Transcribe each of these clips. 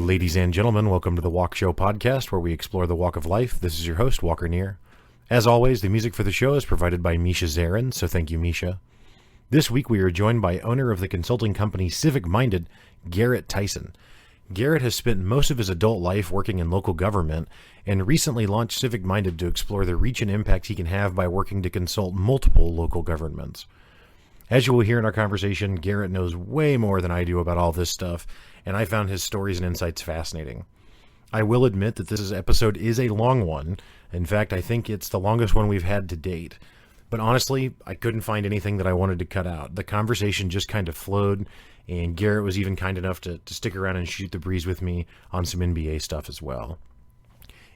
Ladies and gentlemen, welcome to the Walkshow podcast, where we explore the walk of life. This is your host, Walker Neer. As always, the music for the show is provided by Misha Zarin, so thank you, Misha. This week we are joined by owner of the consulting company Civic Minded, Garrett Tyson. Garrett has spent most of his adult life working in local government and recently launched Civic Minded to explore the reach and impact he can have by working to consult multiple local governments. As you will hear in our conversation, Garrett knows way more than I do about all this stuff, and I found his stories and insights fascinating. I will admit that this episode is a long one. In fact, I think it's the longest one we've had to date. But honestly, I couldn't find anything that I wanted to cut out. The conversation just kind of flowed, and Garrett was even kind enough to stick around and shoot the breeze with me on some NBA stuff as well.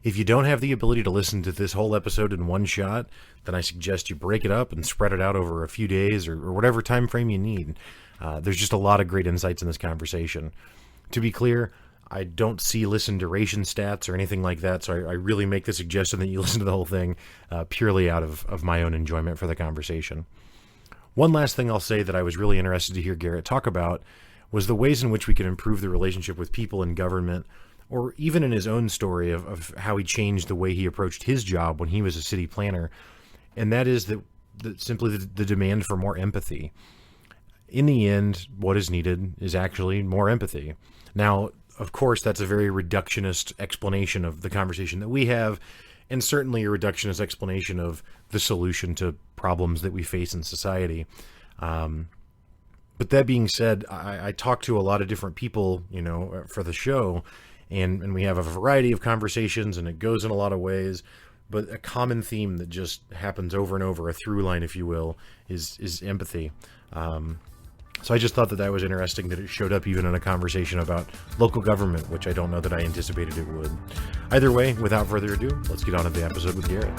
If you don't have the ability to listen to this whole episode in one shot, then I suggest you break it up and spread it out over a few days or whatever time frame you need. There's just a lot of great insights in this conversation. To be clear, I don't see listen duration stats or anything like that, so I really make the suggestion that you listen to the whole thing purely out of my own enjoyment for the conversation. One last thing I'll say that I was really interested to hear Garrett talk about was the ways in which we can improve the relationship with people in government, or even in his own story of how he changed the way he approached his job when he was a city planner, and that is simply the demand for more empathy. In the end, what is needed is actually more empathy. Now, of course, that's a very reductionist explanation of the conversation that we have, and certainly a reductionist explanation of the solution to problems that we face in society. But that being said, I talk to a lot of different people, for the show, and we have a variety of conversations, and it goes in a lot of ways. But a common theme that just happens over and over, a through line, if you will, is empathy. So I just thought that was interesting that it showed up even in a conversation about local government, which I don't know that I anticipated it would. Either way, without further ado, let's get on to the episode with Garrett.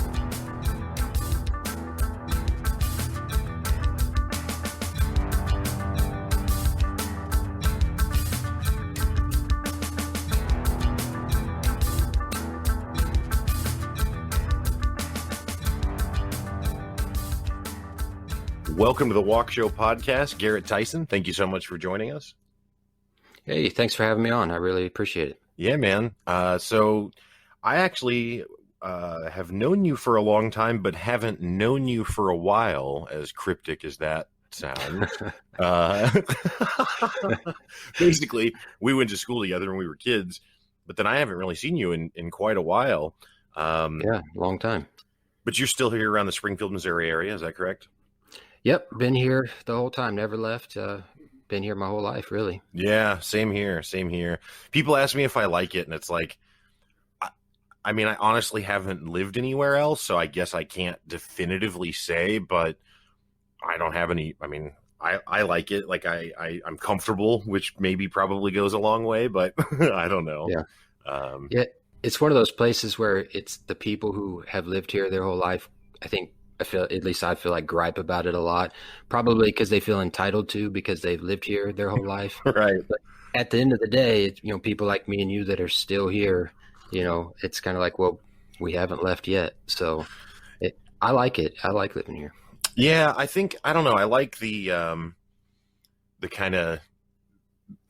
Welcome to the Walkshow podcast, Garrett Tyson. Thank you so much for joining us. Hey, thanks for having me on. I really appreciate it. Yeah, man. So I actually have known you for a long time, but haven't known you for a while, as cryptic as that sounds. Basically, we went to school together when we were kids, but then I haven't really seen you in quite a while. Yeah, long time. But you're still here around the Springfield, Missouri area, is that correct? Yep, been here the whole time, never left. Been here my whole life, really. Yeah, same here. People ask me if I like it, and it's like, I mean, I honestly haven't lived anywhere else, so I guess I can't definitively say, but I don't have any, I like it. Like I'm comfortable, which maybe probably goes a long way, but I don't know. Yeah. Yeah, it's one of those places where it's the people who have lived here their whole life. I feel like gripe about it a lot, probably because they feel entitled to, because they've lived here their whole life. Right. But at the end of the day, people like me and you that are still here, it's kind of like, well, we haven't left yet. So I like it. I like living here. Yeah. I don't know. I like the kind of,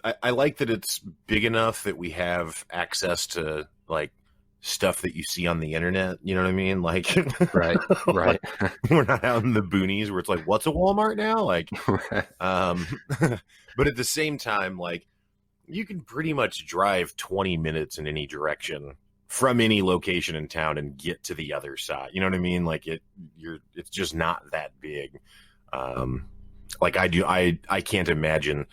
I like that it's big enough that we have access to like stuff that you see on the internet, you know what I mean? Like, right. Like, we're not out in the boonies where it's like, what's a Walmart now? Like, right. But at the same time, like, you can pretty much drive 20 minutes in any direction from any location in town and get to the other side. You know what I mean? Like it's just not that big. Like I can't imagine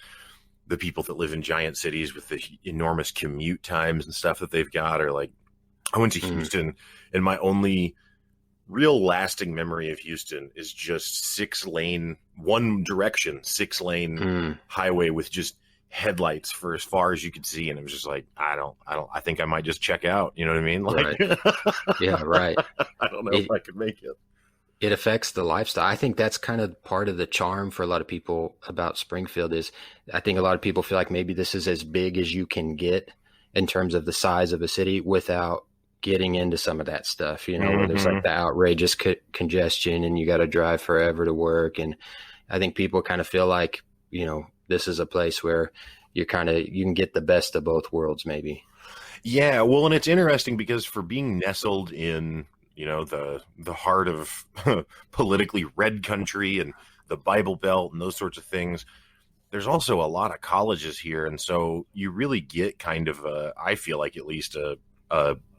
the people that live in giant cities with the enormous commute times and stuff that they've got, or like, I went to Houston, and my only real lasting memory of Houston is just 6-lane, one direction, 6-lane highway with just headlights for as far as you could see. And it was just like, I think I might just check out. You know what I mean? Like, right. Yeah, right. I don't know if I could make it. It affects the lifestyle. I think that's kind of part of the charm for a lot of people about Springfield is I think a lot of people feel like maybe this is as big as you can get in terms of the size of a city without getting into some of that stuff, where there's like the outrageous congestion and you got to drive forever to work. And I think people kind of feel like, this is a place where you can get the best of both worlds, maybe. Yeah, well, and it's interesting because for being nestled in, the heart of politically red country and the Bible Belt and those sorts of things, there's also a lot of colleges here, and so you really get kind of I feel like at least a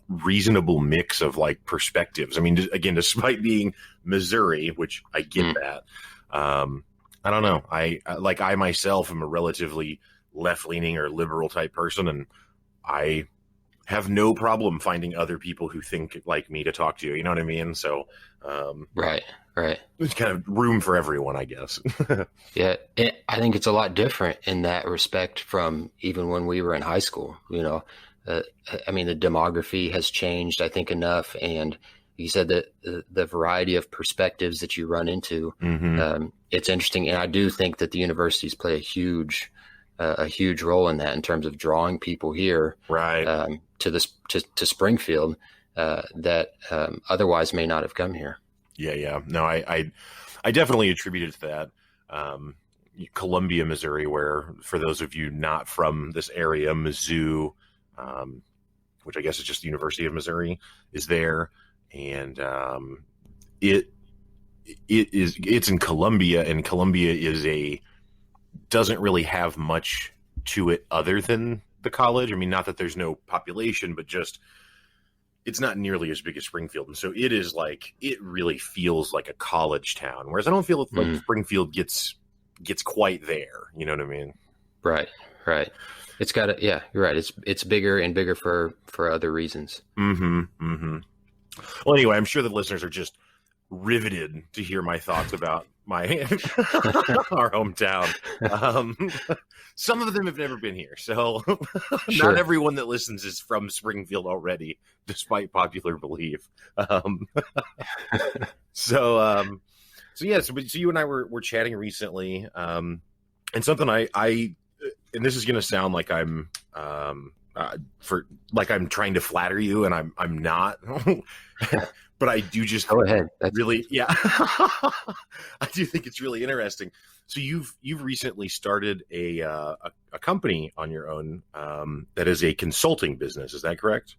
reasonable mix of like perspectives. I mean, again, despite being Missouri, which I get that, I don't know. I myself am a relatively left-leaning or liberal type person, and I have no problem finding other people who think like me to talk to. You know what I mean? So, right. There's kind of room for everyone, I guess. Yeah, I think it's a lot different in that respect from even when we were in high school. I mean, the demography has changed, I think, enough, and you said that the variety of perspectives that you run into, it's interesting, and I do think that the universities play a huge role in that in terms of drawing people here, right, to Springfield that otherwise may not have come here. Yeah. No, I definitely attribute it to that. Columbia, Missouri, where for those of you not from this area, Mizzou, which I guess is just the University of Missouri, is there, and it's in Columbia, and Columbia doesn't really have much to it other than the college. I mean, not that there's no population, but just it's not nearly as big as Springfield. And so it really feels like a college town. Whereas I don't feel like Springfield gets quite there. You know what I mean? Right. It's got yeah, you're right. It's bigger and bigger for other reasons. Well, anyway, I'm sure the listeners are just riveted to hear my thoughts about our hometown. Some of them have never been here, so Sure. Not everyone that listens is from Springfield already, despite popular belief. So you and I were chatting recently, and something I and this is going to sound like I'm I'm trying to flatter you, and I'm not. But I do just go ahead. That's really, yeah. I do think it's really interesting. So you've recently started a company on your own that is a consulting business. Is that correct?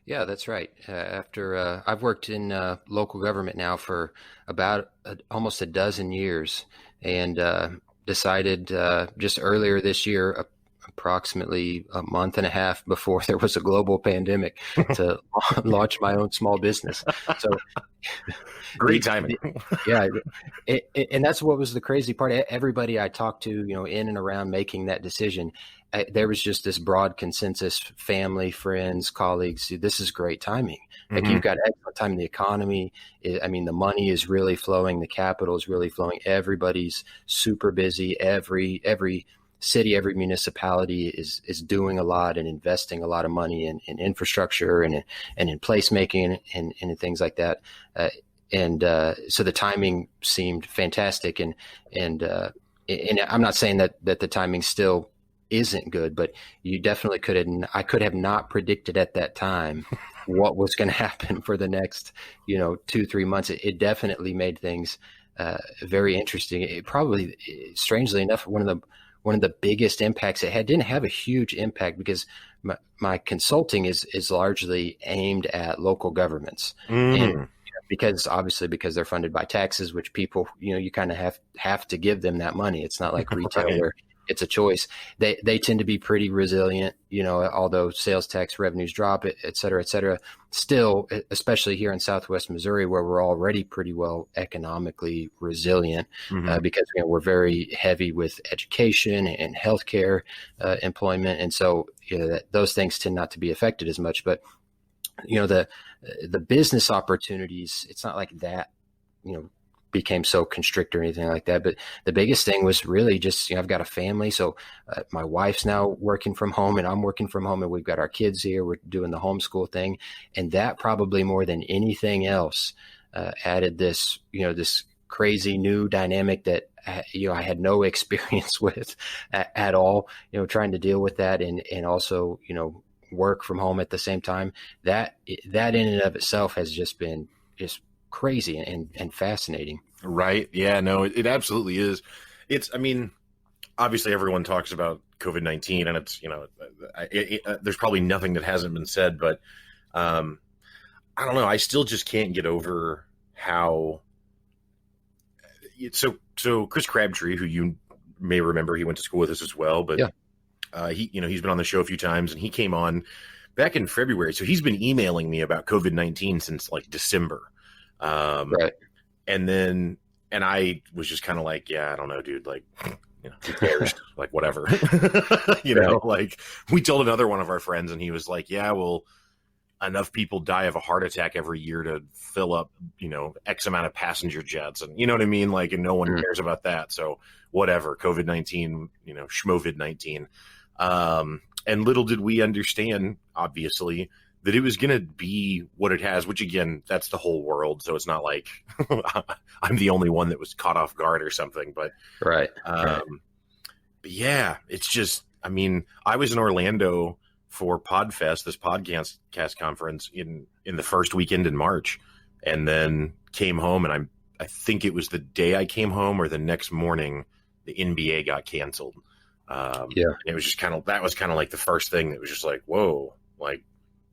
Yeah, that's right. After I've worked in local government now for about almost a dozen years, and decided just earlier this year, approximately a month and a half before there was a global pandemic, to launch my own small business. So great timing. Yeah. And that's what was the crazy part. Everybody I talked to, in and around making that decision, there was just this broad consensus, family, friends, colleagues. This is great timing. Like you've got excellent time in the economy. I mean, the money is really flowing. The capital is really flowing. Everybody's super busy. Every city, every municipality is doing a lot and investing a lot of money in infrastructure and in placemaking and in things like that. So the timing seemed fantastic. And I'm not saying that the timing still isn't good, but you definitely I could have not predicted at that time what was going to happen for the next, 2-3 months. It definitely made things very interesting. It probably, strangely enough, one of the biggest impacts it had didn't have a huge impact because my consulting is largely aimed at local governments. And because they're funded by taxes, which people, you kind of have to give them that money. It's not like retail where it's a choice. They tend to be pretty resilient, although sales tax revenues drop, et cetera, still, especially here in Southwest Missouri, where we're already pretty well economically resilient, because we're very heavy with education and healthcare, employment. And so, those things tend not to be affected as much, but the business opportunities, it's not like that, became so constricted or anything like that. But the biggest thing was really just, I've got a family. So my wife's now working from home and I'm working from home, and we've got our kids here. We're doing the homeschool thing. And that probably more than anything else added this, this crazy new dynamic that, I had no experience with at all, trying to deal with that and also, work from home at the same time. That in and of itself has just been crazy and fascinating. Right. Yeah, no, it absolutely is. I mean, obviously everyone talks about COVID-19, and it's, there's probably nothing that hasn't been said, but I don't know. I still just can't get over how. So Chris Crabtree, who you may remember, he went to school with us as well, but yeah. He's been on the show a few times, and he came on back in February. So he's been emailing me about COVID-19 since like December. Right. And I was just kind of like, yeah, I don't know, dude. Like, who cares? Like, whatever. Like we told another one of our friends, and he was like, yeah, well, enough people die of a heart attack every year to fill up, X amount of passenger jets. And you know what I mean? Like, and no one cares about that. So whatever, COVID-19, schmovid-19. And little did we understand, obviously, that it was going to be what it has, which again, that's the whole world. So it's not like I'm the only one that was caught off guard or something, but right. But yeah, it's just, I was in Orlando for PodFest, this podcast conference in the first weekend in March, and then came home, and I think it was the day I came home or the next morning, the NBA got canceled. It was just that was kind of like the first thing that was just like, whoa, like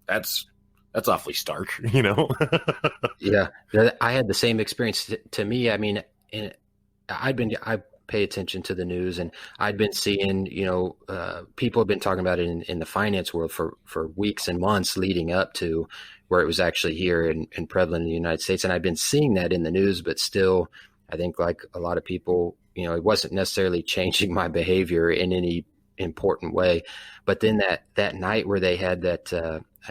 that's awfully stark, Yeah. I had the same experience. To me, I pay attention to the news, and I'd been seeing, people have been talking about it in the finance world for weeks and months leading up to where it was actually here and prevalent in the United States. And I've been seeing that in the news, but still, I think like a lot of people, it wasn't necessarily changing my behavior in any important way. But then that night where they had that,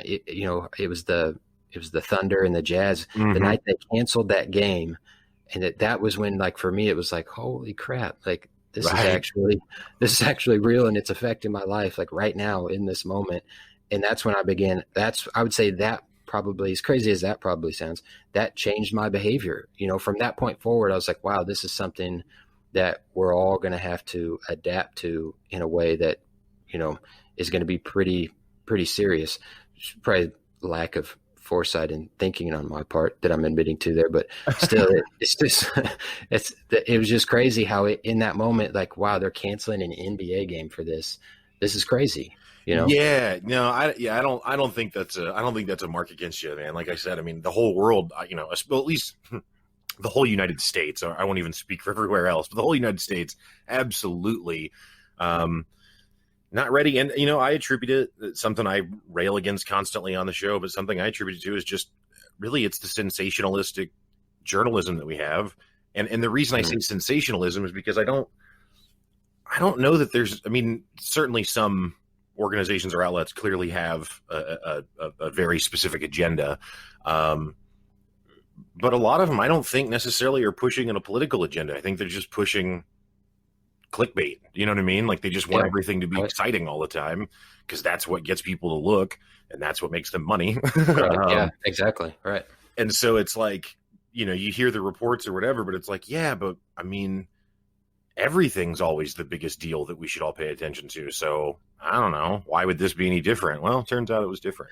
it was the Thunder and the Jazz, the night they canceled that game. And that was when, like, for me, it was like, holy crap, like this is actually real, and it's affecting my life, like right now in this moment. And that's when I would say that probably, as crazy as that probably sounds, that changed my behavior. From that point forward, I was like, wow, this is something that we're all going to have to adapt to in a way that, is going to be pretty serious. Probably lack of foresight and thinking on my part that I'm admitting to there, but still, it was just crazy how in that moment, like, wow, they're canceling an NBA game for this. This is crazy. Yeah, no, I don't think that's a mark against you, man. Like I said, the whole world, well, at least the whole United States, I won't even speak for everywhere else, but the whole United States, absolutely, not ready. And, I attribute it, something I rail against constantly on the show, but something I attribute it to is just really, it's the sensationalistic journalism that we have. And the reason I say sensationalism is because I don't know that there's, certainly some organizations or outlets clearly have a very specific agenda. But a lot of them, I don't think necessarily are pushing in a political agenda. I think they're just pushing clickbait. You know what I mean? Like they just want everything to be exciting all the time because that's what gets people to look and that's what makes them money. Yeah, exactly. Right. And so it's like, you hear the reports or whatever, but it's like, yeah, but everything's always the biggest deal that we should all pay attention to. So I don't know. Why would this be any different? Well, it turns out it was different.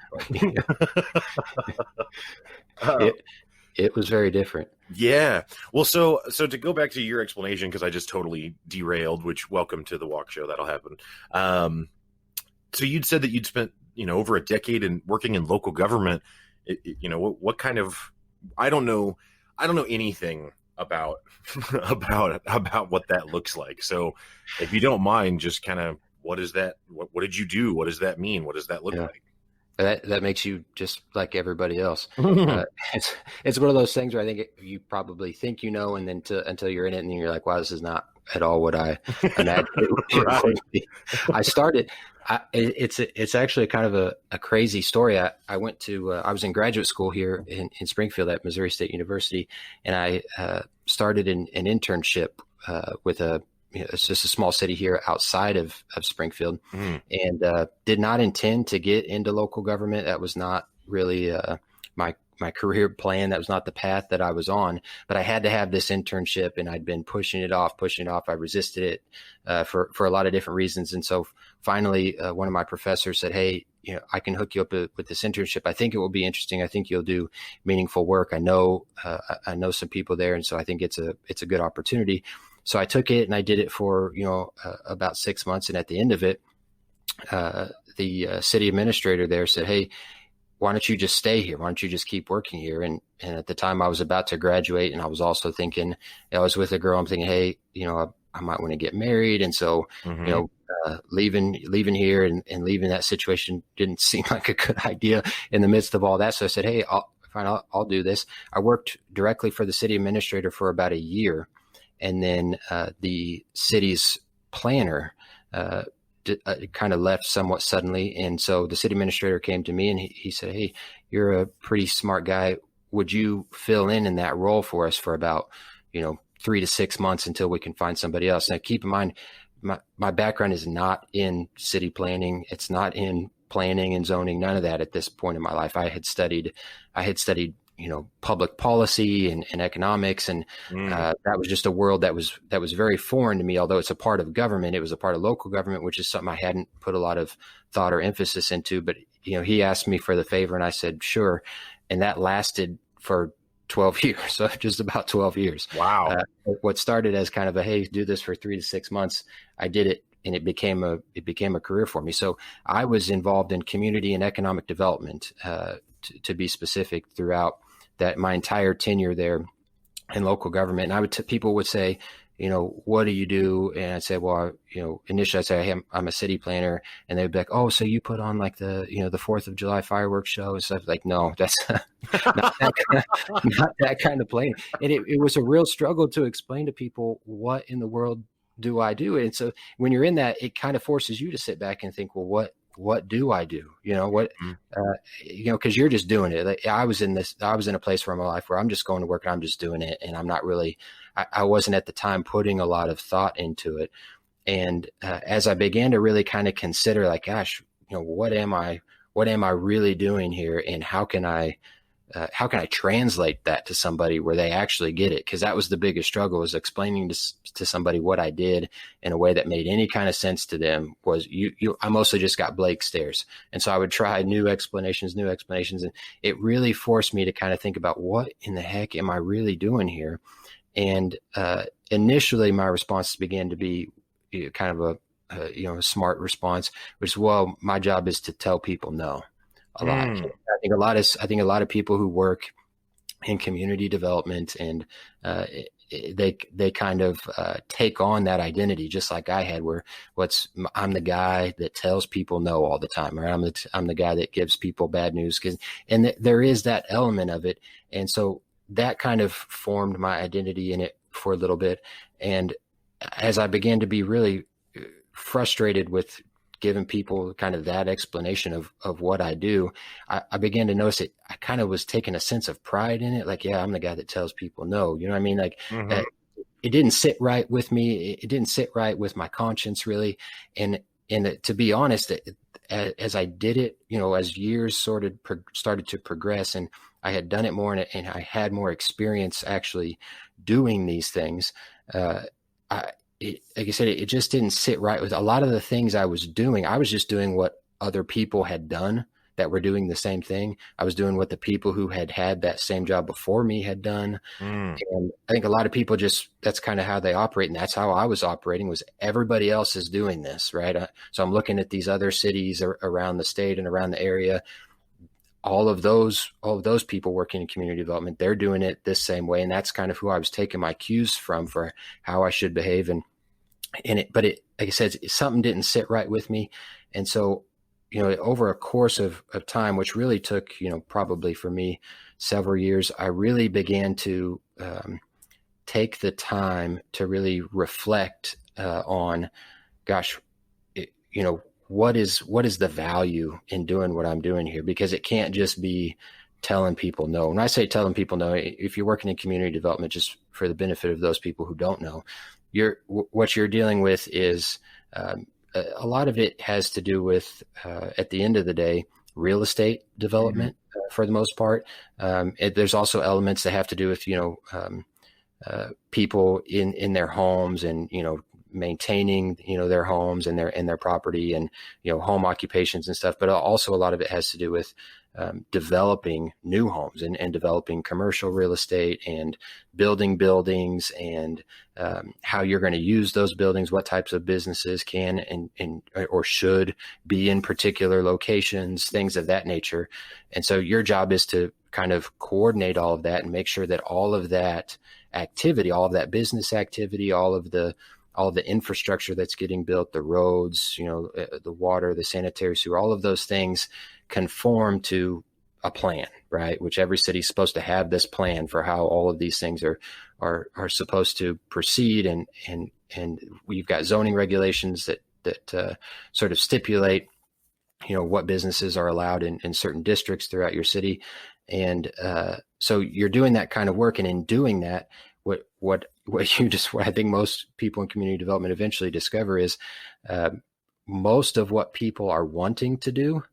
It was very different. Yeah. Well, so to go back to your explanation, because I just totally derailed, which welcome to the Walkshow, that'll happen. So you'd said that you'd spent, over a decade in working in local government. What kind of, I don't know anything about what that looks like. So if you don't mind, just kind of, what is that? What did you do? What does that mean? What does that look like? That makes you just like everybody else. It's one of those things where I think you probably think and then until you're in it, and then you're like, wow, this is not at all what I imagined it would be. I started. It's actually kind of a crazy story. I went to I was in graduate school here in Springfield at Missouri State University, and I started an internship with it's just a small city here outside of Springfield, and did not intend to get into local government. That was not really my career plan. That was not the path that I was on, but I had to have this internship, and I'd been pushing it off. I resisted it for a lot of different reasons. And so finally, one of my professors said, hey, I can hook you up with this internship. I think it will be interesting. I think you'll do meaningful work. I know some people there. And so I think it's a good opportunity. So I took it and I did it for, about 6 months. And at the end of it, the city administrator there said, "Hey, why don't you just stay here? Why don't you just keep working here?" And at the time I was about to graduate, and I was also thinking, I was with a girl, I'm thinking, hey, I might want to get married. And so, leaving here and leaving that situation didn't seem like a good idea in the midst of all that. So I said, hey, I'll do this. I worked directly for the city administrator for about a year. And then the city's planner kind of left somewhat suddenly. And so the city administrator came to me and he said, "Hey, you're a pretty smart guy. Would you fill in that role for us for about, 3 to 6 months until we can find somebody else?" Now, keep in mind, my background is not in city planning. It's not in planning and zoning, none of that at this point in my life. I had studied, public policy and economics. And that was just a world that was very foreign to me. Although it's a part of government, it was a part of local government, which is something I hadn't put a lot of thought or emphasis into. But, he asked me for the favor and I said, sure. And that lasted for 12 years. So just about 12 years. Wow. What started as kind of a, hey, do this for 3 to 6 months. I did it. And it became a career for me. So I was involved in community and economic development, to be specific, throughout that my entire tenure there in local government. And people would say, what do you do? And I'd say, well, initially I'd say, hey, I'm a city planner. And they'd be like, oh, so you put on like the 4th of July fireworks show and stuff. Like, no, that's not that kind of planning. And it was a real struggle to explain to people, what in the world do I do? And so when you're in that, it kind of forces you to sit back and think, well, what do I do? Because you're just doing it. Like, I was in a place where in my life where I'm just going to work and I'm just doing it. And I'm not really, I wasn't at the time putting a lot of thought into it. And as I began to really kind of consider, like, gosh, what am I really doing here? And how can I translate that to somebody where they actually get it? Because that was the biggest struggle, was explaining to somebody what I did in a way that made any kind of sense to them. Was I mostly just got blank stares. And so I would try new explanations. And it really forced me to kind of think about, what in the heck am I really doing here? And initially my response began to be kind of a smart response, which is, well, my job is to tell people no. A lot. I think a lot of people who work in community development and they kind of take on that identity, just like I had, where I'm the guy that tells people no all the time, or I'm the guy that gives people bad news, and there is that element of it. And so that kind of formed my identity in it for a little bit. And as I began to be really frustrated with giving people kind of that explanation of what I do, I began to notice it. I kind of was taking a sense of pride in it. Like, yeah, I'm the guy that tells people no, you know what I mean? Like, it didn't sit right with me. It didn't sit right with my conscience, really. And to be honest, as I did it, as years started to progress, and I had done it more, and I had more experience actually doing these things, like I said, it just didn't sit right with a lot of the things I was doing. I was just doing what other people had done that were doing the same thing. I was doing what the people who had that same job before me had done. And I think a lot of people that's kind of how they operate. And that's how I was operating, was everybody else is doing this, right? So I'm looking at these other cities around the state and around the area. All of those people working in community development, they're doing it this same way. And that's kind of who I was taking my cues from for how I should behave. But like I said, something didn't sit right with me. And so, over a course of time, which really took, probably for me several years, I really began to take the time to really reflect on, gosh, what is the value in doing what I'm doing here? Because it can't just be telling people no. When I say telling people no, if you're working in community development, just for the benefit of those people who don't know, what you're dealing with is a lot of it has to do with, at the end of the day, real estate development for the most part. There's also elements that have to do with, people in their homes and, maintaining, their homes and their property and, home occupations and stuff. But also a lot of it has to do with developing new homes and developing commercial real estate and building buildings and how you're going to use those buildings, what types of businesses can and or should be in particular locations, things of that nature. And so your job is to kind of coordinate all of that and make sure that all of that activity, all of that business activity, all of the infrastructure that's getting built, the roads, the water, the sanitary sewer, all of those things conform to a plan, right? Which every city's supposed to have this plan for how all of these things are supposed to proceed. And we've got zoning regulations that sort of stipulate, what businesses are allowed in certain districts throughout your city. And so you're doing that kind of work. And in doing that, what I think most people in community development eventually discover is most of what people are wanting to do,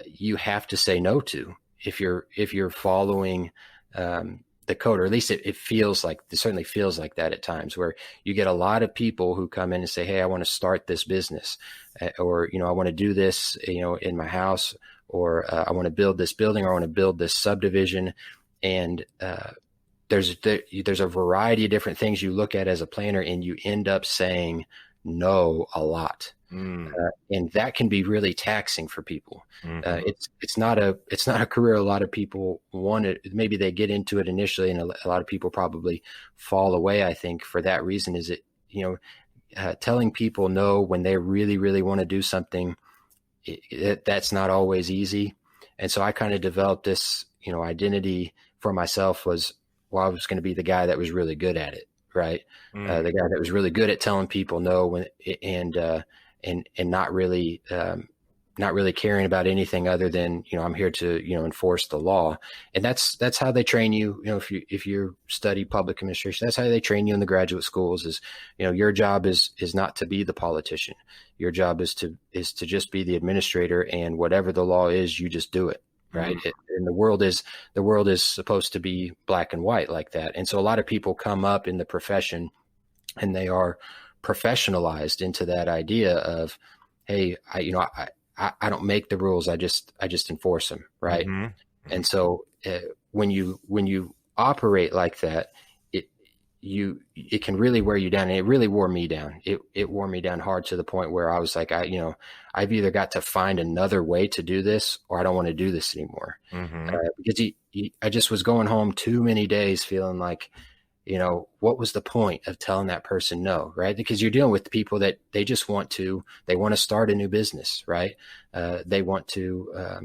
you have to say no to if you're following the code, or at least it certainly feels like that at times, where you get a lot of people who come in and say, hey, I want to start this business, or, I want to do this, in my house, or I want to build this building, or I want to build this subdivision. And there's a variety of different things you look at as a planner, and you end up saying no a lot. And that can be really taxing for people. Mm-hmm. It's not a career a lot of people want it. Maybe they get into it initially, and a lot of people probably fall away. I think for that reason is telling people no when they really, really want to do something, that's not always easy. And so I kind of developed this, identity for myself was, well, I was going to be the guy that was really good at it. Right. The guy that was really good at telling people no and not really caring about anything other than, I'm here to, enforce the law. And that's how they train you. If you study public administration, that's how they train you in the graduate schools is, your job is not to be the politician. Your job is to just be the administrator, and whatever the law is, you just do it. Right. And the world is supposed to be black and white like that. And so a lot of people come up in the profession and they are professionalized into that idea of, hey, I don't make the rules. I just enforce them. Right. Mm-hmm. And so when you operate like that, it can really wear you down. And it really wore me down. It wore me down hard to the point where I was like, I've either got to find another way to do this, or I don't want to do this anymore. Mm-hmm. Because I just was going home too many days feeling like, what was the point of telling that person no, right? Because you're dealing with people that they want to start a new business, right? They want to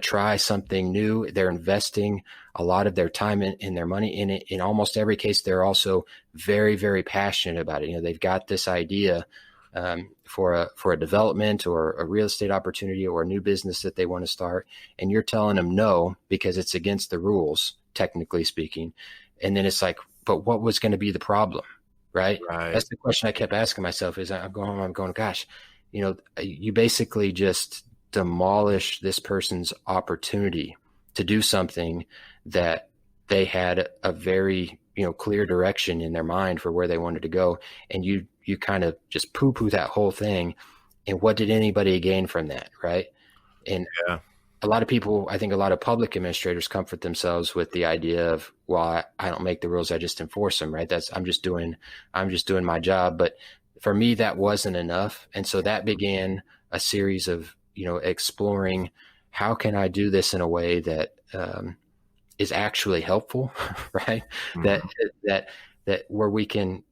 try something new. They're investing a lot of their time and their money in it. In almost every case, they're also very, very passionate about it. They've got this idea for a development or a real estate opportunity or a new business that they want to start. And you're telling them no because it's against the rules, technically speaking. And then it's like, but what was going to be the problem? Right? That's the question I kept asking myself. Is I'm going home, I'm going, gosh, you basically just demolish this person's opportunity to do something that they had a very, clear direction in their mind for where they wanted to go. And you kind of just poo-poo that whole thing. And what did anybody gain from that? Right. And a lot of people, I think a lot of public administrators comfort themselves with the idea of, well, I don't make the rules, I just enforce them. Right. I'm just doing my job. But for me, that wasn't enough. And so that began a series of, exploring how can I do this in a way that is actually helpful, right? Mm-hmm. That where we can,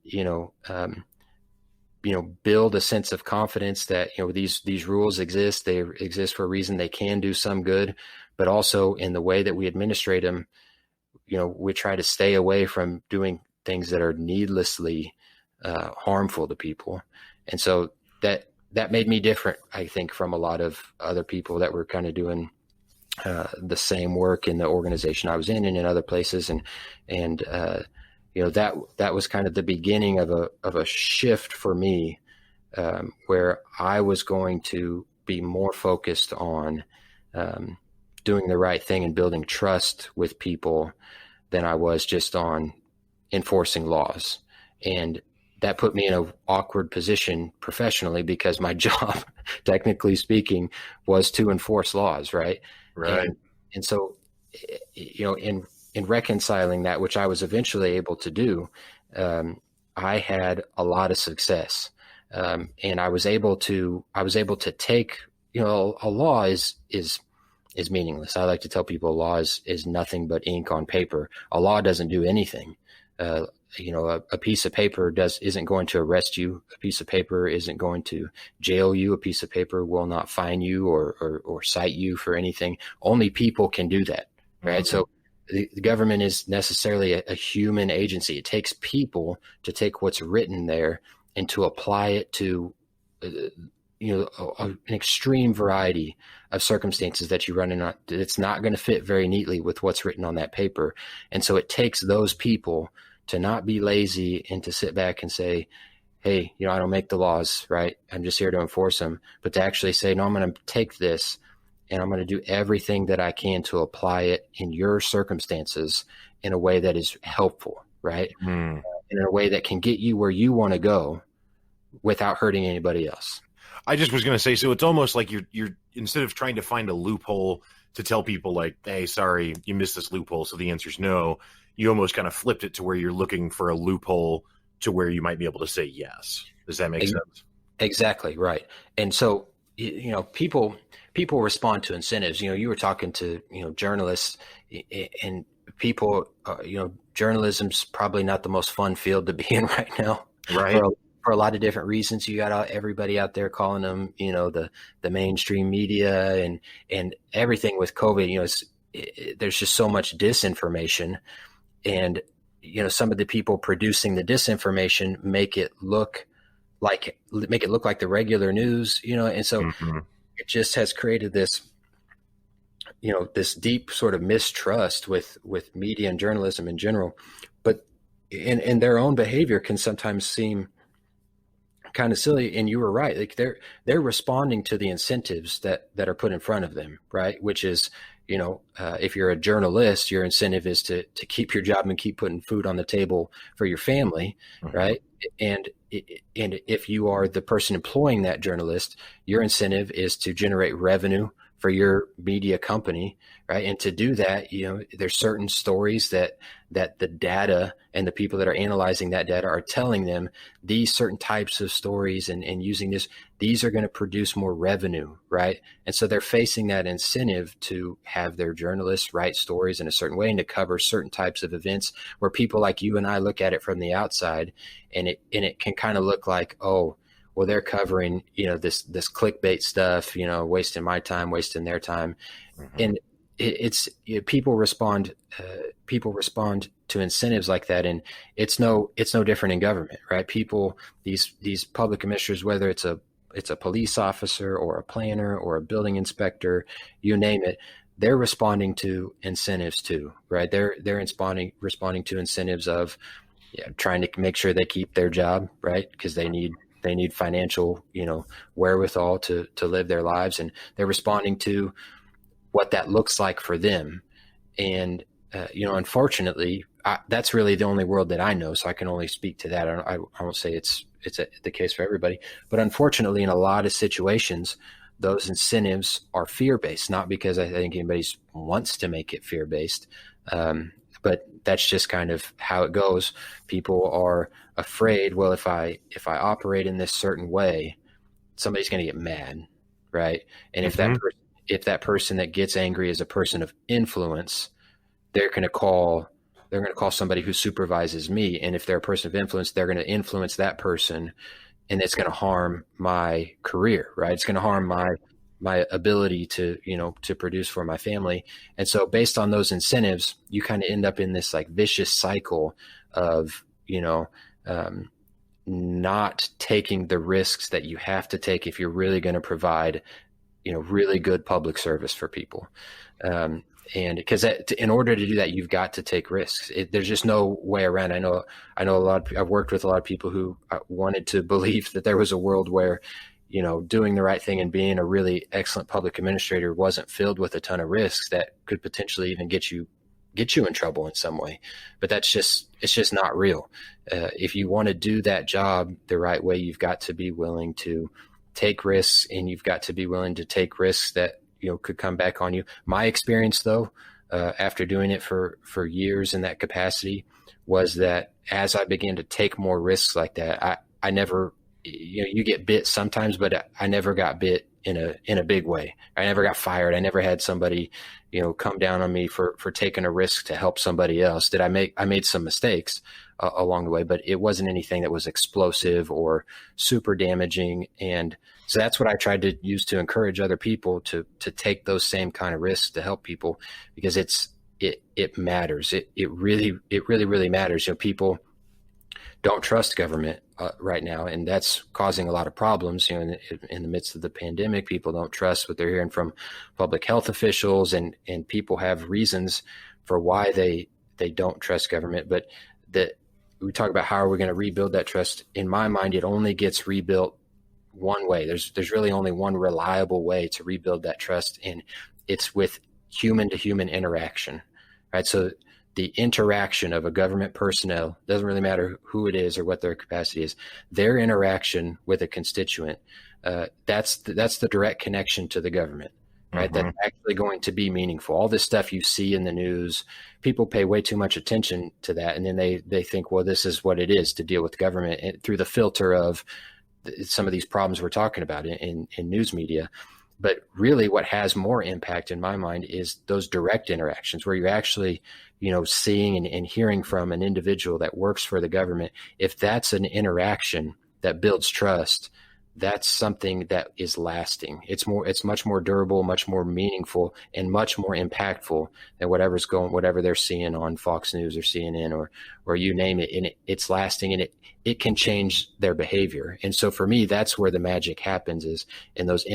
build a sense of confidence that, these rules exist. They exist for a reason. They can do some good, but also in the way that we administrate them, we try to stay away from doing things that are needlessly harmful to people. And so that made me different, I think, from a lot of other people that were kind of doing the same work in the organization I was in and in other places. And that was kind of the beginning of a shift for me, where I was going to be more focused on doing the right thing and building trust with people than I was just on enforcing laws. And that put me in an awkward position professionally, because my job, technically speaking, was to enforce laws, right? Right. And so, in reconciling that, which I was eventually able to do, I had a lot of success. And I was able to take, a law is meaningless. I like to tell people law is nothing but ink on paper. A law doesn't do anything. A piece of paper isn't going to arrest you. A piece of paper isn't going to jail you. A piece of paper will not fine you or cite you for anything. Only people can do that, right? Mm-hmm. So the government is necessarily a human agency. It takes people to take what's written there and to apply it to an extreme variety of circumstances that you run in. It's not going to fit very neatly with what's written on that paper. And so it takes those people to not be lazy and to sit back and say, hey, I don't make the laws, right? I'm just here to enforce them. But to actually say, no, I'm going to take this and I'm going to do everything that I can to apply it in your circumstances in a way that is helpful, right? And in a way that can get you where you want to go without hurting anybody else. I just was going to say, so it's almost like you're instead of trying to find a loophole to tell people like, hey, sorry, you missed this loophole, so the answer is no. You almost kind of flipped it to where you're looking for a loophole to where you might be able to say yes. Does that make sense? Exactly, right. And so, people respond to incentives. You were talking to, journalists and people, journalism's probably not the most fun field to be in right now. Right. For a lot of different reasons. You got everybody out there calling them, the mainstream media and everything with COVID, there's just so much disinformation. And, some of the people producing the disinformation make it look like the regular news, and so it just has created this, this deep sort of mistrust with media and journalism in general. But in their own behavior can sometimes seem kind of silly. And you were right. Like they're responding to the incentives that are put in front of them, right? Which is, if you're a journalist, your incentive is to keep your job and keep putting food on the table for your family, right? And if you are the person employing that journalist, your incentive is to generate revenue for your media company, right? And to do that, there's certain stories that the data and the people that are analyzing that data are telling them these certain types of stories and using these are going to produce more revenue, right? And so they're facing that incentive to have their journalists write stories in a certain way and to cover certain types of events where people like you and I look at it from the outside and it can kind of look like, oh, well, they're covering, this clickbait stuff, wasting my time, wasting their time. And it's people respond to incentives like that. And it's no different in government, right? People, these public commissioners, whether it's a police officer or a planner or a building inspector, you name it, they're responding to incentives too, right? They're responding to incentives of trying to make sure they keep their job, right? Because they need financial, wherewithal to live their lives. And they're responding to what that looks like for them. And, unfortunately, that's really the only world that I know. So I can only speak to that. I won't say it's the case for everybody, but unfortunately, in a lot of situations, those incentives are fear-based, not because I think anybody wants to make it fear-based. But that's just kind of how it goes. People are afraid, well, if I operate in this certain way, somebody's going to get mad, right? And if that person that gets angry is a person of influence, they're going to call somebody who supervises me. And if they're a person of influence, they're going to influence that person, and it's going to harm my career, right? It's going to harm my ability to produce for my family. And so based on those incentives, you kind of end up in this like vicious cycle of, not taking the risks that you have to take if you're really going to provide, really good public service for people. And because in order to do that, you've got to take risks. There's just no way around. I know I've worked with a lot of people who wanted to believe that there was a world where, doing the right thing and being a really excellent public administrator wasn't filled with a ton of risks that could potentially even get you in trouble in some way. But it's just not real. If you want to do that job the right way, you've got to be willing to take risks, and you've got to be willing to take risks that, could come back on you. My experience, though, after doing it for years in that capacity, was that as I began to take more risks like that, I never, you get bit sometimes, but I never got bit in a big way. I never got fired. I never had somebody, come down on me for taking a risk to help somebody else. I made some mistakes along the way, but it wasn't anything that was explosive or super damaging. And so that's what I tried to use to encourage other people to take those same kind of risks to help people, because it matters. It really matters. People don't trust government right now, and that's causing a lot of problems. In the midst of the pandemic, people don't trust what they're hearing from public health officials, and people have reasons for why they don't trust government. But that we talk about how are we going to rebuild that trust. In my mind, it only gets rebuilt one way. There's really only one reliable way to rebuild that trust, and it's with human to human interaction, right? So the interaction of a government personnel, doesn't really matter who it is or what their capacity is, their interaction with a constituent, that's the direct connection to the government, right? Mm-hmm. That's actually going to be meaningful. All this stuff you see in the news, people pay way too much attention to that. And then they think, well, this is what it is to deal with government through the filter of some of these problems we're talking about in news media. But really what has more impact in my mind is those direct interactions where you're actually, seeing and hearing from an individual that works for the government. If that's an interaction that builds trust, that's something that is lasting. It's much more durable, much more meaningful, and much more impactful than whatever they're seeing on Fox News or CNN or you name it. And it's lasting, and it can change their behavior. And so for me, that's where the magic happens, is in those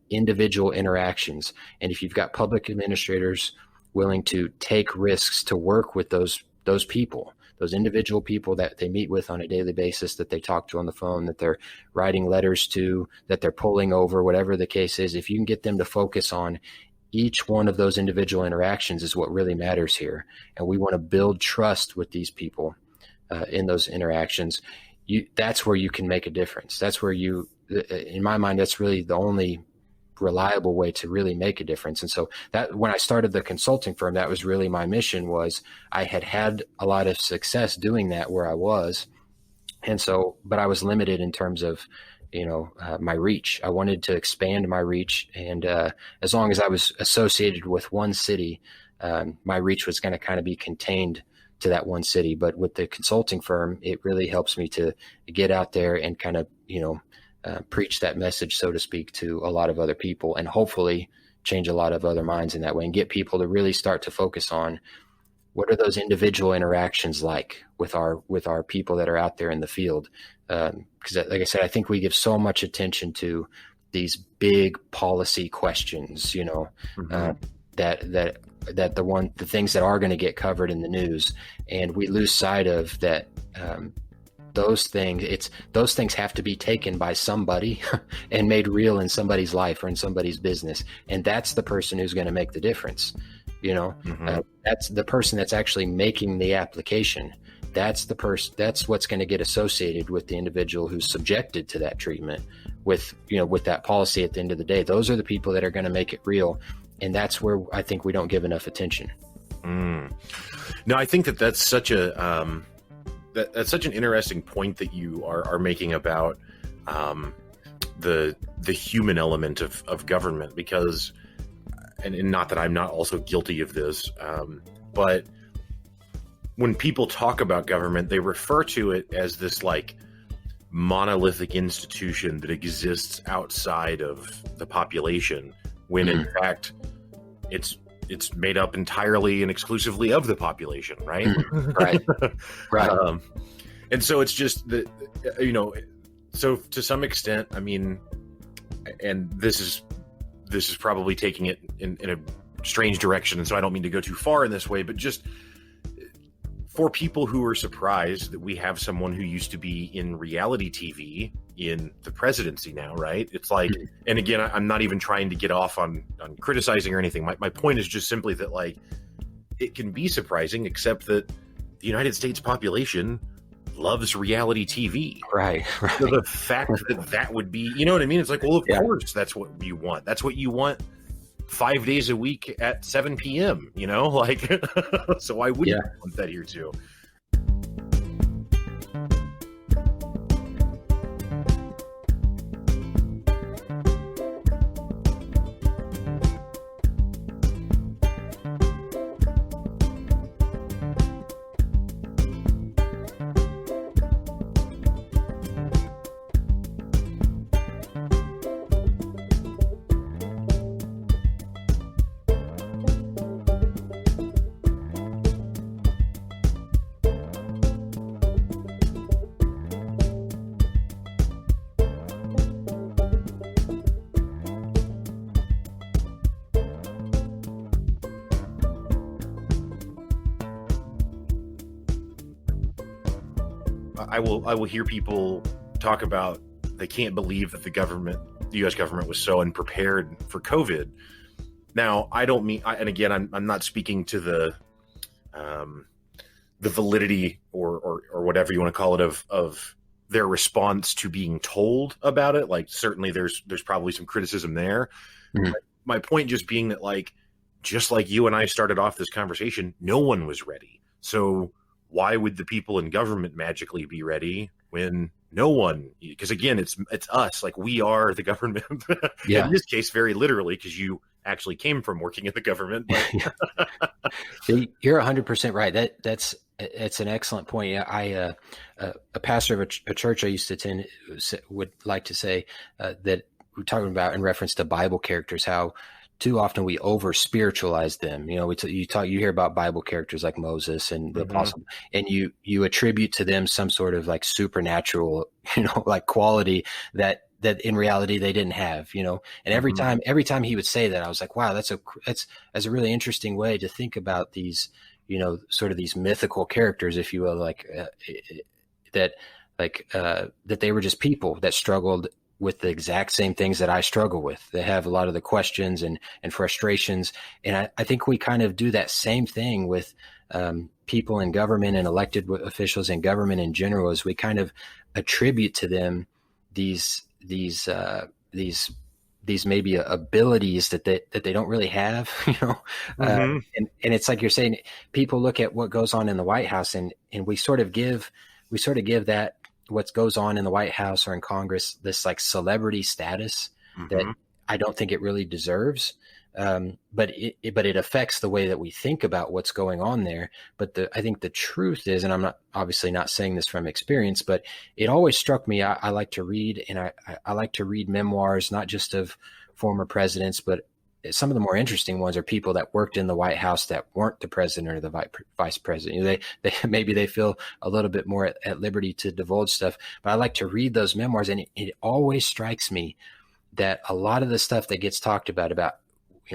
individual interactions. And if you've got public administrators willing to take risks to work with those people, those individual people that they meet with on a daily basis, that they talk to on the phone, that they're writing letters to, that they're pulling over, whatever the case is, if you can get them to focus on each one of those individual interactions is what really matters here. And we want to build trust with these people in those interactions. That's where you can make a difference. That's where in my mind, that's really the only reliable way to really make a difference. And so that when I started the consulting firm, that was really my mission. Was I had a lot of success doing that where I was. And so, but I was limited in terms of, my reach. I wanted to expand my reach. And as long as I was associated with one city, my reach was going to kind of be contained to that one city. But with the consulting firm, it really helps me to get out there and kind of, preach that message, so to speak, to a lot of other people, and hopefully change a lot of other minds in that way, and get people to really start to focus on what are those individual interactions like with our people that are out there in the field. Because like I said, I think we give so much attention to these big policy questions, mm-hmm. that the things that are going to get covered in the news, and we lose sight of that. Those things have to be taken by somebody and made real in somebody's life or in somebody's business. And that's the person who's going to make the difference. Mm-hmm. That's the person that's actually making the application. That's what's going to get associated with the individual who's subjected to that treatment with that policy at the end of the day. Those are the people that are going to make it real. And that's where I think we don't give enough attention. No, I think that's such that's such an interesting point that you are making about the human element of government, because, and not that I'm not also guilty of this, but when people talk about government, they refer to it as this like monolithic institution that exists outside of the population, when in fact it's made up entirely and exclusively of the population, right? Right. And so it's just that, so to some extent, I mean, and this is probably taking it in a strange direction, and so I don't mean to go too far in this way, but just for people who are surprised that we have someone who used to be in reality TV in the presidency now, right? It's like, and again, I'm not even trying to get off on criticizing or anything. My point is just simply that, like, it can be surprising, except that the United States population loves reality TV. Right. So the fact that would be, you know what I mean? It's like, well, of course, that's what you want. That's what you want 5 days a week at 7 p.m., like, so why wouldn't you want that here too? I will hear people talk about they can't believe that the U.S. government was so unprepared for COVID. Now, I don't mean, and again, I'm not speaking to the validity or whatever you want to call it of their response to being told about it. Like, certainly there's probably some criticism there. Mm-hmm. My point just being that, like, just like you and I started off this conversation, no one was ready. So why would the people in government magically be ready when no one? Because again, it's us. Like, we are the government. Yeah. In this case, very literally, because you actually came from working in the government. But You're 100% right. It's an excellent point. A pastor of a church I used to attend would like to say that we're talking about in reference to Bible characters, how too often we over spiritualize them. You hear about Bible characters like Moses and the apostle, and you attribute to them some sort of like supernatural, like quality that in reality they didn't have, and every time he would say that, I was like, wow, that's a really interesting way to think about these, sort of these mythical characters, if you will, like that they were just people that struggled with the exact same things that I struggle with. They have a lot of the questions and frustrations. And I think we kind of do that same thing with people in government and elected officials in government in general, as we kind of attribute to them these maybe abilities that they don't really have, and it's like you're saying, people look at what goes on in the White House and we sort of give that what goes on in the White House or in Congress, this like celebrity status that I don't think it really deserves. But it affects the way that we think about what's going on there. But I think the truth is, and I'm obviously not saying this from experience, but it always struck me. I like to read, and I like to read memoirs, not just of former presidents, but some of the more interesting ones are people that worked in the White House that weren't the president or the vice president. They maybe they feel a little bit more at liberty to divulge stuff, but I like to read those memoirs, and it always strikes me that a lot of the stuff that gets talked about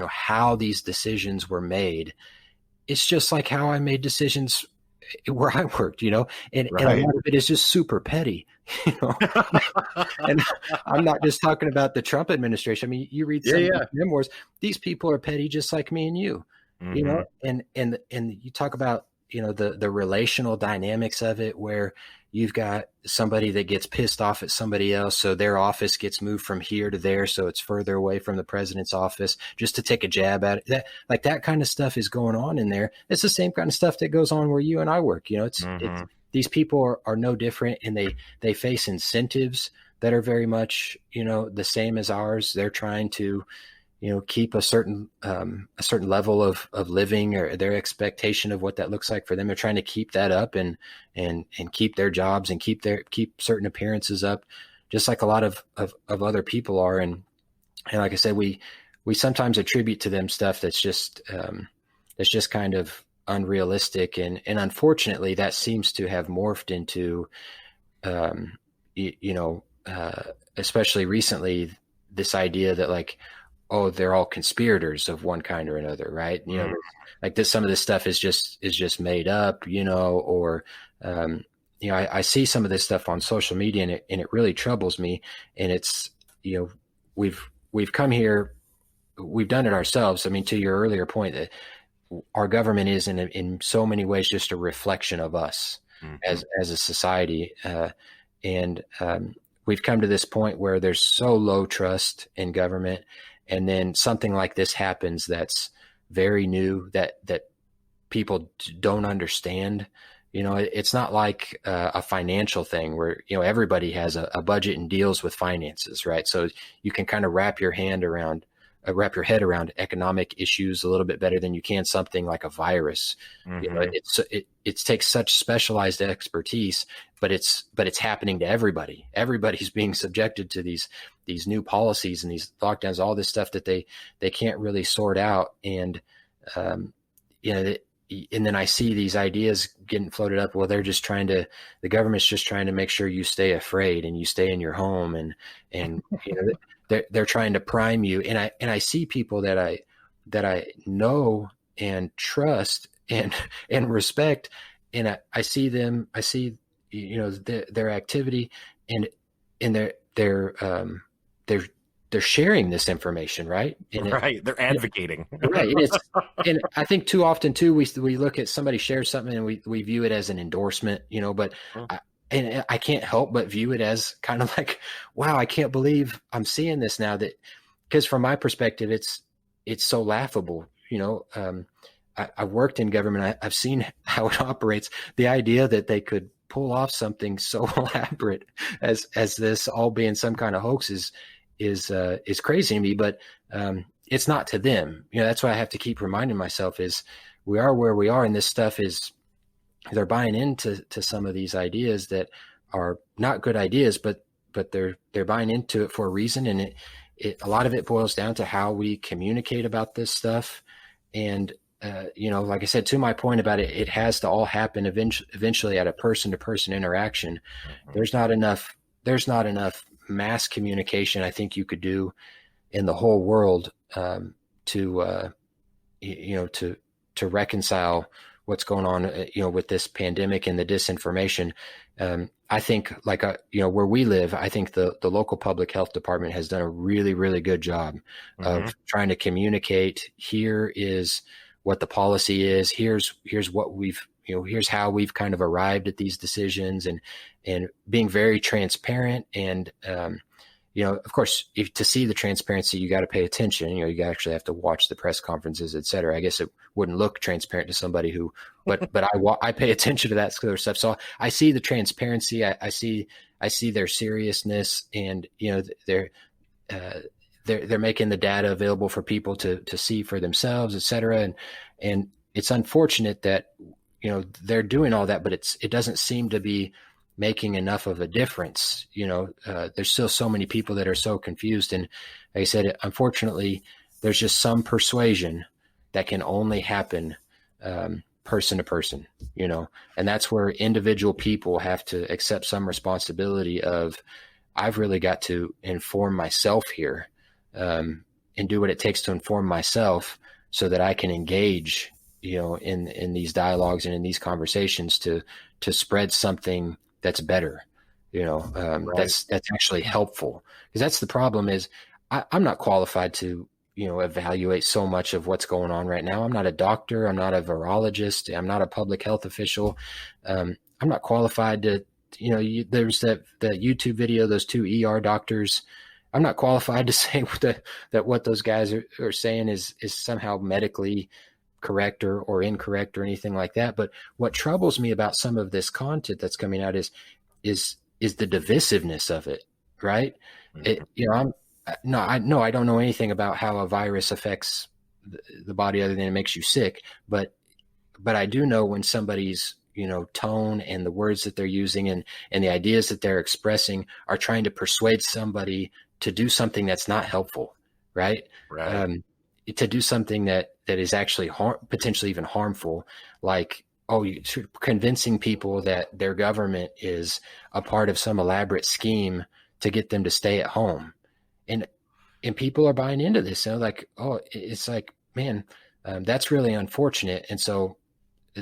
how these decisions were made, it's just like how I made decisions where I worked, and right. And a lot of it is just super petty, and I'm not just talking about the Trump administration. I mean, you read some of the memoirs, these people are petty just like me and you, and you talk about, the relational dynamics of it, where you've got somebody that gets pissed off at somebody else, so their office gets moved from here to there, so it's further away from the president's office, just to take a jab at it. That kind of stuff is going on in there. It's the same kind of stuff that goes on where you and I work. It's these people are no different, and they face incentives that are very much the same as ours. They're trying to keep a certain level of living, or their expectation of what that looks like for them. They're trying to keep that up and keep their jobs and keep certain appearances up, just like a lot of other people are. And like I said, we sometimes attribute to them stuff that's just kind of unrealistic. And unfortunately that seems to have morphed into, especially recently, this idea that like, oh, they're all conspirators of one kind or another, right? Like this, some of this stuff is just made up, or, I see some of this stuff on social media, and it really troubles me. And it's, we've come here, we've done it ourselves. I mean, to your earlier point, that our government is in so many ways just a reflection of us as a society. And we've come to this point where there's so low trust in government. and then something like this happens that's very new, that people don't understand. It's not like a financial thing where, everybody has a budget and deals with finances, right? So you can kind of wrap your head around economic issues a little bit better than you can something like a virus. It takes such specialized expertise, but it's happening to everybody. Everybody's being subjected to these new policies and these lockdowns, all this stuff that they can't really sort out. And and then I see these ideas getting floated up. Well, the government's just trying to make sure you stay afraid and you stay in your home, and they're trying to prime you. And I see people that I know and trust and respect, and I see their activity, and they're sharing this information, right? They're advocating. Right. And I think too often too, we look at somebody shares something and we view it as an endorsement, but I can't help but view it as kind of like, wow, I can't believe I'm seeing this now, because from my perspective, it's so laughable. I've worked in government. I've seen how it operates. The idea that they could pull off something so elaborate as this all being some kind of hoax is crazy to me, but it's not to them. That's why I have to keep reminding myself is we are where we are, and this stuff they're buying into some of these ideas that are not good ideas, but they're buying into it for a reason, and a lot of it boils down to how we communicate about this stuff. And like I said, to my point about it, it has to all happen eventually at a person-to-person interaction. There's not enough mass communication I think you could do in the whole world to reconcile what's going on with this pandemic and the disinformation. I think where we live, I think the local public health department has done a really, really good job of trying to communicate. Here is what the policy is. Here's what here's how we've kind of arrived at these decisions, and being very transparent. And, of course, to see the transparency, you got to pay attention. You actually have to watch the press conferences, et cetera. I guess it wouldn't look transparent to somebody but I pay attention to that sort of stuff. So I see the transparency. I see their seriousness, and, they're making the data available for people to see for themselves, et cetera. And it's unfortunate that, they're doing all that, but it doesn't seem to be making enough of a difference. There's still so many people that are so confused. And like I said, unfortunately, there's just some persuasion that can only happen person to person, and that's where individual people have to accept some responsibility of, I've really got to inform myself here, and do what it takes to inform myself so that I can engage in these dialogues and in these conversations to spread something that's better, right. That's actually helpful. Because that's the problem is I'm not qualified to, evaluate so much of what's going on right now. I'm not a doctor. I'm not a virologist. I'm not a public health official. I'm not qualified to, there's that YouTube video, those two ER doctors. I'm not qualified to say that what those guys are saying is somehow medically correct or incorrect or anything like that. But what troubles me about some of this content that's coming out is the divisiveness of it, right? Mm-hmm. I don't know anything about how a virus affects the body other than it makes you sick, but I do know when somebody's tone and the words that they're using and the ideas that they're expressing are trying to persuade somebody to do something that's not helpful, right? To do something that is actually potentially even harmful, like convincing people that their government is a part of some elaborate scheme to get them to stay at home, and people are buying into this. It's like, man, that's really unfortunate. And so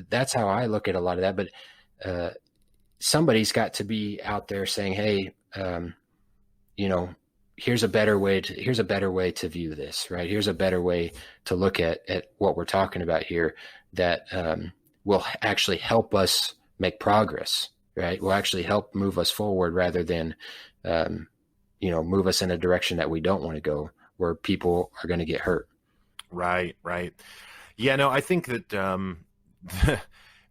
that's how I look at a lot of that. But somebody's got to be out there saying, hey, here's a better way to view this, right? Here's a better way to look at what we're talking about here that will actually help us make progress, right? Will actually help move us forward rather than, move us in a direction that we don't want to go, where people are going to get hurt. Right. Yeah, no, I think that,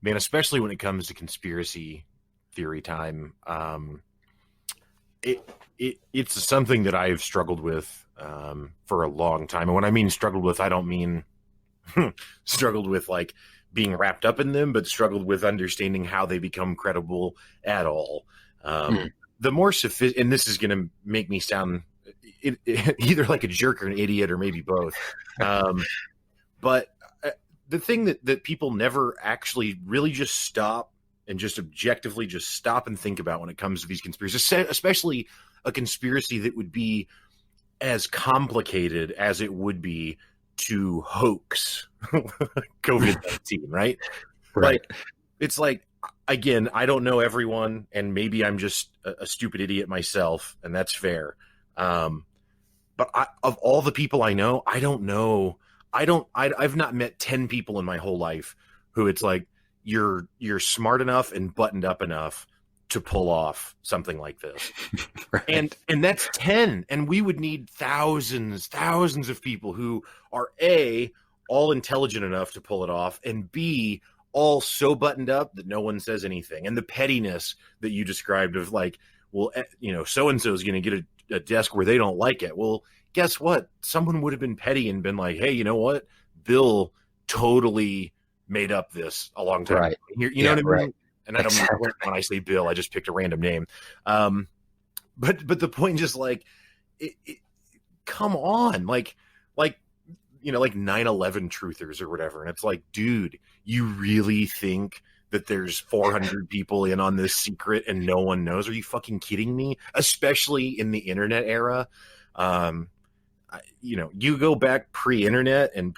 man, especially when it comes to conspiracy theory time, it's something that I've struggled with for a long time. And when I mean struggled with, I don't mean struggled with like being wrapped up in them, but struggled with understanding how they become credible at all. The more and this is going to make me sound either like a jerk or an idiot or maybe both. But the thing that people never actually really just stop and just objectively just stop and think about when it comes to these conspiracies, especially a conspiracy that would be as complicated as it would be to hoax COVID-19, right? Right. Like, it's like, again, I don't know everyone, and maybe I'm just a stupid idiot myself, and that's fair. But of all the people I know, I've not met 10 people in my whole life who it's like, you're smart enough and buttoned up enough to pull off something like this. Right. And that's 10. And we would need thousands of people who are A, all intelligent enough to pull it off, and B, all so buttoned up that no one says anything. And the pettiness that you described of like, well, so-and-so is going to get a desk where they don't like it. Well, guess what? Someone would have been petty and been like, hey, you know what? Bill totally made up this a long time ago. You know what I mean? Right. And I don't mean when I say Bill, I just picked a random name. But the point is just like, come on, like 9/11 truthers or whatever. And it's like, dude, you really think that there's 400 people in on this secret and no one knows? Are you fucking kidding me? Especially in the internet era. You go back pre-internet and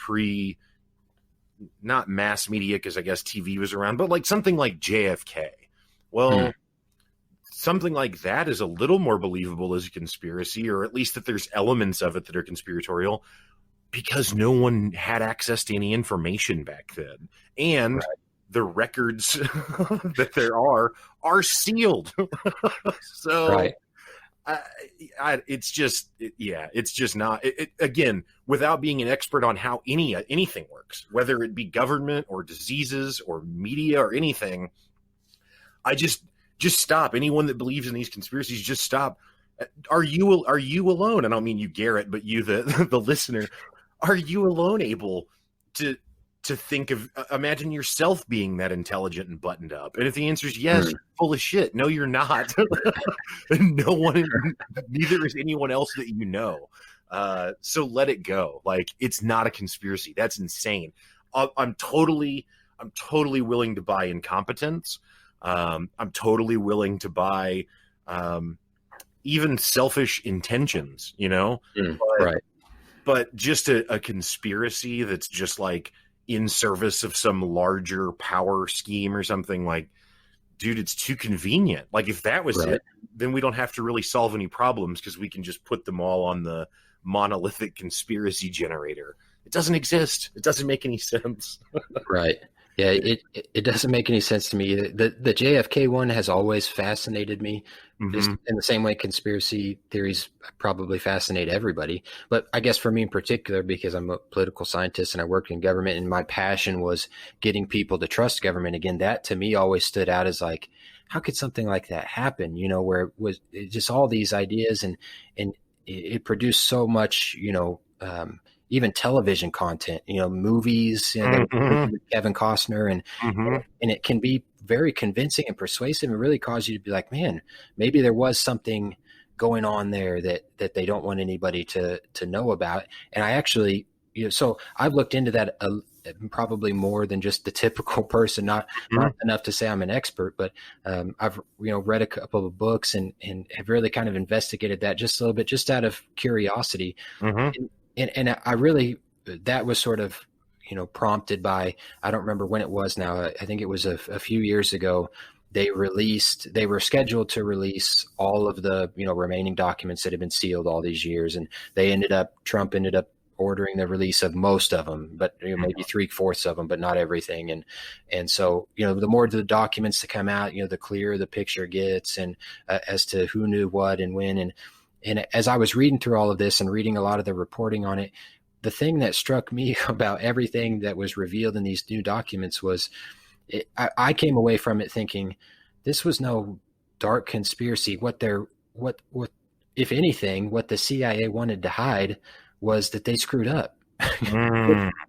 not mass media, because I guess TV was around, but like something like JFK. Well, something like that is a little more believable as a conspiracy, or at least that there's elements of it that are conspiratorial, because no one had access to any information back then. And the records that there are sealed. So it's just not, again, without being an expert on how anything works, whether it be government or diseases or media or anything, I just stop. Anyone that believes in these conspiracies, just stop. Are you alone? I don't mean you, Garrett, but you, the listener. Are you alone able to think of, imagine yourself being that intelligent and buttoned up? And if the answer is yes, you're full of shit. No, you're not. No one, neither is anyone else that you know. So let it go. Like, it's not a conspiracy. That's insane. I'm totally willing to buy incompetence. I'm totally willing to buy even selfish intentions, But just a conspiracy that's just like in service of some larger power scheme or something, like, dude, it's too convenient. Like, if that was it, then we don't have to really solve any problems, because we can just put them all on the monolithic conspiracy generator. It doesn't exist. It doesn't make any sense. Right. Yeah, it doesn't make any sense to me. The JFK one has always fascinated me, just in the same way conspiracy theories probably fascinate everybody. But I guess for me in particular, because I'm a political scientist and I worked in government, and my passion was getting people to trust government again, that to me always stood out as like, how could something like that happen? Where it was just all these ideas, and it produced so much, even television content, movies, with Kevin Costner, and it can be very convincing and persuasive, and really cause you to be like, man, maybe there was something going on there that they don't want anybody to know about. And I actually, so I've looked into that probably more than just the typical person, not enough to say I'm an expert, but I've, read a couple of books and have really kind of investigated that just a little bit, just out of curiosity. And I really, that was sort of, prompted by, I don't remember when it was now. I think it was a few years ago. They were scheduled to release all of the, remaining documents that had been sealed all these years. And Trump ended up ordering the release of most of them, but maybe 3/4 of them, but not everything. And so, the more the documents that come out, the clearer the picture gets, and as to who knew what and when. And as I was reading through all of this and reading a lot of the reporting on it, the thing that struck me about everything that was revealed in these new documents was I came away from it thinking this was no dark conspiracy. What if anything, what the CIA wanted to hide was that they screwed up.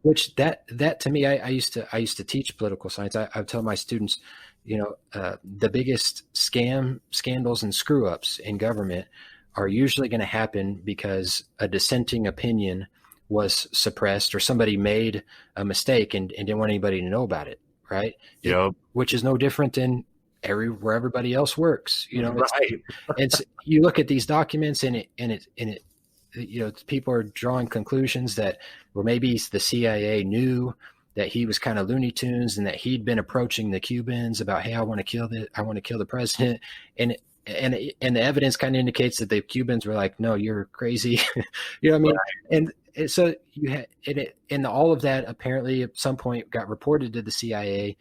Which that to me, I used to teach political science. I tell my students, the biggest scandals and screw ups in government are usually going to happen because a dissenting opinion was suppressed or somebody made a mistake and didn't want anybody to know about it. Right. Yep. Which is no different than where everybody else works. Right. It's you look at these documents and it people are drawing conclusions that, well, maybe the CIA knew that he was kind of Looney Tunes and that he'd been approaching the Cubans about, hey, I want to kill the president. And the evidence kind of indicates that the Cubans were like, no, you're crazy. You know what I mean? Right. And so you had, and all of that apparently at some point got reported to the CIA.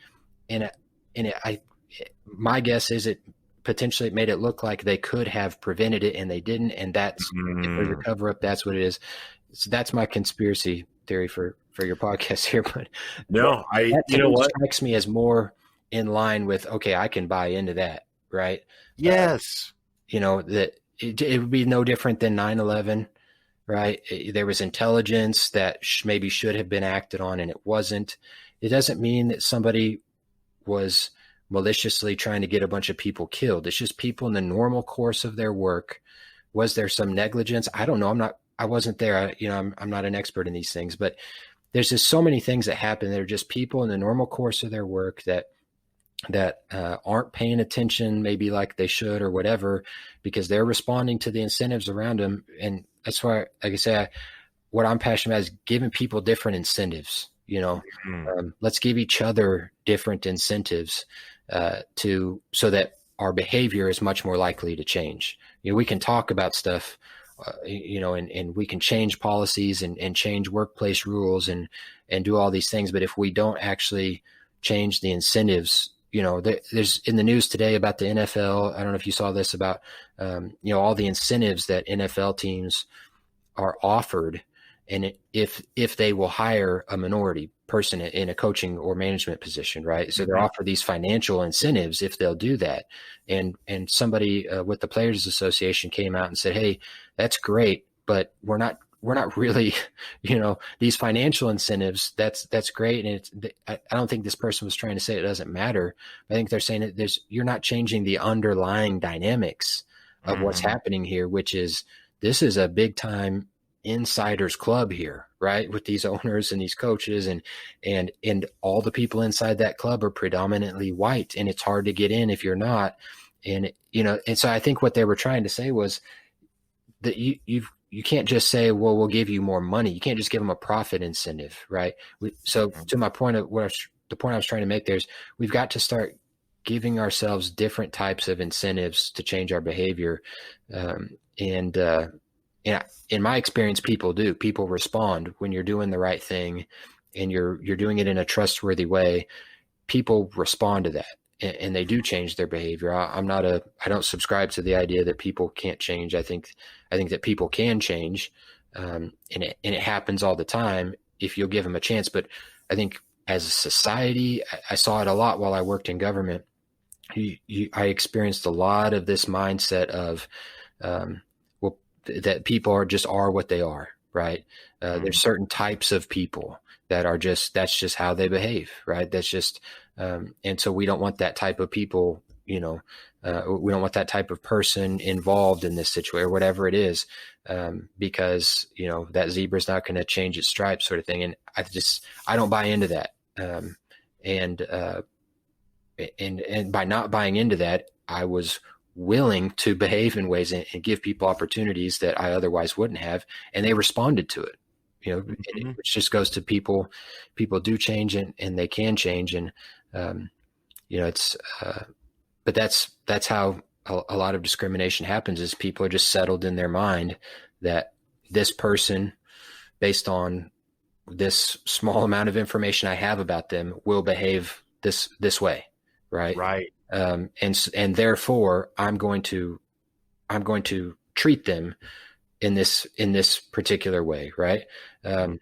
My guess is it potentially made it look like they could have prevented it and they didn't. And that's if there's a cover up, that's what it is. So that's my conspiracy theory for your podcast here. But no, what strikes me as more in line with, okay, I can buy into that. Right. Yes. That it would be no different than 9/11. Right. There was intelligence that maybe should have been acted on and it wasn't. It doesn't mean that somebody was maliciously trying to get a bunch of people killed. It's just people in the normal course of their work. Was there some negligence? I don't know. I wasn't there. I'm not an expert in these things, but there's just so many things that happen. They're just people in the normal course of their work that aren't paying attention maybe like they should or whatever, because they're responding to the incentives around them. And that's why, like I say, what I'm passionate about is giving people different incentives. Let's give each other different incentives so that our behavior is much more likely to change. We can talk about stuff, and we can change policies and change workplace rules and do all these things. But if we don't actually change the incentives, there's in the news today about the NFL. I don't know if you saw this about, all the incentives that NFL teams are offered. And if they will hire a minority person in a coaching or management position, right? So they're offered these financial incentives if they'll do that. And somebody with the Players Association came out and said, hey, that's great, but we're not really, these financial incentives, that's great. And I don't think this person was trying to say it doesn't matter. I think they're saying that you're not changing the underlying dynamics of what's happening here, which is this is a big time insiders club here, right? With these owners and these coaches and all the people inside that club are predominantly white, and it's hard to get in if you're not. And, and so I think what they were trying to say was that you can't just say, well, we'll give you more money. You can't just give them a profit incentive, right? So to my point of the point I was trying to make there is we've got to start giving ourselves different types of incentives to change our behavior. In my experience, people respond when you're doing the right thing and you're doing it in a trustworthy way. People respond to that and they do change their behavior. I don't subscribe to the idea that people can't change. I think that people can change. And it happens all the time if you'll give them a chance. But I think as a society, I saw it a lot while I worked in government. I experienced a lot of this mindset of, that people are what they are, right? There's certain types of people that that's just how they behave, right? That's just, and so we don't want that type of people, we don't want that type of person involved in this situation or whatever it is, because, that zebra's not going to change its stripes sort of thing. And I don't buy into that. And by not buying into that, I was willing to behave in ways and give people opportunities that I otherwise wouldn't have. And they responded to it, which just goes to people do change and they can change. And, it's, but that's how a lot of discrimination happens is people are just settled in their mind that this person, based on this small amount of information I have about them, will behave this way. Right. Right. And therefore I'm going to treat them in this particular way, right? And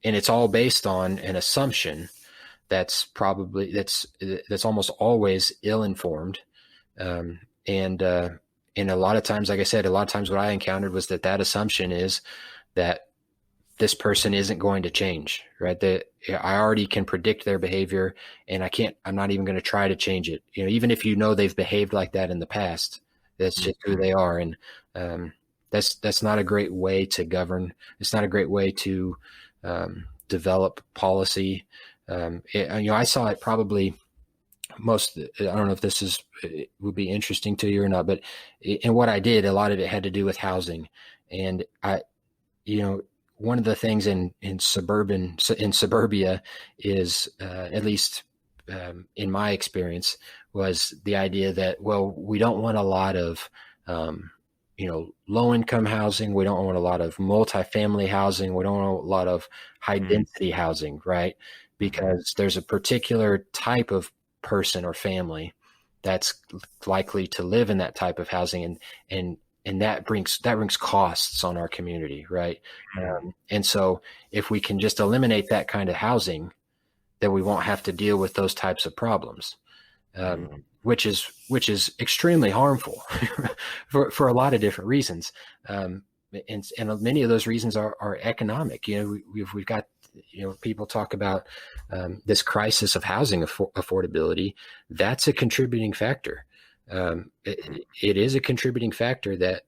it's all based on an assumption that's almost always ill-informed. And a lot of times, like I said, a lot of times what I encountered was that assumption is that this person isn't going to change, right? That I already can predict their behavior, and I'm not even going to try to change it. Even if they've behaved like that in the past, that's just who they are. And that's not a great way to govern. It's not a great way to develop policy. I saw it probably I don't know if this would be interesting to you or not, but in what I did, a lot of it had to do with housing. And one of the things in suburbia is, at least in my experience, was the idea that, well, we don't want a lot of, low income housing. We don't want a lot of multifamily housing. We don't want a lot of high density housing, right? Because there's a particular type of person or family that's likely to live in that type of housing, and that brings costs on our community, right? And so if we can just eliminate that kind of housing, then we won't have to deal with those types of problems, which is extremely harmful for a lot of different reasons. And many of those reasons are economic. We've got, people talk about this crisis of housing affordability. That's a contributing factor. It is a contributing factor that,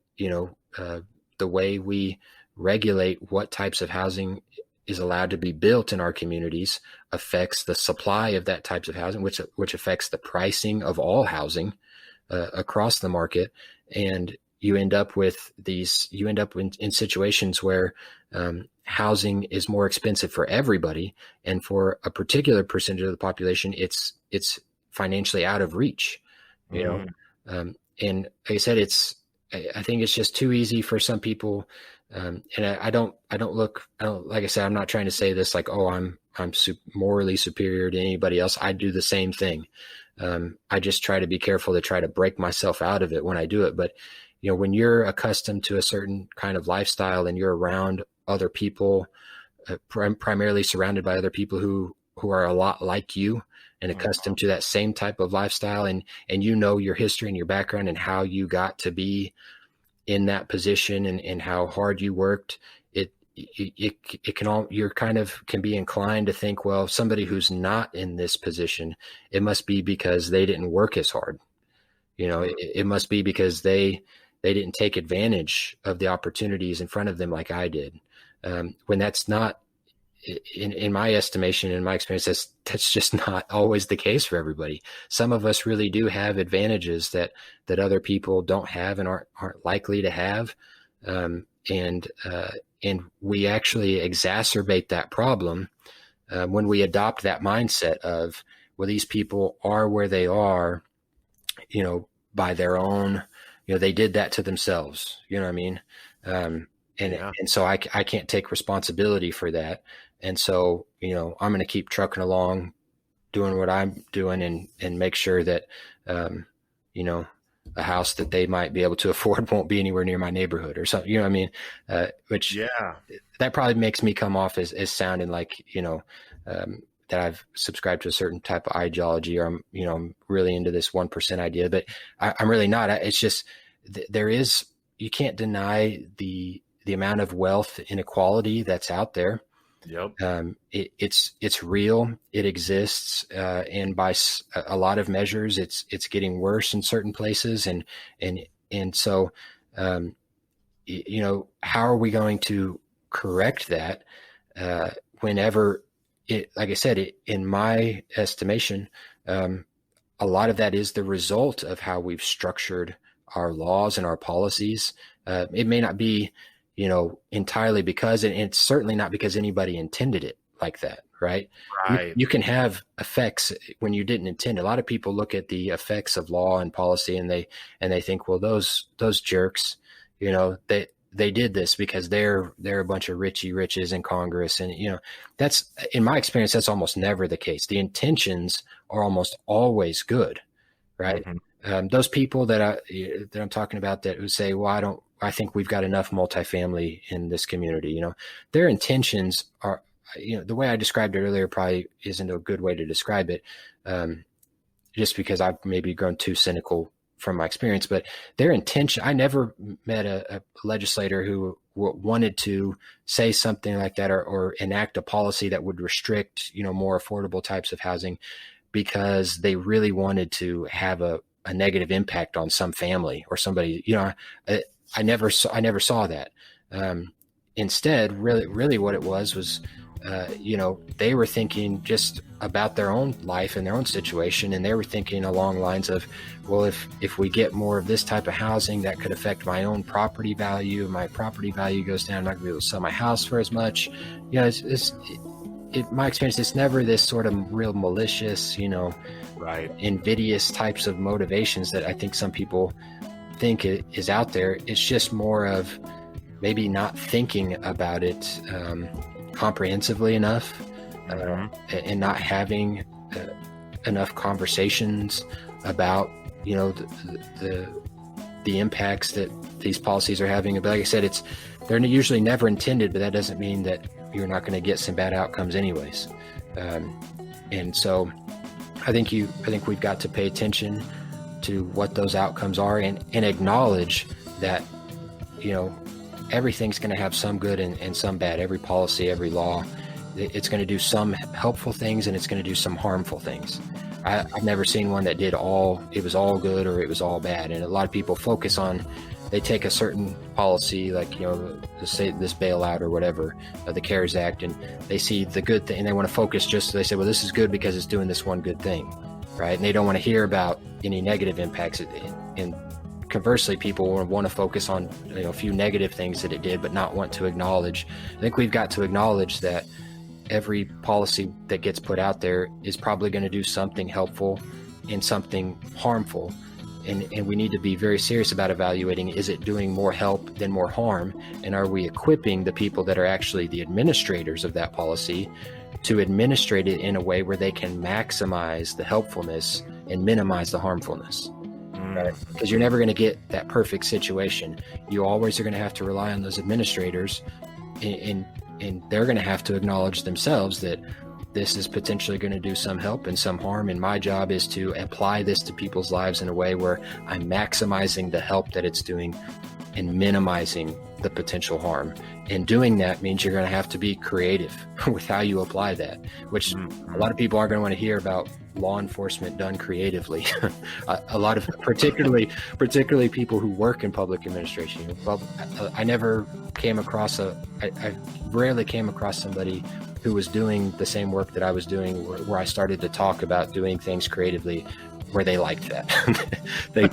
the way we regulate what types of housing is allowed to be built in our communities affects the supply of that types of housing, which affects the pricing of all housing across the market. And you end up in situations where housing is more expensive for everybody, and for a particular percentage of the population, it's financially out of reach. And like I said, I think it's just too easy for some people. And I don't like I said, I'm not trying to say this like, oh, I'm morally superior to anybody else. I do the same thing. I just try to be careful to try to break myself out of it when I do it. But, when you're accustomed to a certain kind of lifestyle and you're around other people, primarily surrounded by other people who are a lot like you and accustomed to that same type of lifestyle, and your history and your background and how you got to be in that position and how hard you worked, you're kind of can be inclined to think, well, somebody who's not in this position, it must be because they didn't work as hard. It must be because they didn't take advantage of the opportunities in front of them like I did. When that's not, in my estimation, in my experience, that's just not always the case for everybody. Some of us really do have advantages that other people don't have and aren't likely to have. And we actually exacerbate that problem when we adopt that mindset of, well, these people are where they are, by their own, they did that to themselves, you know what I mean? And so I can't take responsibility for that. And so, I'm going to keep trucking along, doing what I'm doing, and make sure that, a house that they might be able to afford won't be anywhere near my neighborhood or something, you know what I mean? That probably makes me come off as sounding like, that I've subscribed to a certain type of ideology, or I'm really into this 1% idea, but I'm really not. It's just, you can't deny the amount of wealth inequality that's out there. Yep. It's real. It exists. And by a lot of measures, it's getting worse in certain places. And so, how are we going to correct that? Whenever like I said, in my estimation, a lot of that is the result of how we've structured our laws and our policies. It may not be, entirely because, and it's certainly not because anybody intended it like that, right? Right. You can have effects when you didn't intend. A lot of people look at the effects of law and policy, and they think, well, those jerks, they did this because they're a bunch of Richie Riches in Congress. And, that's, in my experience, that's almost never the case. The intentions are almost always good, right? Those people that I'm talking about that who say, well, I think we've got enough multifamily in this community, their intentions are, the way I described it earlier probably isn't a good way to describe it. Just because I've maybe grown too cynical from my experience, but their intention, I never met a legislator who wanted to say something like that or enact a policy that would restrict, more affordable types of housing because they really wanted to have a negative impact on some family or somebody. I never saw that. Instead, really what it was they were thinking just about their own life and their own situation. And they were thinking along lines of, well, if we get more of this type of housing, that could affect my own property value. My property value goes down. I'm not gonna be able to sell my house for as much. My experience, it's never this sort of real malicious, right, invidious types of motivations that I think some people think is out there. It's just more of maybe not thinking about it comprehensively enough, and not having enough conversations about the impacts that these policies are having. But like I said, they're usually never intended, but that doesn't mean that you're not going to get some bad outcomes anyways. And so I think we've got to pay attention to what those outcomes are and acknowledge that everything's going to have some good and some bad. Every policy, every law, it's going to do some helpful things and it's going to do some harmful things. I've never seen one that it was all good or it was all bad. And a lot of people focus on, they take a certain policy, like, say this bailout or whatever, the CARES Act, and they see the good thing and they want to focus they say, well, this is good because it's doing this one good thing, right? And they don't want to hear about any negative impacts. And conversely, people want to focus on a few negative things that it did, but not want to acknowledge. I think we've got to acknowledge that every policy that gets put out there is probably going to do something helpful and something harmful. And we need to be very serious about evaluating, is it doing more help than more harm? And are we equipping the people that are actually the administrators of that policy to administrate it in a way where they can maximize the helpfulness and minimize the harmfulness? Because you're never going to get that perfect situation. You always are going to have to rely on those administrators, and they're going to have to acknowledge themselves that this is potentially going to do some help and some harm. And my job is to apply this to people's lives in a way where I'm maximizing the help that it's doing and minimizing the potential harm. And doing that means you're going to have to be creative with how you apply that, which a lot of people aren't going to want to hear about law enforcement done creatively. A lot of, particularly people who work in public administration. Well, I never came across I rarely came across somebody who was doing the same work that I was doing, where I started to talk about doing things creatively, where they liked that. They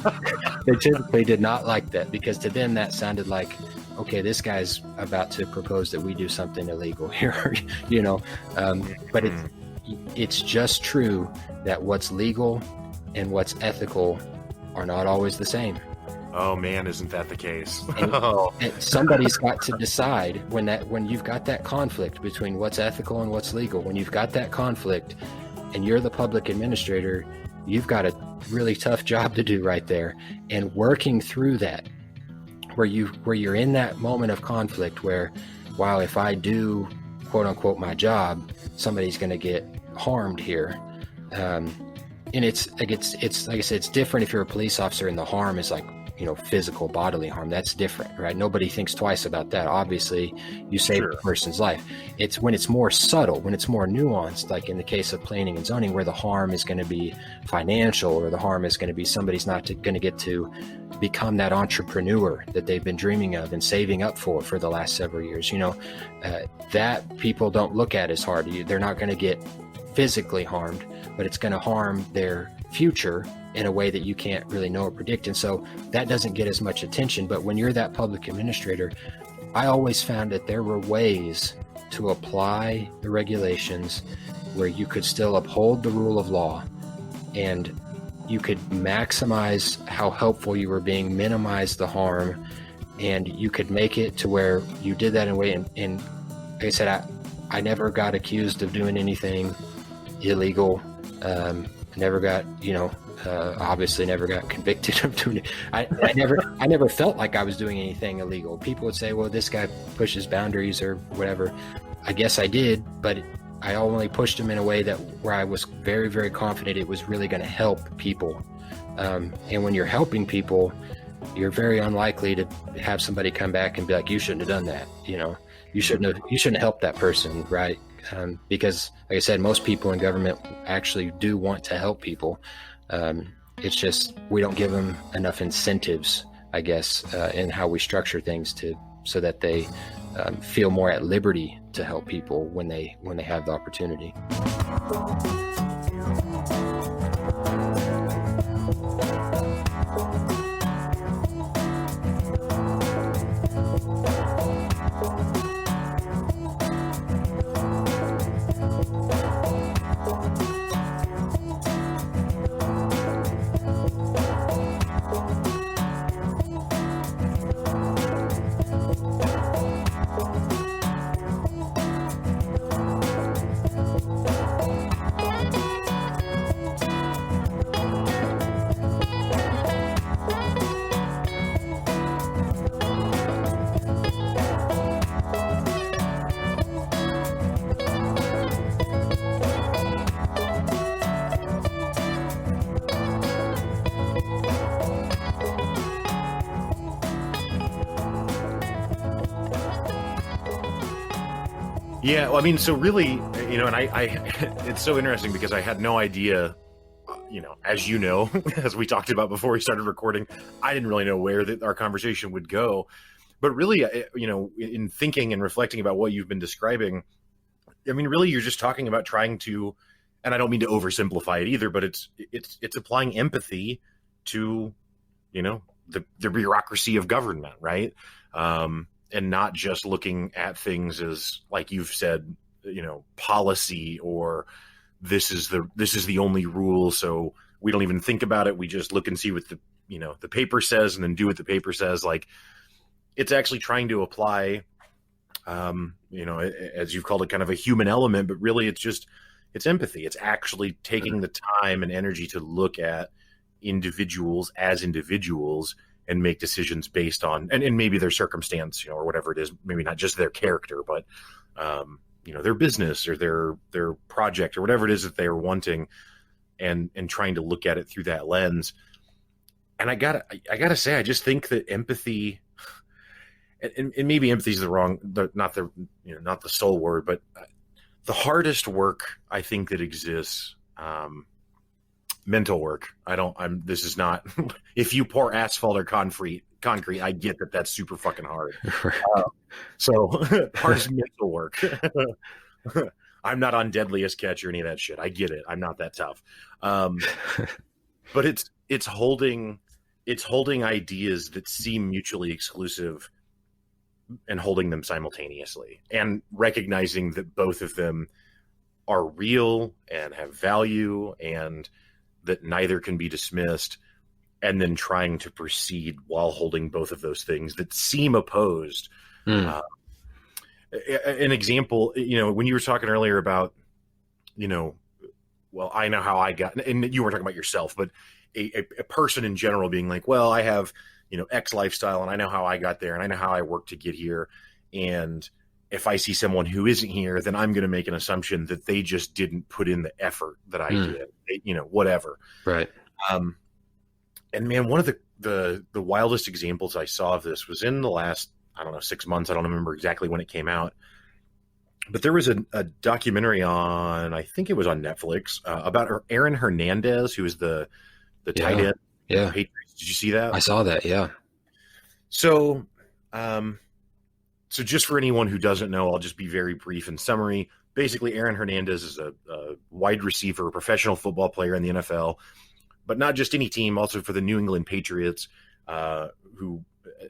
typically did not like that, because to them that sounded like, okay, this guy's about to propose that we do something illegal here, but it's just true that what's legal and what's ethical are not always the same. Oh man, isn't that the case? And somebody's got to decide when you've got that conflict between what's ethical and what's legal. When you've got that conflict and you're the public administrator, you've got a really tough job to do right there. And working through that, where you're in that moment of conflict where, wow, if I do quote unquote my job, somebody's going to get harmed here. And it's like I said, it's different if you're a police officer and the harm is like, physical bodily harm. That's different, right? Nobody thinks twice about that. Obviously, you save a person's life. It's when it's more subtle, when it's more nuanced, like in the case of planning and zoning, where the harm is going to be financial, or the harm is going to be somebody's not going to get to become that entrepreneur that they've been dreaming of and saving up for the last several years. That people don't look at as hard. They're not going to get physically harmed, but it's going to harm their future in a way that you can't really know or predict. And so that doesn't get as much attention. But when you're that public administrator, I always found that there were ways to apply the regulations where you could still uphold the rule of law, and you could maximize how helpful you were being, minimize the harm, and you could make it to where you did that in a way. And like I said, I never got accused of doing anything illegal. Never got, Obviously never got convicted of doing it. I never felt like I was doing anything illegal. People would say, well, this guy pushes boundaries or whatever. I guess I did, but I only pushed them in a way where I was very, very confident it was really going to help people. And when you're helping people, you're very unlikely to have somebody come back and be like, you shouldn't have done that. You shouldn't have helped that person. Right. Because like I said, most people in government actually do want to help people. It's just, we don't give them enough incentives, I guess, in how we structure things so that they feel more at liberty to help people when they have the opportunity. Yeah, well, I mean, so really, and I it's so interesting because I had no idea, as as we talked about before we started recording, I didn't really know where our conversation would go. But really, in thinking and reflecting about what you've been describing, I mean, really, you're just talking about trying to, and I don't mean to oversimplify it either, but it's applying empathy to, the bureaucracy of government, right? And not just looking at things as, like you've said, policy, or this is the only rule, so we don't even think about it. We just look and see what the paper says and then do what the paper says. Like, it's actually trying to apply, as you've called it, kind of a human element, but really it's empathy. It's actually taking the time and energy to look at individuals as individuals and make decisions based on, and maybe their circumstance, or whatever it is, maybe not just their character, but, their business or their project or whatever it is that they are wanting, and trying to look at it through that lens. And I gotta say, I just think that empathy, and maybe empathy is not the sole word, but the hardest work I think that exists, mental work. This is not, if you pour asphalt or concrete, I get that that's super fucking hard. So hardest mental work. I'm not on Deadliest Catch or any of that shit. I get it. I'm not that tough. But it's holding ideas that seem mutually exclusive and holding them simultaneously, and recognizing that both of them are real and have value, and that neither can be dismissed, and then trying to proceed while holding both of those things that seem opposed. An example, when you were talking earlier about, well, I know how I got, and you weren't talking about yourself, but a person in general being like, well, I have, X lifestyle, and I know how I got there, and I know how I worked to get here. And if I see someone who isn't here, then I'm going to make an assumption that they just didn't put in the effort that I did, whatever. Right. And man, one of the wildest examples I saw of this was in the last, 6 months. I don't remember exactly when it came out, but there was a documentary on, I think it was on Netflix, about Aaron Hernandez, who is the tight end. Yeah. Patriots. Did you see that? I saw that. Yeah. So, so just for anyone who doesn't know, I'll just be very brief in summary. Basically, Aaron Hernandez is a wide receiver, a professional football player in the NFL, but not just any team, also for the New England Patriots, who,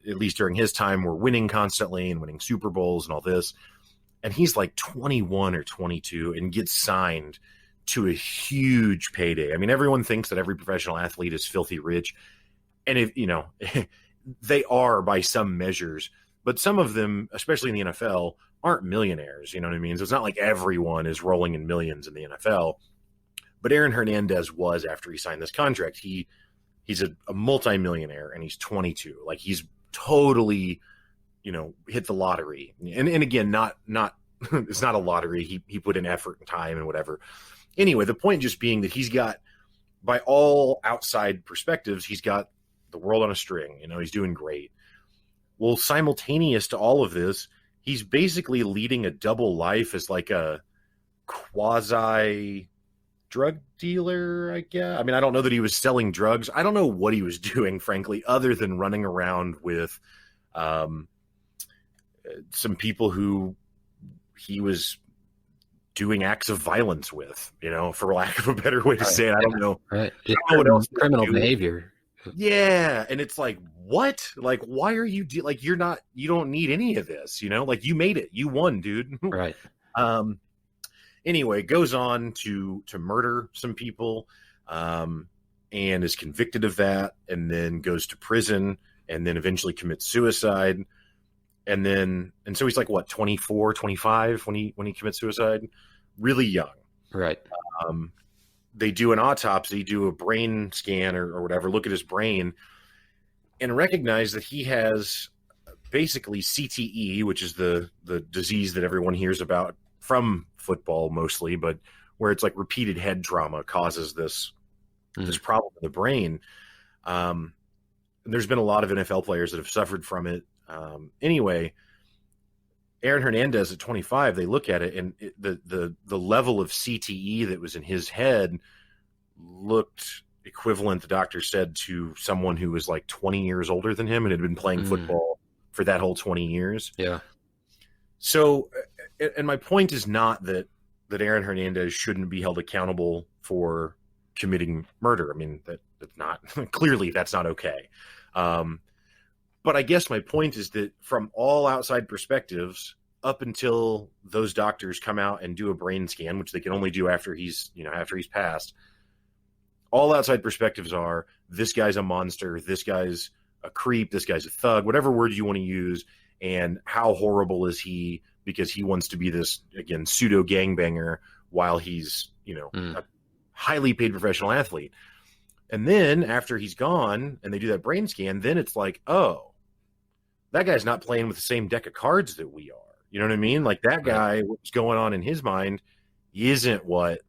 at least during his time, were winning constantly and winning Super Bowls and all this. And he's like 21 or 22 and gets signed to a huge payday. I mean, everyone thinks that every professional athlete is filthy rich. And if, they are by some measures, but some of them, especially in the NFL, aren't millionaires. You know what I mean? So it's not like everyone is rolling in millions in the NFL, But Aaron Hernandez was, after he signed this contract, he's a multimillionaire and he's 22. Like, he's totally, hit the lottery. And again, not it's not a lottery. He put in effort and time and whatever. Anyway, the point just being that he's got, by all outside perspectives, he's got the world on a string. He's doing great. Well, simultaneous to all of this, he's basically leading a double life as like a quasi drug dealer, I guess. I mean, I don't know that he was selling drugs. I don't know what he was doing, frankly, other than running around with some people who he was doing acts of violence with, for lack of a better way to say it. I don't know. Right. Just what else criminal behavior. Yeah. And it's like, what? Like, why are you you don't need any of this, like, you made it, you won, dude. Right. Anyway, goes on to murder some people, and is convicted of that, and then goes to prison, and then eventually commits suicide. And so he's like, what, 24, 25 when he commits suicide? Really young. Right. They do an autopsy, do a brain scan or whatever, look at his brain, and recognize that he has basically CTE, which is the disease that everyone hears about from football mostly, but where it's like repeated head trauma causes this problem in the brain. There's been a lot of NFL players that have suffered from it. Anyway, Aaron Hernandez at 25, they look at it, and the level of CTE that was in his head looked equivalent, the doctor said, to someone who was like 20 years older than him and had been playing football for that whole 20 years. Yeah. So, and my point is not that Aaron Hernandez shouldn't be held accountable for committing murder. I mean, that's not clearly that's not okay. But I guess my point is that from all outside perspectives, up until those doctors come out and do a brain scan, which they can only do after he's passed, all outside perspectives are, this guy's a monster, this guy's a creep, this guy's a thug, whatever word you want to use, and how horrible is he because he wants to be this, again, pseudo gangbanger while he's, a highly paid professional athlete. And then after he's gone and they do that brain scan, then it's like, oh, that guy's not playing with the same deck of cards that we are. You know what I mean? Like, that guy, what's going on in his mind isn't what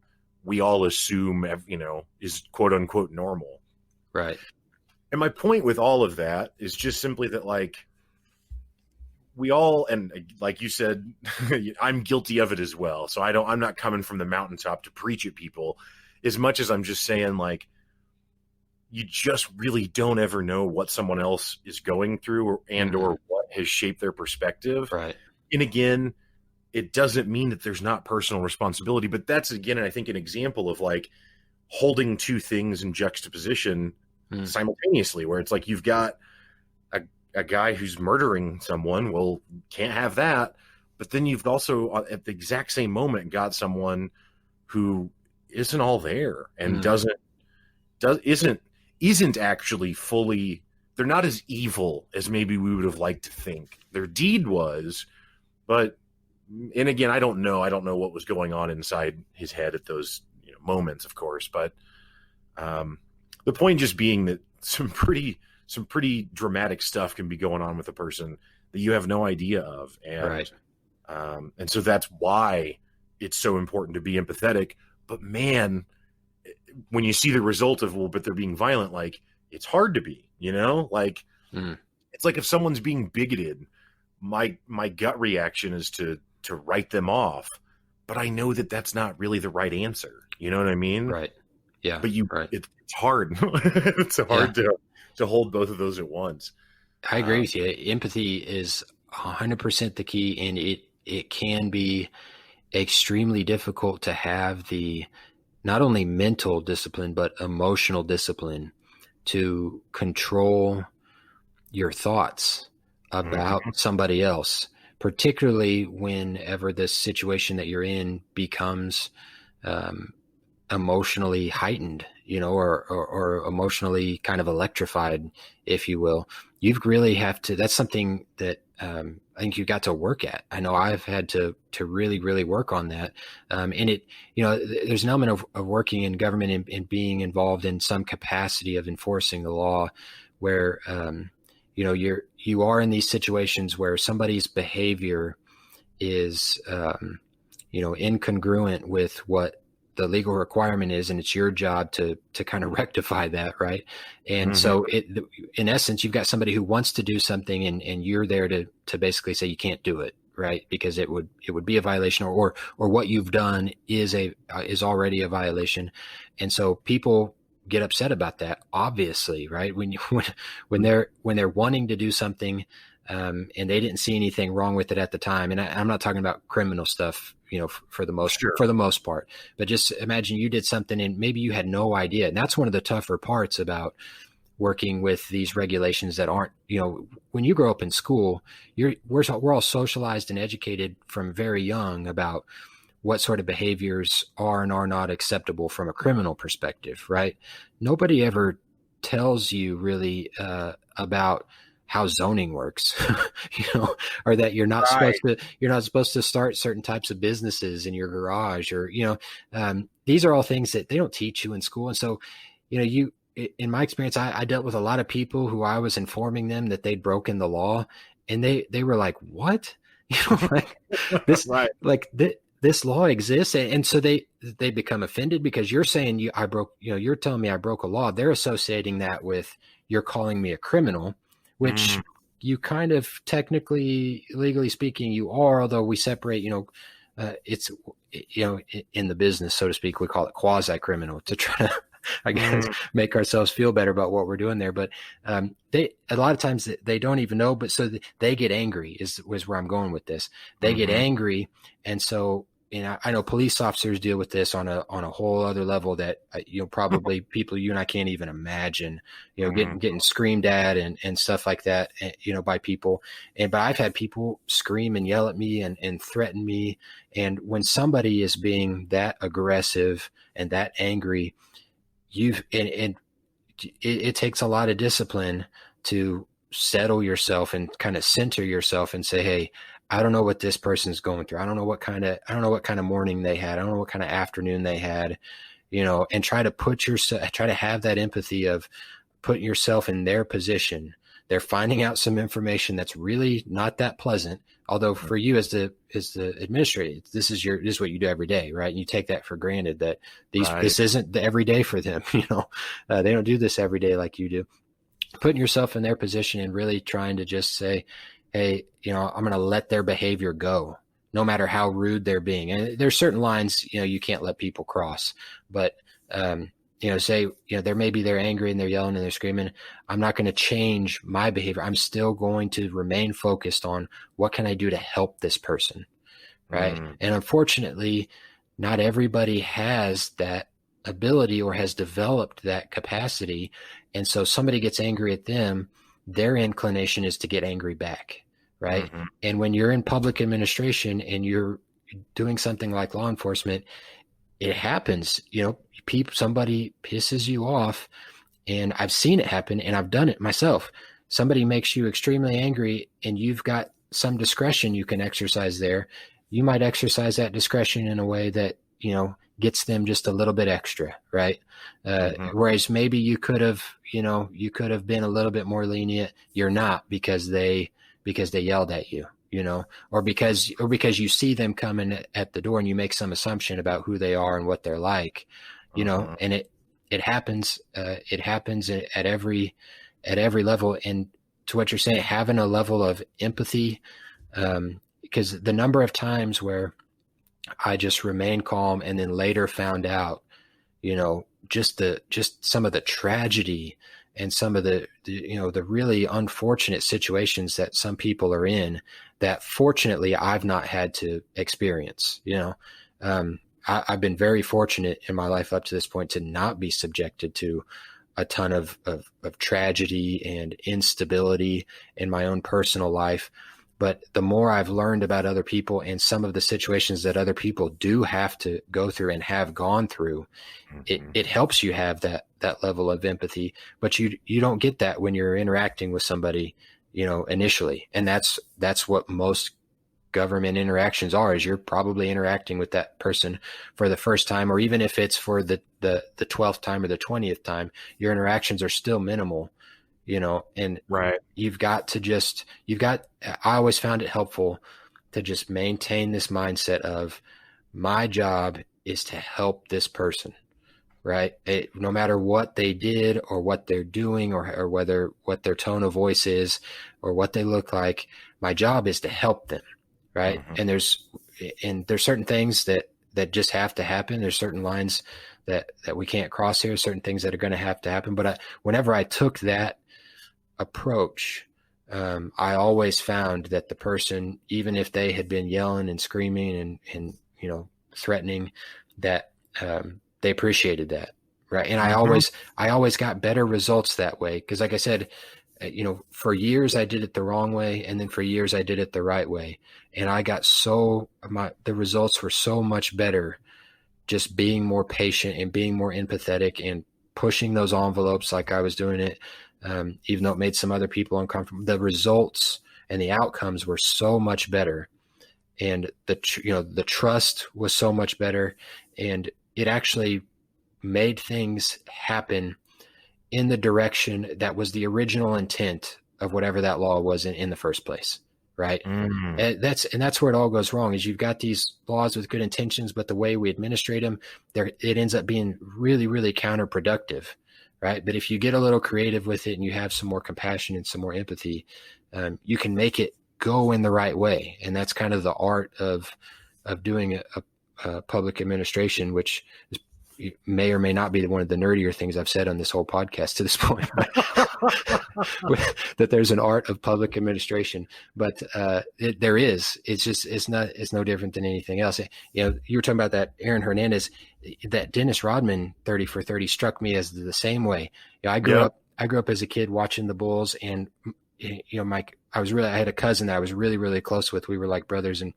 we all assume, is quote unquote normal. Right. And my point with all of that is just simply that, like, we all, and like you said, I'm guilty of it as well. So I'm not coming from the mountaintop to preach at people as much as I'm just saying, like, you just really don't ever know what someone else is going through or what has shaped their perspective. Right. And again, it doesn't mean that there's not personal responsibility, but that's, again, I think, an example of like holding two things in juxtaposition simultaneously, where it's like, you've got a guy who's murdering someone. Well, can't have that. But then you've also at the exact same moment got someone who isn't all there and isn't actually fully, they're not as evil as maybe we would have liked to think their deed was. But, and again, I don't know what was going on inside his head at those moments, of course. But the point just being that some pretty dramatic stuff can be going on with a person that you have no idea of. And, and so that's why it's so important to be empathetic. But man, when you see the result of, well, but they're being violent, like, it's hard to be, like, it's like if someone's being bigoted, my gut reaction is to write them off, but I know that that's not really the right answer. You know what I mean? Right. Yeah. But it's hard. It's hard to hold both of those at once. I agree with you. Empathy is 100% the key, and it can be extremely difficult to have the not only mental discipline, but emotional discipline to control your thoughts about somebody else, particularly whenever this situation that you're in becomes emotionally heightened, or emotionally kind of electrified, if you will. You really have to, that's something that I think you got to work at. I know I've had to really, really work on that. And there's an element of working in government and being involved in some capacity of enforcing the law where, you are in these situations where somebody's behavior is, incongruent with what the legal requirement is, and it's your job to kind of rectify that, right? And so in essence, you've got somebody who wants to do something, and you're there to basically say you can't do it, right? Because it would be a violation, or what you've done is already a violation. And so people get upset about that, obviously, right? When they're wanting to do something, and they didn't see anything wrong with it at the time. And I'm not talking about criminal stuff, for the most part, but just imagine you did something and maybe you had no idea. And that's one of the tougher parts about working with these regulations that aren't, when you grow up in school, we're all socialized and educated from very young about what sort of behaviors are and are not acceptable from a criminal perspective, right? Nobody ever tells you really about how zoning works, or that you're not supposed to start certain types of businesses in your garage, or, these are all things that they don't teach you in school. And so, in my experience, I dealt with a lot of people who I was informing them that they'd broken the law, and they were like, what? Like this, Right. like this law exists. And so they become offended because you're saying you're telling me I broke a law. They're associating that with you're calling me a criminal, which you kind of technically, legally speaking, you are, although we separate, it's, in the business, so to speak, we call it quasi-criminal to try to, I guess, make ourselves feel better about what we're doing there. But a lot of times they don't even know, but so they get angry is where I'm going with this. They get angry. And so, I know police officers deal with this on a whole other level that, probably people you and I can't even imagine, getting screamed at and stuff like that, by people. But I've had people scream and yell at me and threaten me. And when somebody is being that aggressive and that angry, it takes a lot of discipline to settle yourself and kind of center yourself and say, hey, I don't know what this person's going through. I don't know what kind of morning they had. I don't know what kind of afternoon they had, and try to have that empathy of putting yourself in their position. They're finding out some information that's really not that pleasant. Although for you as the administrator, this is what you do every day, right? And you take that for granted that this isn't the everyday for them. They don't do this every day like you do. Putting yourself in their position and really trying to just say, hey, I'm going to let their behavior go, no matter how rude they're being. And there's certain lines, you can't let people cross. But, say, they're angry and they're yelling and they're screaming. I'm not going to change my behavior. I'm still going to remain focused on what can I do to help this person, right? And unfortunately, not everybody has that ability or has developed that capacity. And so somebody gets angry at them, their inclination is to get angry back. Right. And when you're in public administration and you're doing something like law enforcement, it happens, somebody pisses you off, and I've seen it happen and I've done it myself. Somebody makes you extremely angry and you've got some discretion you can exercise there. You might exercise that discretion in a way that, gets them just a little bit extra. Right. Whereas maybe you could have been a little bit more lenient. You're not because they yelled at you, or because you see them coming at the door and you make some assumption about who they are and what they're like, and it happens at every level. And to what you're saying, having a level of empathy, because the number of times where I just remained calm and then later found out, just some of the tragedy and some of the really unfortunate situations that some people are in that fortunately I've not had to experience. I've been very fortunate in my life up to this point to not be subjected to a ton of tragedy and instability in my own personal life. But the more I've learned about other people and some of the situations that other people do have to go through and have gone through, it helps you have that level of empathy. But you don't get that when you're interacting with somebody, initially. And that's what most government interactions are, is you're probably interacting with that person for the first time, or even if it's for the 12th time or the 20th time, your interactions are still minimal, and Right. I always found it helpful to just maintain this mindset of, my job is to help this person, right? No matter what they did or what they're doing, or whether what their tone of voice is or what they look like, my job is to help them. Right. Mm-hmm. And there's certain things that just have to happen. There's certain lines that we can't cross here, certain things that are going to have to happen. But whenever I took that approach, I always found that the person, even if they had been yelling and screaming and threatening, that they appreciated that. Right. And Mm-hmm. I always got better results that way. Because like I said, for years I did it the wrong way, and then for years I did it the right way. And I got the results were so much better just being more patient and being more empathetic and pushing those envelopes like I was doing it, even though it made some other people uncomfortable. The results and the outcomes were so much better. And the trust was so much better, and it actually made things happen in the direction that was the original intent of whatever that law was in the first place. Right. Mm-hmm. And that's where it all goes wrong, is you've got these laws with good intentions, but the way we administrate them, it ends up being really, really counterproductive. Right. But if you get a little creative with it and you have some more compassion and some more empathy, you can make it go in the right way. And that's kind of the art of doing a public administration, which is may or may not be one of the nerdier things I've said on this whole podcast to this point, that there's an art of public administration, but there is. It's no different than anything else. You were talking about that Aaron Hernandez, that Dennis Rodman 30 for 30 struck me as the same way. I grew up as a kid watching the Bulls, and Mike, I had a cousin that I was really, really close with. We were like brothers, and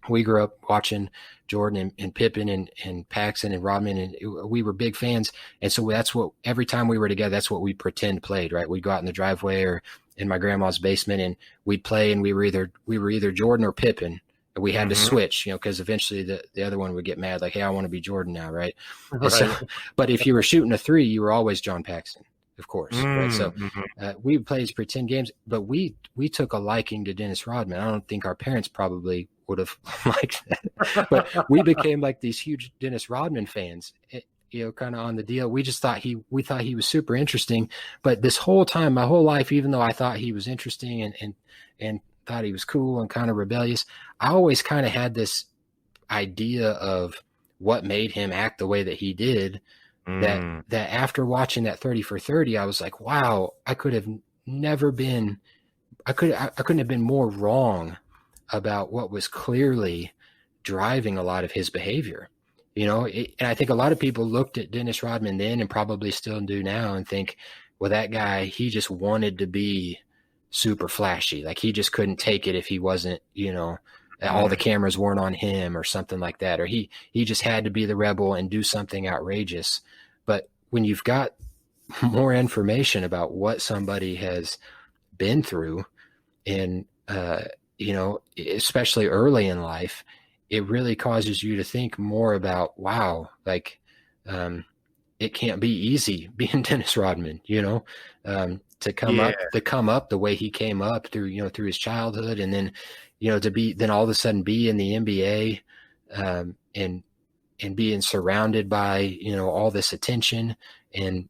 we grew up watching Jordan and Pippen and Paxson and Rodman, and we were big fans. And so that's what, every time we were together, that's what we pretend played, right? We'd go out in the driveway or in my grandma's basement, and we'd play, and we were either Jordan or Pippen. And we had to switch, because eventually the other one would get mad, like, hey, I want to be Jordan now, right? Right. So, but if you were shooting a three, you were always John Paxson, of course. Right? So we would play these pretend games, but we took a liking to Dennis Rodman. I don't think our parents probably would have liked that, but we became like these huge Dennis Rodman fans, kind of on the deal. We just thought he was super interesting. But this whole time, my whole life, even though I thought he was interesting and thought he was cool and kind of rebellious, I always kind of had this idea of what made him act the way that he did. That after watching that 30 for 30, I was like, wow, I couldn't have been more wrong about what was clearly driving a lot of his behavior, and I think a lot of people looked at Dennis Rodman then, and probably still do now, and think, well, that guy, he just wanted to be super flashy. Like, he just couldn't take it if he wasn't, all the cameras weren't on him or something like that. Or he just had to be the rebel and do something outrageous. But when you've got more information about what somebody has been through, and, especially early in life, it really causes you to think more about, wow, like, it can't be easy being Dennis Rodman, to come up the way he came up through his childhood, and then, then all of a sudden be in the NBA, and being surrounded by, all this attention. And,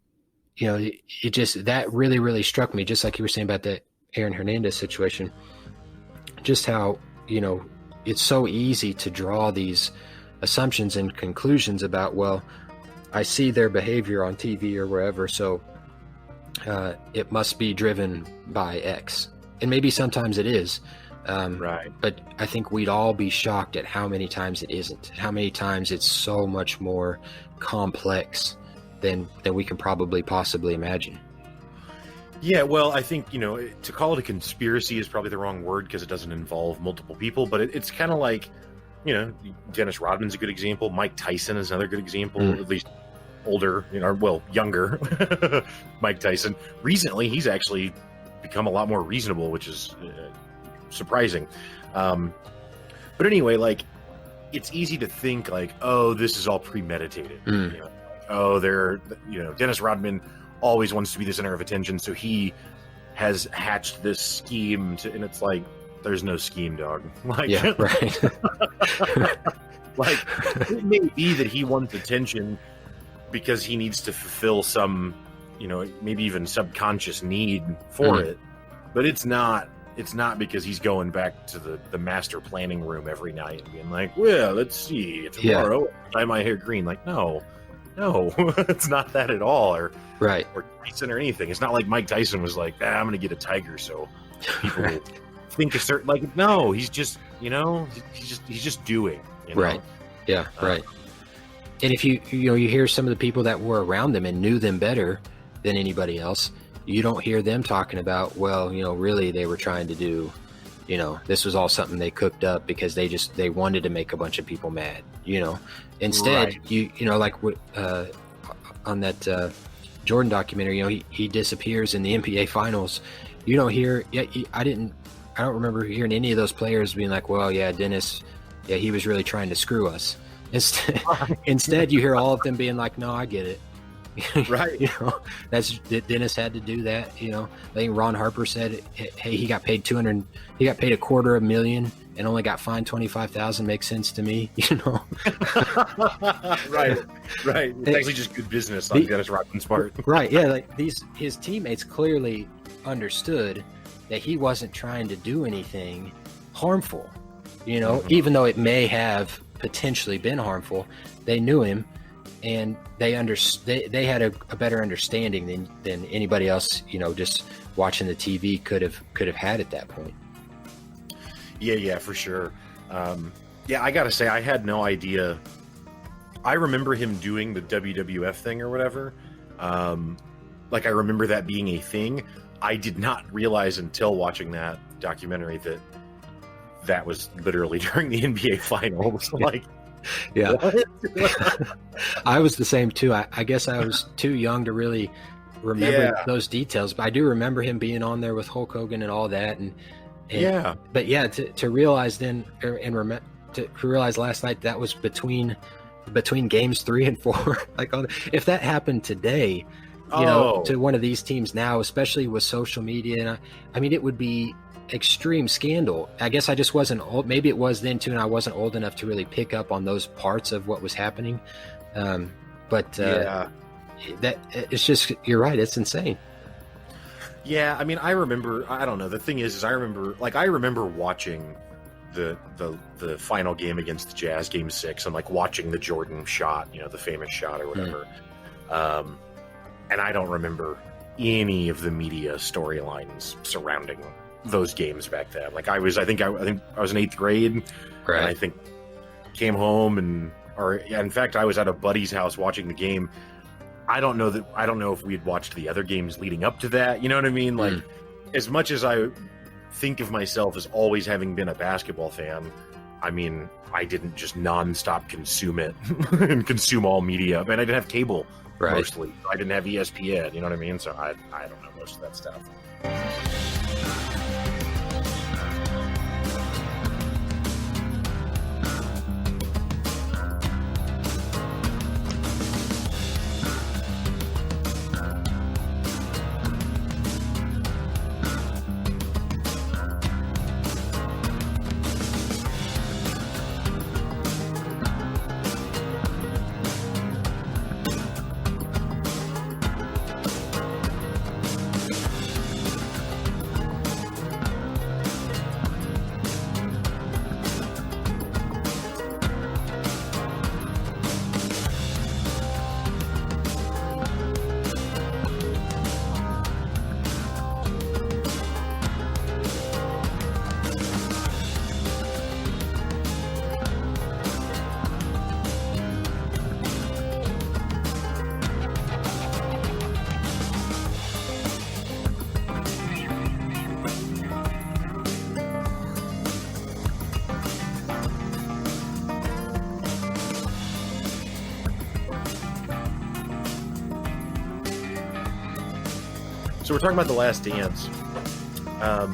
it just, that really, really struck me, just like you were saying about the Aaron Hernandez situation, just how, it's so easy to draw these assumptions and conclusions about, well, I see their behavior on TV or wherever, so it must be driven by X. And maybe sometimes it is. Right. But I think we'd all be shocked at how many times it isn't, how many times it's so much more complex than we can probably possibly imagine. Yeah, well, I think, to call it a conspiracy is probably the wrong word, because it doesn't involve multiple people, but it's kind of like, Dennis Rodman's a good example. Mike Tyson is another good example, at least older, younger Mike Tyson. Recently, he's actually become a lot more reasonable, which is surprising. But anyway, like, it's easy to think like, oh, this is all premeditated. You know? Oh, Dennis Rodman always wants to be the center of attention, so he has hatched this scheme and it's like, there's no scheme, dog. Like, yeah, right. Like, it may be that he wants attention because he needs to fulfill some, maybe even subconscious need for it, but it's not because he's going back to the master planning room every night and being like, well, let's see, tomorrow dye my hair green. Like, no, it's not that at all. Or Tyson or anything. It's not like Mike Tyson was like, I'm going to get a tiger so people will think a certain, like, no, he's just, he's just doing. Right. Yeah. Right. And if you hear some of the people that were around them and knew them better than anybody else, you don't hear them talking about, well, really they were trying to do, this was all something they cooked up because they wanted to make a bunch of people mad, Instead, like on that Jordan documentary, he disappears in the NBA finals. You don't hear, I don't remember hearing any of those players being like, well, yeah, Dennis, he was really trying to screw us. Instead, you hear all of them being like, no, I get it. Right. Dennis had to do that. I think Ron Harper said, hey, he got paid $250,000 and only got fined $25,000. Makes sense to me. Right. It's actually just good business on Dennis Rodman's part. Right. Yeah. Like his teammates clearly understood that he wasn't trying to do anything harmful, even though it may have potentially been harmful. They knew him, and they had a better understanding than anybody else, just watching the TV could have had at that point. Yeah, for sure. I gotta say, I had no idea. I remember him doing the WWF thing or whatever. Like, I remember that being a thing. I did not realize until watching that documentary that was literally during the NBA finals. Like, yeah. I was the same too. I guess I was too young to really remember those details, but I do remember him being on there with Hulk Hogan and all that. But to realize then, to realize last night that was between games 3 and 4. Like, if that happened today, to one of these teams now, especially with social media, and it would be extreme scandal. I guess I just wasn't old. Maybe it was then too, and I wasn't old enough to really pick up on those parts of what was happening. That it's just, you're right. It's insane. Yeah. I remember, I don't know. The thing is I remember watching the final game against the Jazz, game 6, and like watching the Jordan shot, the famous shot or whatever. And I don't remember any of the media storylines surrounding those games back then. Like, I think I was in 8th grade, right? And I think came home in fact, I was at a buddy's house watching the game. I don't know if we had watched the other games leading up to that. You know what I mean? Like, as much as I think of myself as always having been a basketball fan, I didn't just nonstop consume it and consume all media. I didn't have cable mostly. I didn't have ESPN. You know what I mean? So I don't know most of that stuff. So we're talking about The Last Dance. Are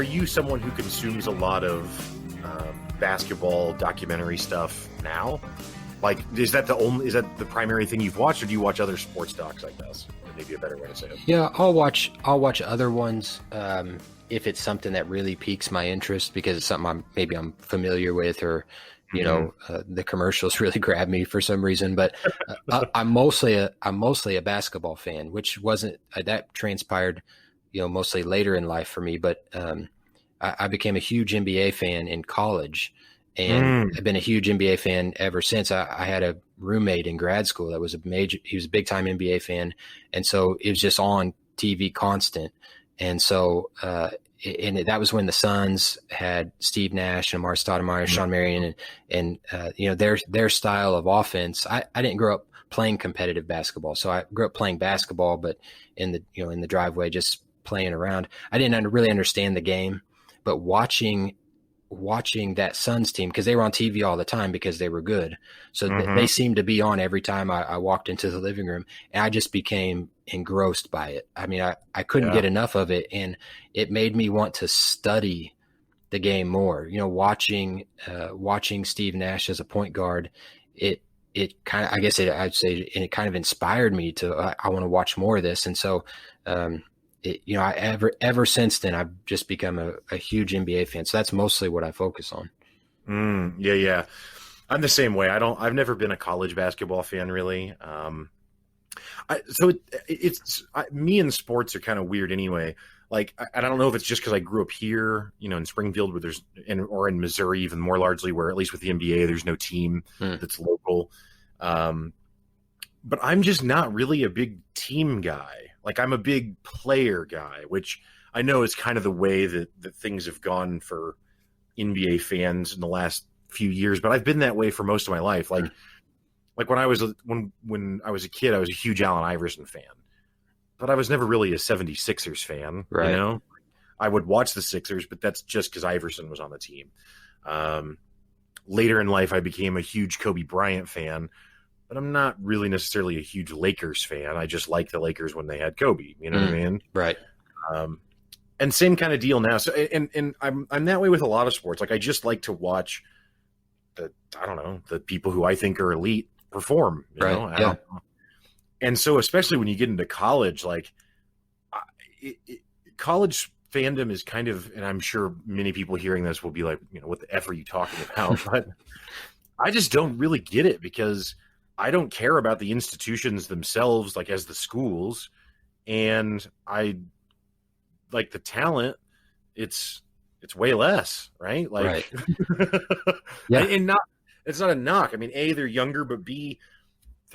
you someone who consumes a lot of basketball documentary stuff now? Like, is that the primary thing you've watched, or do you watch other sports docs, I guess? Maybe a better way to say it. Yeah, I'll watch other ones if it's something that really piques my interest, because it's something I'm familiar with, or the commercials really grab me for some reason. But I'm mostly a basketball fan, which wasn't that transpired mostly later in life for me. But I became a huge NBA fan in college, and I've been a huge NBA fan ever since. I had a roommate in grad school that was he was a big time NBA fan. And so it was just on TV constant. And so, that was when the Suns had Steve Nash and Amar Stoudemire, Sean Marion, and their style of offense. I didn't grow up playing competitive basketball. So I grew up playing basketball, but in the driveway, just playing around. I didn't really understand the game, but watching that Suns team, because they were on TV all the time because they were good. So they seemed to be on every time I walked into the living room, and I just became engrossed by it. I mean, I couldn't get enough of it, and it made me want to study the game more. Watching Steve Nash as a point guard, it kind of, I'd say it kind of inspired me to, I want to watch more of this. And so, ever since then, I've just become a huge NBA fan. So that's mostly what I focus on. Yeah. I'm the same way. I've never been a college basketball fan, really. Me and sports are kind of weird anyway. Like, I don't know if it's just because I grew up here, in Springfield, or in Missouri, even more largely, where at least with the NBA, there's no team that's local. But I'm just not really a big team guy. Like, I'm a big player guy, which I know is kind of the way that things have gone for NBA fans in the last few years, but I've been that way for most of my life. Like when I was a kid, I was a huge Allen Iverson fan, but I was never really a 76ers fan. Right. I would watch the Sixers, but that's just because Iverson was on the team. Later in life, I became a huge Kobe Bryant fan, but I'm not really necessarily a huge Lakers fan. I just like the Lakers when they had Kobe. You know what I mean? Right. And same kind of deal now. So, and I'm that way with a lot of sports. Like, I just like to watch the people who I think are elite perform. You know? I don't know. And so, especially when you get into college, like college fandom is kind of, and I'm sure many people hearing this will be like, what the F are you talking about? But I just don't really get it, because I don't care about the institutions themselves, like as the schools, and I like the talent. It's way less, right? Like, right. And it's not a knock. I mean, A, they're younger, but B,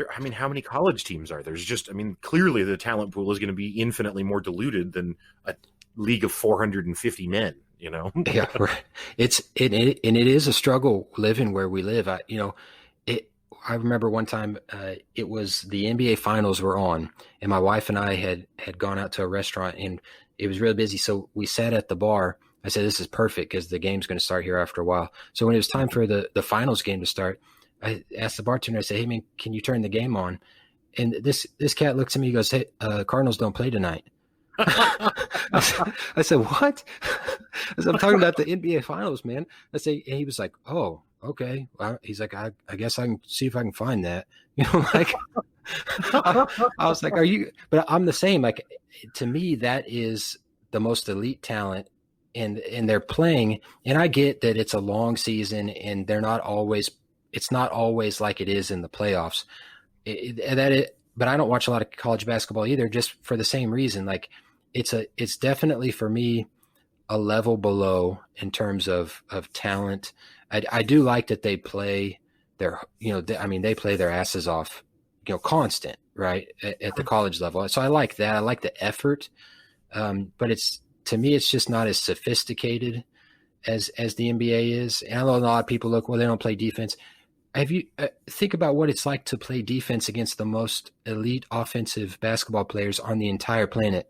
how many college teams are there? There's just, clearly the talent pool is going to be infinitely more diluted than a league of 450 men, Yeah, right. It is a struggle living where we live. I remember one time it was the NBA finals were on, and my wife and I had gone out to a restaurant, and it was really busy. So we sat at the bar. I said, this is perfect because the game's going to start here after a while. So when it was time for the finals game to start, I asked the bartender, I said, hey man, can you turn the game on? And this cat looks at me, he goes, hey, Cardinals don't play tonight. I said, what? I said, I'm talking about the NBA finals, man. I say, and he was like, oh, okay. Well, he's like, I guess I can see if I can find that. Like, I was like, are you? But I'm the same. Like, to me, that is the most elite talent, and they're playing. And I get that it's a long season, and it's not always like it is in the playoffs. But I don't watch a lot of college basketball either, just for the same reason. Like, it's definitely for me a level below in terms of talent. I do like that they play they play their asses off, constant, right, at the college level. So I like that. I like the effort. But to me, it's just not as sophisticated as the NBA is. And I know a lot of people look, well, they don't play defense. Have you think about what it's like to play defense against the most elite offensive basketball players on the entire planet?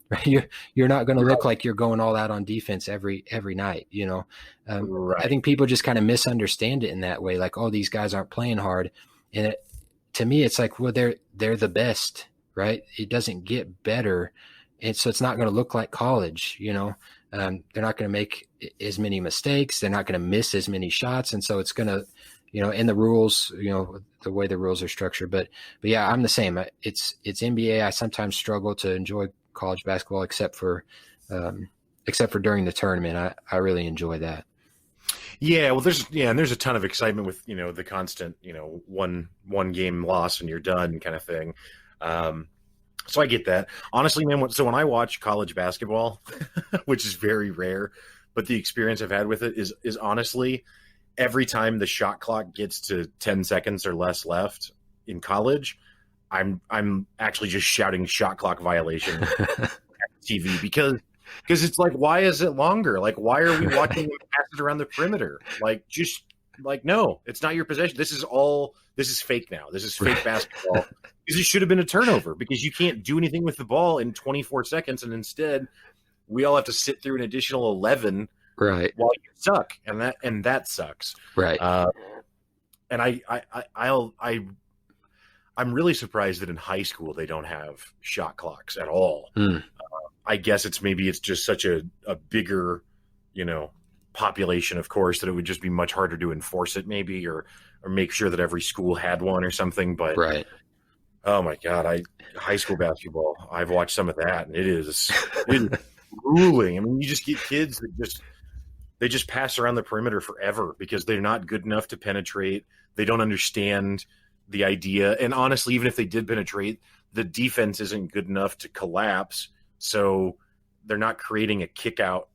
Right? You're not going to look like you're going all out on defense every night. Right. I think people just kind of misunderstand it in that way. Like, oh, these guys aren't playing hard. And to me, it's like, well, they're the best, right? It doesn't get better and so it's not going to look like college. They're not going to make as many mistakes. They're not going to miss as many shots, and so it's going to, and the rules, the way the rules are structured. But yeah, I'm the same. It's NBA. I sometimes struggle to enjoy college basketball, except for during the tournament. I really enjoy that. Yeah, well, there's a ton of excitement with the constant one game loss and you're done kind of thing. So I get that. Honestly, man, so when I watch college basketball, which is very rare, but the experience I've had with it is honestly every time the shot clock gets to 10 seconds or less left in college, I'm actually just shouting shot clock violation at TV because it's like, why is it longer? Like, why are we watching them pass it around the perimeter? Like, just like, no, it's not your possession. This is fake now. This is fake basketball. Because it should have been a turnover because you can't do anything with the ball in 24 seconds. And instead we all have to sit through an additional 11 right while you suck. And that sucks. Right. And I'm really surprised that in high school they don't have shot clocks at all. I guess it's just such a bigger, population, of course, that it would just be much harder to enforce it maybe, or make sure that every school had one or something. But right. Oh my God, high school basketball, I've watched some of that and it is grueling. I mean, you just get kids that they just pass around the perimeter forever because they're not good enough to penetrate. They don't understand the idea. And honestly, even if they did penetrate, the defense isn't good enough to collapse. So they're not creating a kick out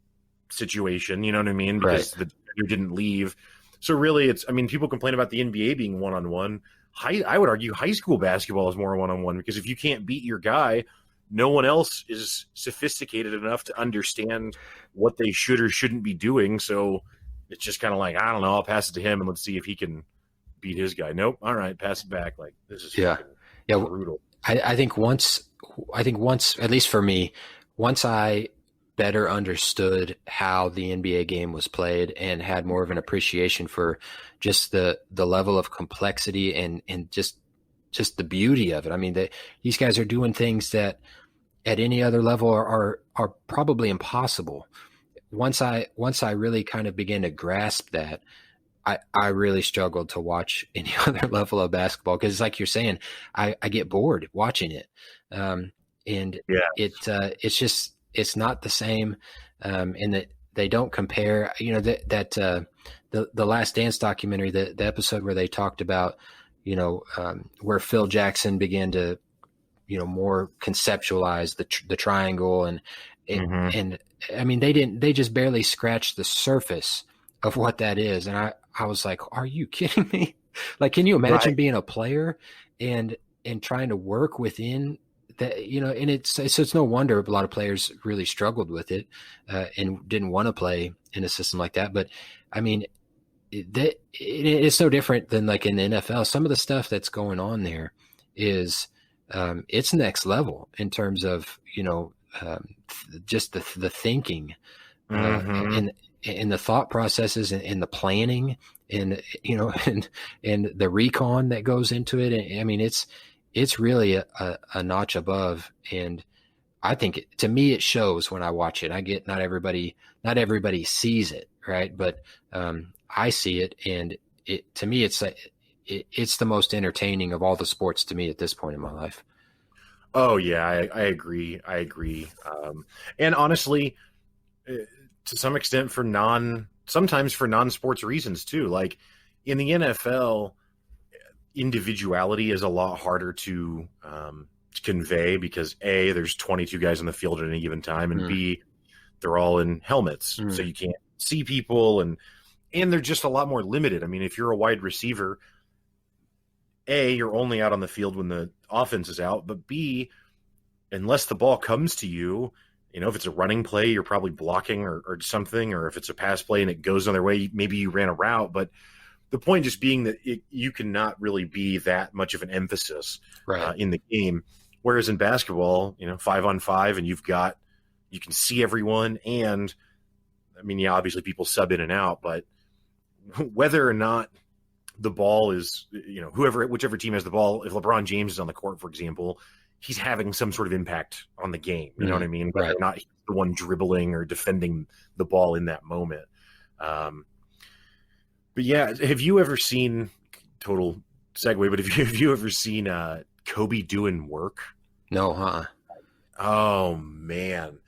situation. You know what I mean? Because the defender didn't leave. So really people complain about the NBA being one-on-one. I would argue high school basketball is more one-on-one because if you can't beat your guy, no one else is sophisticated enough to understand what they should or shouldn't be doing. So it's just kind of like, I don't know, I'll pass it to him and let's see if he can beat his guy. Nope. All right, pass it back. Like, this is brutal. I think once, at least for me, once I better understood how the NBA game was played and had more of an appreciation for just the level of complexity and just the beauty of it. I mean, these guys are doing things that at any other level are probably impossible. Once I really kind of began to grasp that, I really struggled to watch any other level of basketball because, like you're saying, I get bored watching it, it's not the same, and that they don't compare. The Last Dance documentary, the episode where they talked about, where Phil Jackson began to, more conceptualize the triangle and I mean, they just barely scratched the surface of what that is. And I was like, are you kidding me? Like, can you imagine being a player and trying to work within that, and it's no wonder a lot of players really struggled with it and didn't want to play in a system like that. But I mean, it's no different than like in the NFL. Some of the stuff that's going on there is it's next level in terms of, just the thinking and the thought processes and the planning and, and the recon that goes into it. And I mean, it's really a notch above. And I think to me, it shows when I watch it. I get not everybody sees it. Right. But I see it. And to me, it's the most entertaining of all the sports to me at this point in my life. Oh yeah, I agree. And honestly, to some extent sometimes for non-sports reasons too. Like in the NFL, individuality is a lot harder to convey because A, there's 22 guys on the field at any given time, and B, they're all in helmets, so you can't see people, and they're just a lot more limited. I mean, if you're a wide receiver, A, you're only out on the field when the offense is out, but B, unless the ball comes to you, if it's a running play, you're probably blocking or something, or if it's a pass play and it goes another way, maybe you ran a route. But the point just being that you cannot really be that much of an emphasis in the game. Whereas in basketball, 5-on-5, and you can see everyone. And I mean, yeah, obviously people sub in and out, but whether or not the ball is, whichever team has the ball, if LeBron James is on the court, for example, he's having some sort of impact on the game. You know what I mean? Whether Right. or not he's the one dribbling or defending the ball in that moment. But yeah, have you ever seen, total segue, but have you ever seen Kobe doing work? No, Oh man,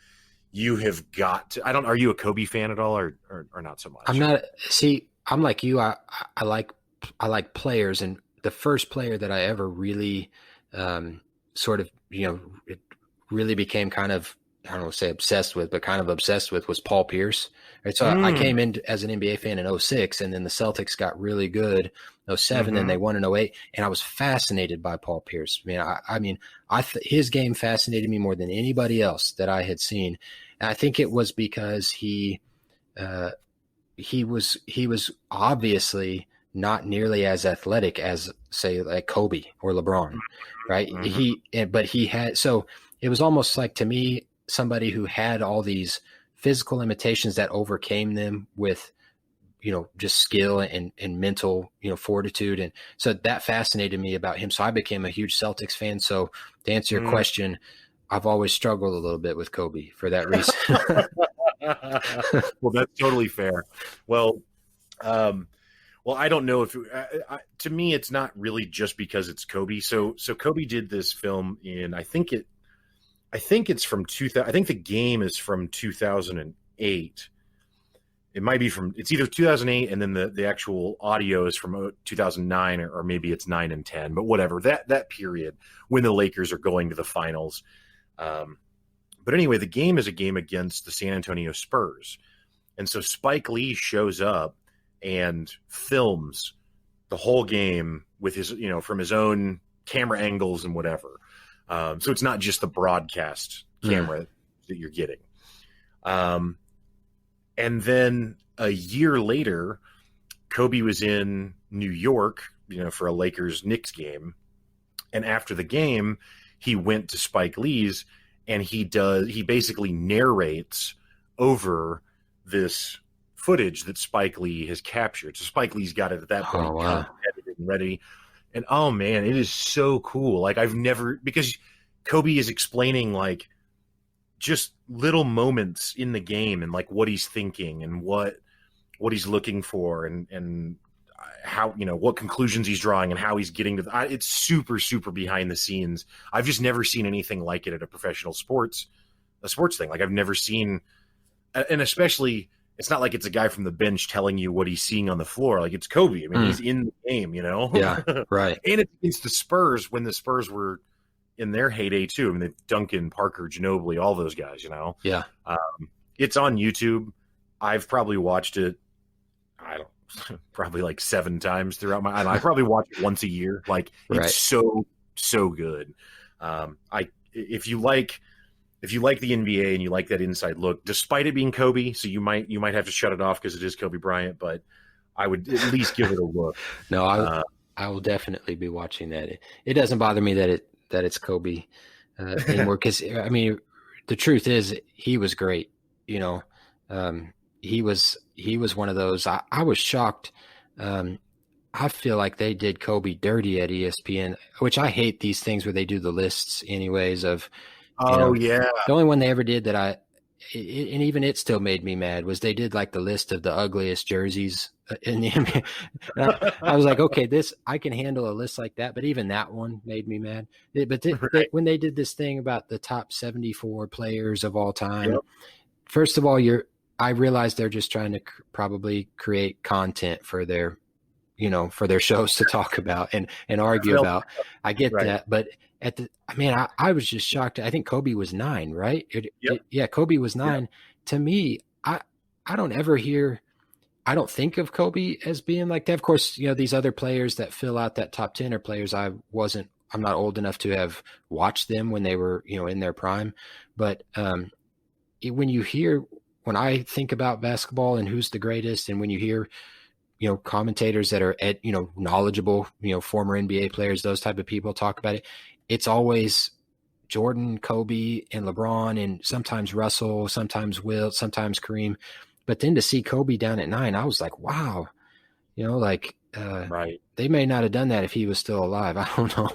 you have got to. Are you a Kobe fan at all, or not so much? I'm not. See, I'm like you. I like players, and the first player that I ever really sort of, it really became kind of, I don't want to say obsessed with, but kind of obsessed with, was Paul Pierce. Right. So I came in as an NBA fan in 06, and then the Celtics got really good 07, and they won in 08. And I was fascinated by Paul Pierce. His game fascinated me more than anybody else that I had seen. And I think it was because he was obviously not nearly as athletic as, say, like Kobe or LeBron, right? But he had, so it was almost like, to me, somebody who had all these physical limitations that overcame them with, just skill and mental, fortitude. And so that fascinated me about him. So I became a huge Celtics fan. So to answer your question, I've always struggled a little bit with Kobe for that reason. Well, that's totally fair. Well, I don't know if to me it's not really just because it's Kobe. So Kobe did this film in, I think it's from 2000. I think the game is from 2008. It might be it's either 2008 and then the actual audio is from 2009, or maybe it's 9 and 10, but whatever, that period when the Lakers are going to the finals. But anyway, the game is a game against the San Antonio Spurs. And so Spike Lee shows up and films the whole game with his, from his own camera angles and whatever. So it's not just the broadcast camera that you're getting. And then a year later, Kobe was in New York, for a Lakers-Knicks game. And after the game, he went to Spike Lee's, and he basically narrates over this footage that Spike Lee has captured. So Spike Lee's got it at that point, edited and ready. And oh man, it is so cool. Like, because Kobe is explaining like just little moments in the game and like what he's thinking and what he's looking for and how, what conclusions he's drawing and how he's getting to it's super, super behind the scenes. I've just never seen anything like it at a professional sports thing. Like, I've never seen, and especially, it's not like it's a guy from the bench telling you what he's seeing on the floor. Like, it's Kobe. I mean, he's in the game, Yeah, right. And it's against the Spurs when the Spurs were in their heyday too. I mean, Duncan, Parker, Ginobili, all those guys, Yeah. It's on YouTube. I've probably watched it, probably like 7 times throughout I probably watch it once a year. Like, it's so good. If you like the NBA and you like that inside look, despite it being Kobe, so you might have to shut it off because it is Kobe Bryant, but I would at least give it a look. No, I will definitely be watching that. It doesn't bother me that it's Kobe anymore, because I mean, the truth is he was great. He was one of those. I was shocked. I feel like they did Kobe dirty at ESPN, which I hate these things where they do the lists anyways of. Yeah. The only one they ever did that and even it still made me mad, was they did like the list of the ugliest jerseys in the NBA. I was like, okay, I can handle a list like that, but even that one made me mad. But when they did this thing about the top 74 players of all time, first of all, I realized they're just trying to probably create content for their shows to talk about and argue about. I get that, but I was just shocked. I think Kobe was 9, right? Kobe was 9. Yeah. To me, I don't ever hear, I don't think of Kobe as being like that. Of course, these other players that fill out that top 10 are players I'm not old enough to have watched them when they were, in their prime. But when I think about basketball and who's the greatest, and when you hear, commentators that are knowledgeable, former NBA players, those type of people talk about it, it's always Jordan, Kobe, and LeBron, and sometimes Russell, sometimes Wilt, sometimes Kareem. But then to see Kobe down at 9, I was like, wow, right. They may not have done that if he was still alive. I don't know.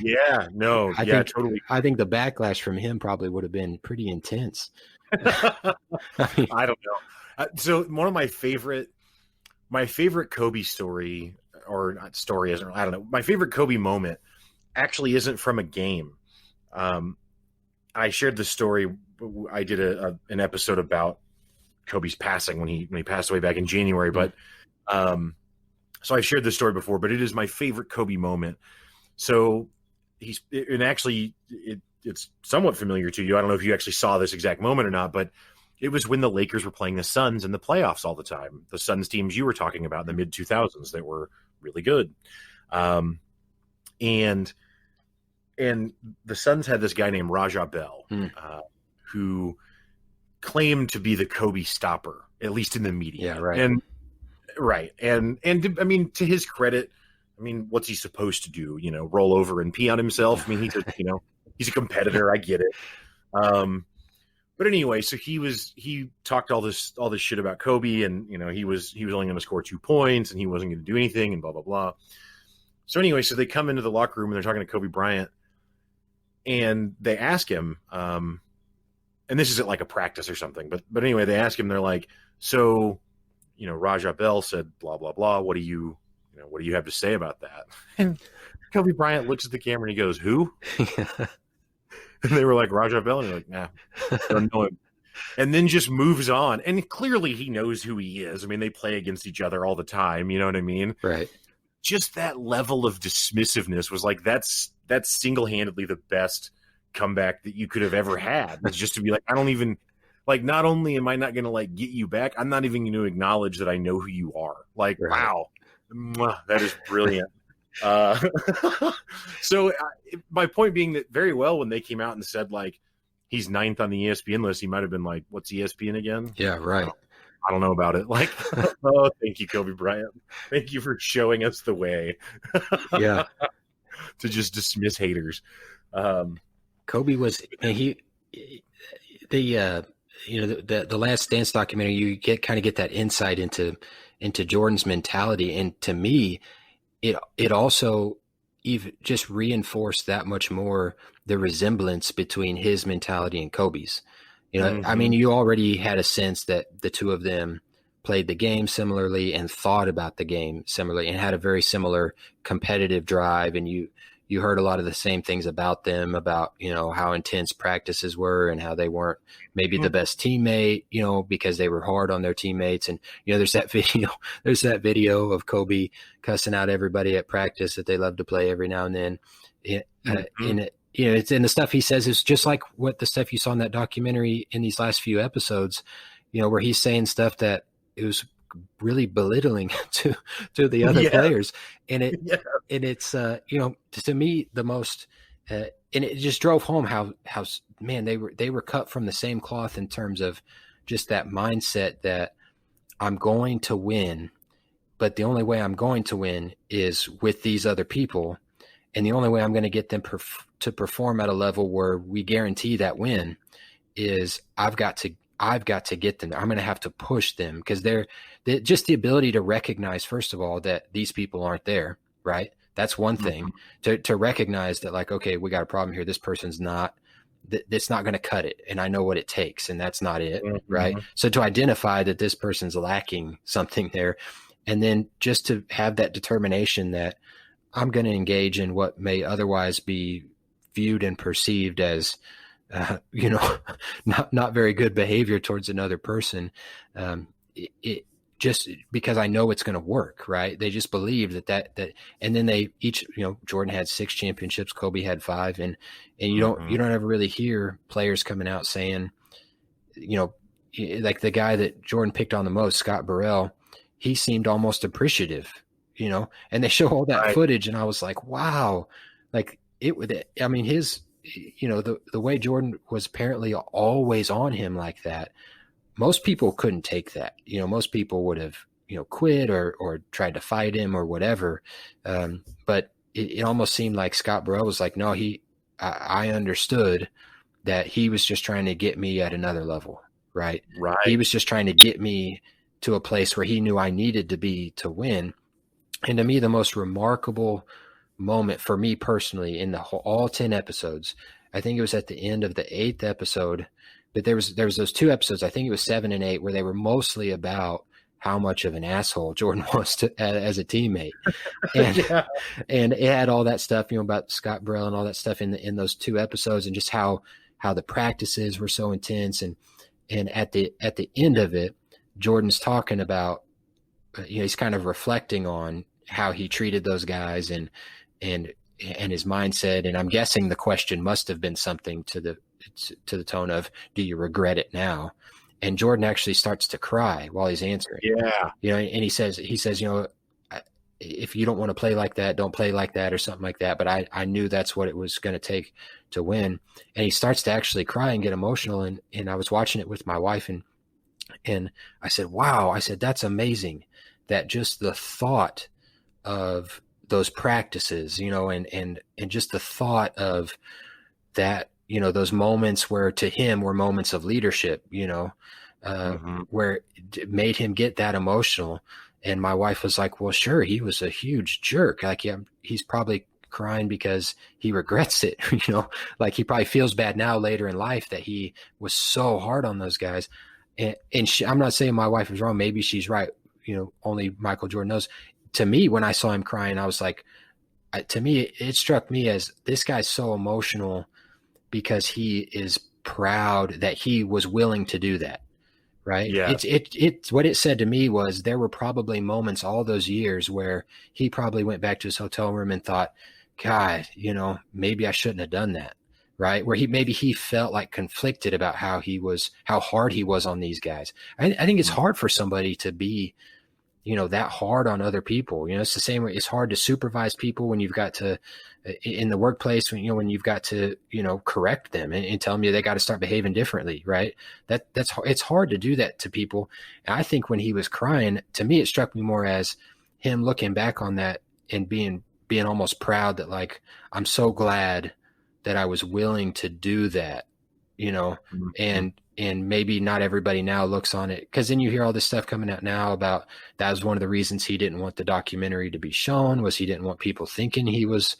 Yeah, no, I yeah, think totally. I think the backlash from him probably would have been pretty intense. I I mean, don't know. So one of my favorite Kobe story, or not story, isn't, I don't know. My favorite Kobe moment actually isn't from a game. Um, I shared the story. I did an episode about Kobe's passing when he passed away back in January. But so I shared this story before, but it is my favorite Kobe moment. So it's somewhat familiar to you. I don't know if you actually saw this exact moment or not, but it was when the Lakers were playing the Suns in the playoffs all the time. The Suns teams you were talking about in the mid 2000s that were really good. And the Suns had this guy named Raja Bell, who claimed to be the Kobe stopper, at least in the media. yeah, right. And I mean, to his credit, I mean, what's he supposed to do? You know, roll over and pee on himself? I mean, he's a competitor. I get it. But anyway, so he talked all this shit about Kobe, and he was only going to score 2 points, and he wasn't going to do anything, and blah blah blah. So anyway, so they come into the locker room and they're talking to Kobe Bryant, and they ask him, and this is at like a practice or something, but anyway, they ask him, they're like, so, Raja Bell said blah blah blah. What do you have to say about that? And Kobe Bryant looks at the camera and he goes, "Who?" And they were like, Raja Bell, and you're like, nah, don't know him. And then just moves on. And clearly he knows who he is. I mean, they play against each other all the time. You know what I mean? Right. Just that level of dismissiveness was like, that's single-handedly the best comeback that you could have ever had. It's just to be like, I don't even, like, not only am I not going to like get you back, I'm not even going to acknowledge that I know who you are. Like, Right. Wow, that is brilliant. So my point being that very well, when they came out and said like he's 9th on the ESPN list, he might have been like, what's ESPN again? Yeah, right. I don't know about it. Like, oh, thank you, Kobe Bryant. Thank you for showing us the way. Yeah. To just dismiss haters. Kobe was, and the Last Dance documentary, you get that insight into Jordan's mentality, and to me, it also even just reinforced that much more the resemblance between his mentality and Kobe's. I mean, you already had a sense that the two of them played the game similarly and thought about the game similarly and had a very similar competitive drive. And you heard a lot of the same things about them, about, how intense practices were and how they weren't maybe the best teammate, because they were hard on their teammates. And, there's that video of Kobe cussing out everybody at practice that they love to play every now and then. It's in the stuff he says is just like what the stuff you saw in that documentary in these last few episodes, where he's saying stuff that it was really belittling to the other players. And it's to me the most, and it just drove home how man, they were cut from the same cloth in terms of just that mindset that I'm going to win, but the only way I'm going to win is with these other people. And the only way I'm going to get them to perform at a level where we guarantee that win is I've got to get them. I'm going to have to push them, because they're just the ability to recognize, first of all, that these people aren't there. Right. That's one thing, to recognize that, like, okay, we got a problem here. This person's not, that's not going to cut it. And I know what it takes, and that's not it. Right. So to identify that this person's lacking something there, and then just to have that determination that I'm going to engage in what may otherwise be viewed and perceived as, not very good behavior towards another person. It just because I know it's going to work, right? They just believe that, and then they each, Jordan had 6 championships, Kobe had 5, and you don't ever really hear players coming out saying, like the guy that Jordan picked on the most, Scott Burrell, he seemed almost appreciative, and they show all that footage, and I was like, wow, like his, the way Jordan was apparently always on him like that, most people couldn't take that. Most people would have, quit or tried to fight him or whatever. But it almost seemed like Scott Burrell was like, no, I understood that he was just trying to get me at another level. Right. He was just trying to get me to a place where he knew I needed to be to win. And to me, the most remarkable moment for me personally in the whole, all 10 episodes. I think it was at the end of the 8th episode, but there was those 2 episodes, I think it was 7 and 8, where they were mostly about how much of an asshole Jordan was as a teammate. And, Yeah. and it had all that stuff, about Scott Burrell and all that stuff in those 2 episodes, and just how the practices were so intense. And at the end of it, Jordan's talking about, he's kind of reflecting on how he treated those guys and his mindset. And I'm guessing the question must have been something to the tone of, do you regret it now? And Jordan actually starts to cry while he's answering. Yeah. And he says, if you don't want to play like that, don't play like that, or something like that. But I knew that's what it was going to take to win. And he starts to actually cry and get emotional. And I was watching it with my wife, and I said, wow, I said, that's amazing that just the thought of those practices, and just the thought of that, those moments where to him were moments of leadership, where it made him get that emotional. And my wife was like, well, sure, he was a huge jerk. Like, yeah, he's probably crying because he regrets it, like he probably feels bad now later in life that he was so hard on those guys. And I'm not saying my wife is wrong. Maybe she's right. Only Michael Jordan knows. To me, when I saw him crying, I was like, to me, it struck me as, this guy's so emotional because he is proud that he was willing to do that. Right. Yeah. It's what it said to me was, there were probably moments all those years where he probably went back to his hotel room and thought, God, maybe I shouldn't have done that. Right. Where he felt like conflicted about how hard he was on these guys. I think it's hard for somebody to be, that hard on other people. It's the same way it's hard to supervise people when you've got to, in the workplace, when you've got to, correct them and tell them they got to start behaving differently. Right. It's hard to do that to people. And I think when he was crying, to me, it struck me more as him looking back on that and being almost proud that, like, I'm so glad that I was willing to do that, and maybe not everybody now looks on it, because then you hear all this stuff coming out now about that was one of the reasons he didn't want the documentary to be shown, was he didn't want people thinking he was,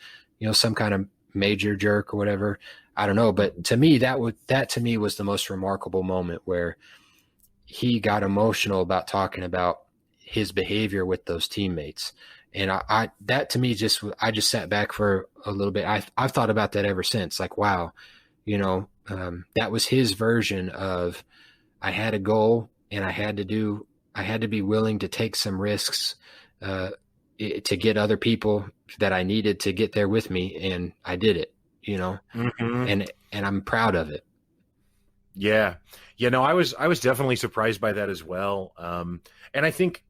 some kind of major jerk or whatever. I don't know. But to me, that to me was the most remarkable moment, where he got emotional about talking about his behavior with those teammates. And that to me, I just sat back for a little bit. I've thought about that ever since. Like, wow, that was his version of, I had a goal and I had to be willing to take some risks to get other people that I needed to get there with me. And I did it, and I'm proud of it. Yeah. Yeah. No, I was definitely surprised by that as well. And I think,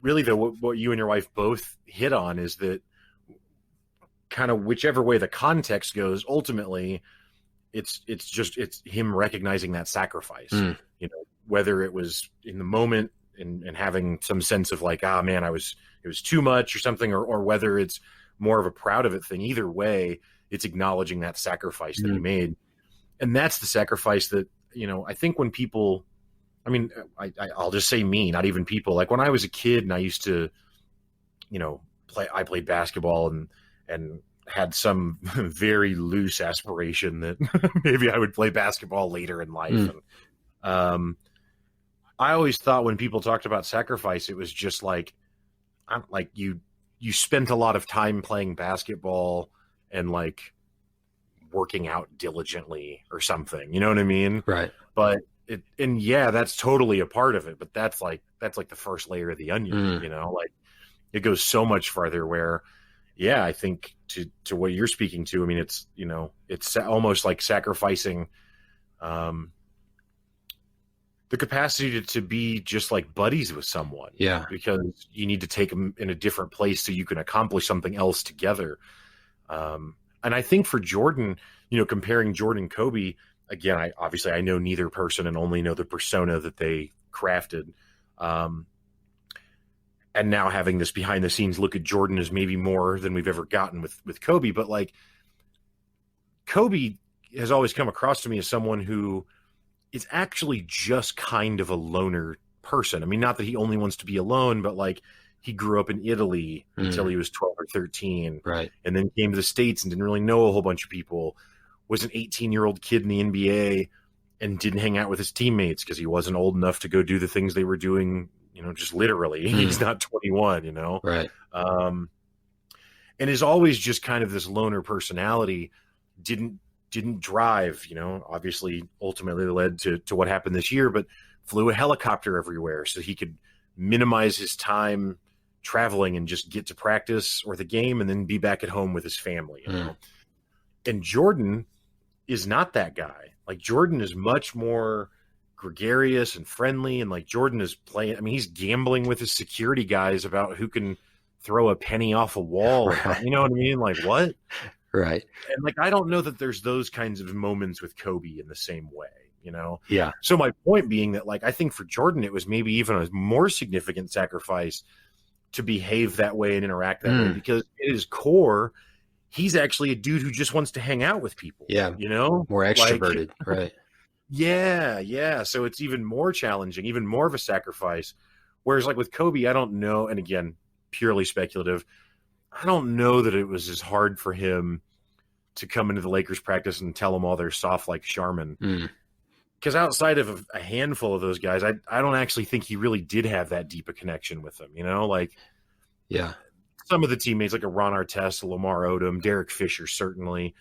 really what you and your wife both hit on is that kind of whichever way the context goes, ultimately it's him recognizing that sacrifice, whether it was in the moment and having some sense of like, man, it was too much or something, or whether it's more of a proud of it thing. Either way, it's acknowledging that sacrifice that he made. And that's the sacrifice that, I think when people, I'll just say me, not even people, like when I was a kid and I used to, I played basketball and had some very loose aspiration that maybe I would play basketball later in life. And, I always thought when people talked about sacrifice, it was just like you spent a lot of time playing basketball and like working out diligently or something, you know what I mean? Right. But that's totally a part of it, but that's like the first layer of the onion, like it goes so much farther where, I think to what you're speaking to, it's almost like sacrificing, the capacity to be just like buddies with someone. Yeah. Because you need to take them in a different place so you can accomplish something else together. And I think for Jordan, comparing Jordan and Kobe, again, I know neither person and only know the persona that they crafted. And now having this behind the scenes look at Jordan is maybe more than we've ever gotten with Kobe. But like Kobe has always come across to me as someone who is actually just kind of a loner person. Not that he only wants to be alone, but like he grew up in Italy until he was 12 or 13. Right. And then came to the States and didn't really know a whole bunch of people. Was an 18-year-old kid in the NBA and didn't hang out with his teammates because he wasn't old enough to go do the things they were doing, just literally. He's not 21, Right. And is always just kind of this loner personality, didn't drive, obviously ultimately led to what happened this year, but flew a helicopter everywhere so he could minimize his time traveling and just get to practice or the game and then be back at home with his family. And Jordan is not that guy. Like, Jordan is much more gregarious and friendly, and like Jordan is playing. I mean, he's gambling with his security guys about who can throw a penny off a wall. Right. You know what I mean? Like, what? Right. And like, I don't know that there's those kinds of moments with Kobe in the same way. Yeah. So my point being that, like, I think for Jordan, it was maybe even a more significant sacrifice to behave that way and interact that way, because at his core, he's actually a dude who just wants to hang out with people. Yeah. More extroverted. Right. Yeah. So it's even more challenging, even more of a sacrifice. Whereas like with Kobe, I don't know. And again, purely speculative, I don't know that it was as hard for him to come into the Lakers practice and tell them all they're soft like Charmin. Because outside of a handful of those guys, I don't actually think he really did have that deep a connection with them. Like, yeah, some of the teammates like a Ron Artest, a Lamar Odom, Derek Fisher, certainly.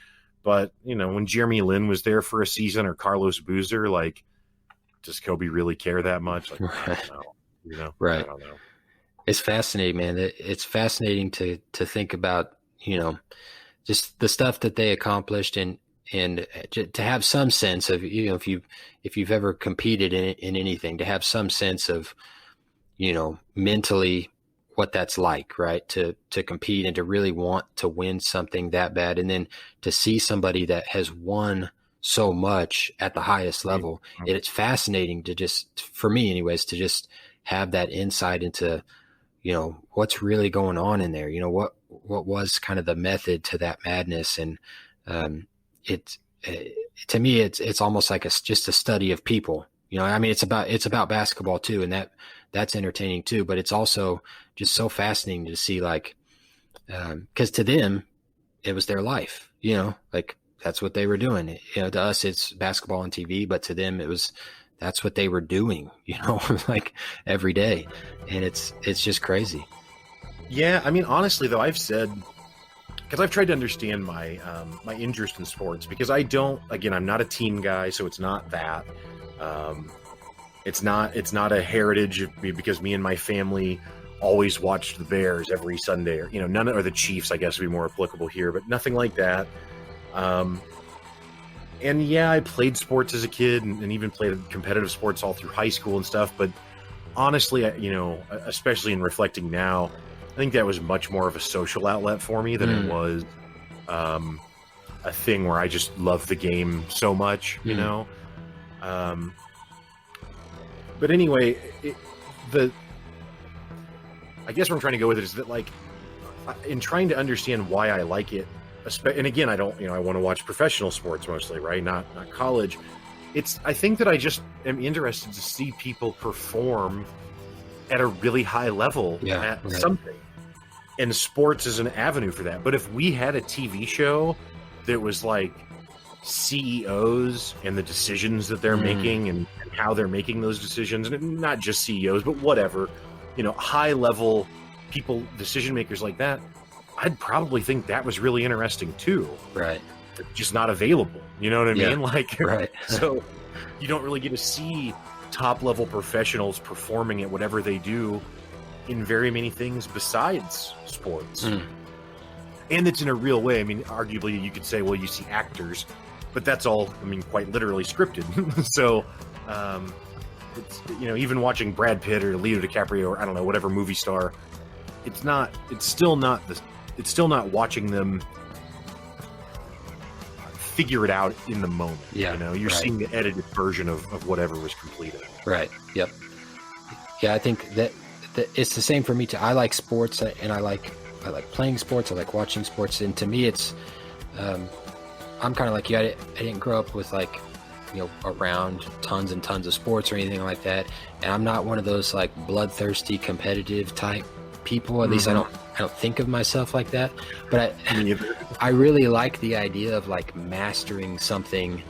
But, when Jeremy Lin was there for a season or Carlos Boozer, like, does Kobe really care that much? Like, right. I don't know. Right. I don't know. It's fascinating, man. It's fascinating to think about, just the stuff that they accomplished and to have some sense of, if you've ever competed in anything, to have some sense of, mentally what that's like, right? To compete and to really want to win something that bad. And then to see somebody that has won so much at the highest level, it's fascinating to just, for me anyways, to just have that insight into, what's really going on in there, what was kind of the method to that madness. And, to me, it's almost like just a study of people. I mean, it's about basketball too, and that's entertaining too. But it's also just so fascinating to see, like, because to them, it was their life. Like, that's what they were doing. To us, it's basketball on TV, but to them, that's what they were doing. Like every day, and it's just crazy. Yeah, I mean, honestly, though, I've said, because I've tried to understand my my interest in sports, because I'm not a team guy, so it's not that. It's not a heritage of me, because me and my family always watched the Bears every Sunday, or none or the Chiefs, I guess would be more applicable here, but nothing like that. And yeah, I played sports as a kid and even played competitive sports all through high school and stuff. But honestly, especially in reflecting now, I think that was much more of a social outlet for me than it was a thing where I just love the game so much, But anyway, I guess where I'm trying to go with it is that, like, in trying to understand why I like it, and again, I don't, I want to watch professional sports mostly, right? Not college. I think that I just am interested to see people perform at a really high level at something. And sports is an avenue for that. But if we had a TV show that was like CEOs and the decisions that they're making and how they're making those decisions, and not just CEOs, but whatever, high level people, decision makers like that, I'd probably think that was really interesting too. Right. Just not available. You know what I mean? Like, right. So you don't really get to see top level professionals performing at whatever they do in very many things besides sports. And it's in a real way. I mean, arguably you could say, well, you see actors, but that's all, quite literally scripted. So, it's, even watching Brad Pitt or Leo DiCaprio or I don't know, whatever movie star, it's still not watching them figure it out in the moment. Yeah. You're seeing the edited version of whatever was completed. Right. Yep. Yeah. I think that it's the same for me too. I like sports and I like playing sports. I like watching sports. And to me, it's, I'm kind of like you. I didn't grow up with around tons and tons of sports or anything like that. And I'm not one of those like bloodthirsty competitive type people. At least I don't think of myself like that, but I really like the idea of like mastering something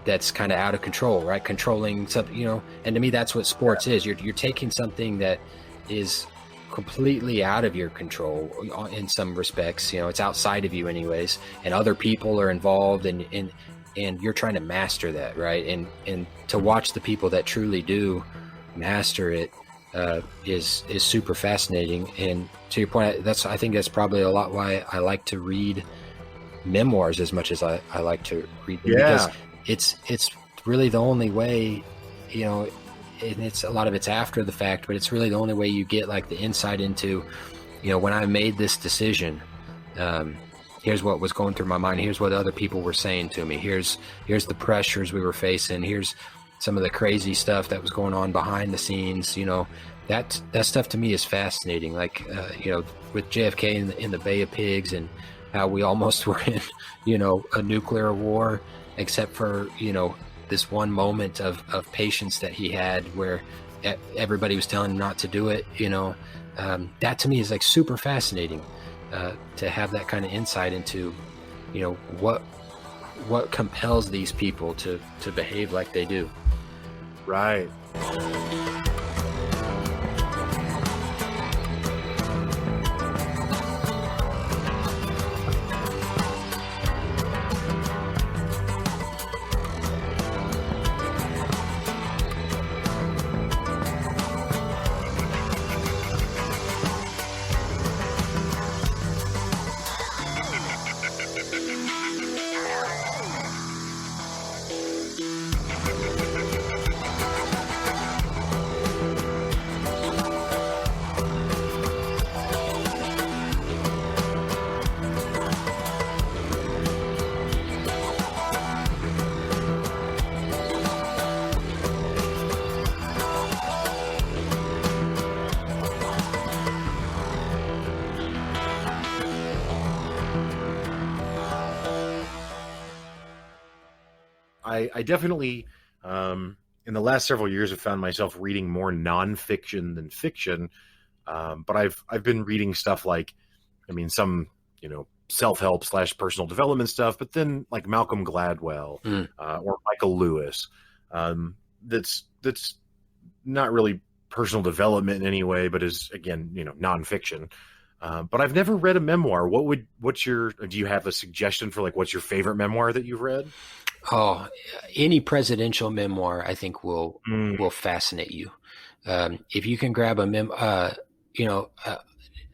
that's kind of out of control, right? Controlling something, and to me, that's what sports is. You're taking something that is completely out of your control in some respects, it's outside of you anyways, and other people are involved, and you're trying to master that, right? And to watch the people that truly do master it is super fascinating. And to your point, I think that's probably a lot why I like to read memoirs as much as I like to read them, because it's really the only way, and it's a lot of it's after the fact, but it's really the only way you get like the insight into, when I made this decision, here's what was going through my mind. Here's what other people were saying to me. Here's the pressures we were facing. Here's some of the crazy stuff that was going on behind the scenes. That stuff to me is fascinating. Like, with JFK in the Bay of Pigs, and how we almost were in, a nuclear war, except for, this one moment of patience that he had where everybody was telling him not to do it. That to me is like super fascinating, to have that kind of insight into, what compels these people to behave like they do. Right. I definitely, in the last several years, have found myself reading more nonfiction than fiction. But I've been reading stuff like, some, self-help / personal development stuff, but then like Malcolm Gladwell, or Michael Lewis. That's not really personal development in any way, but is, again, nonfiction. But I've never read a memoir. Do you have a suggestion for like, what's your favorite memoir that you've read? Oh, any presidential memoir, I think will fascinate you. If you can grab a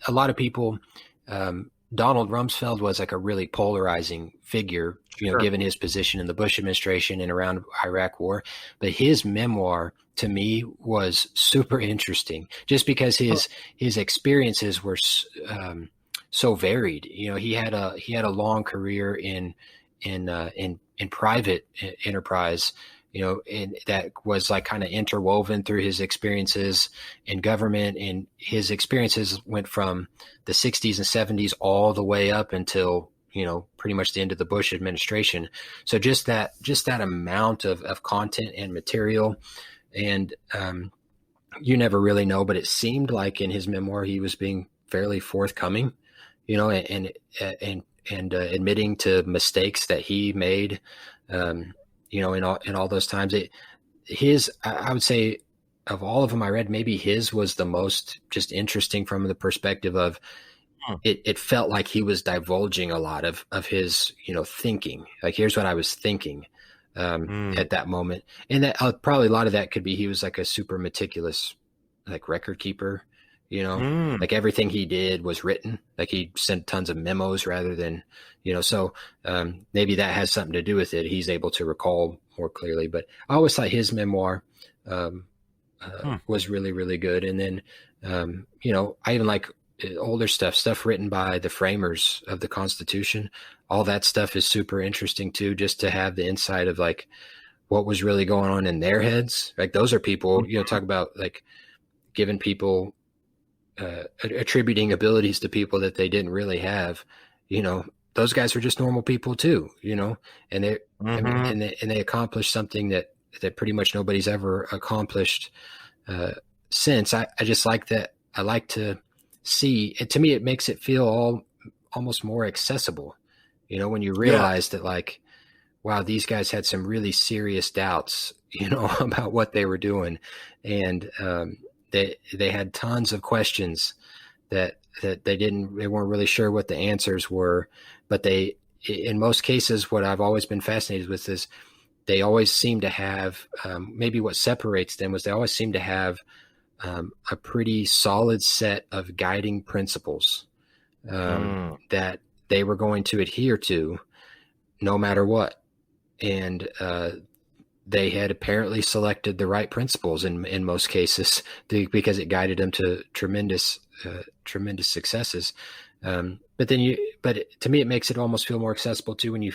a lot of people, Donald Rumsfeld was like a really polarizing figure, Sure. Given his position in the Bush administration and around Iraq war. But his memoir to me was super interesting, just because his experiences were so varied. He had a long career in private enterprise, and that was like kind of interwoven through his experiences in government, and his experiences went from the 60s and 70s all the way up until, pretty much the end of the Bush administration. So just that amount of content and material, and you never really know, but it seemed like in his memoir, he was being fairly forthcoming, and admitting to mistakes that he made, in all those times. I would say, of all of them I read, maybe his was the most just interesting from the perspective of it felt like he was divulging a lot of his, thinking. Like, here's what I was thinking at that moment. And that probably a lot of that could be he was like a super meticulous, like, record keeper. Like everything he did was written. Like he sent tons of memos rather than, so maybe that has something to do with it. He's able to recall more clearly. But I always thought his memoir was really, really good. And then, I even like older stuff written by the framers of the Constitution. All that stuff is super interesting too, just to have the insight of like what was really going on in their heads. Like those are people, talk about like giving people, attributing abilities to people that they didn't really have. Those guys were just normal people too, and they and they accomplished something that pretty much nobody's ever accomplished since. I just like that. I like to see, to me, it makes it feel almost more accessible, when you realize that, like, wow, these guys had some really serious doubts, about what they were doing. And they had tons of questions that they weren't really sure what the answers were, but in most cases, what I've always been fascinated with is they always seem to have, maybe what separates them was they always seem to have a pretty solid set of guiding principles that they were going to adhere to no matter what. And they had apparently selected the right principles in most cases because it guided them to tremendous successes. But to me, it makes it almost feel more accessible too when you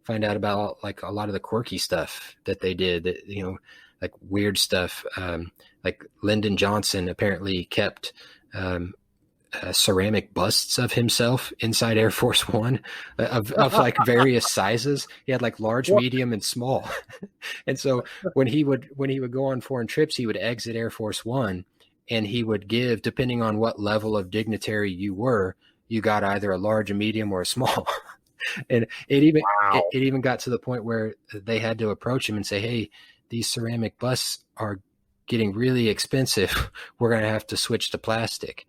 find out about like a lot of the quirky stuff that they did, that, like weird stuff. Like Lyndon Johnson apparently kept ceramic busts of himself inside Air Force One of like various sizes. He had like large, medium, and small. And so when he would go on foreign trips, he would exit Air Force One and he would give, depending on what level of dignitary you were, you got either a large, a medium, or a small. And it even got to the point where they had to approach him and say, "Hey, these ceramic busts are getting really expensive. We're going to have to switch to plastic."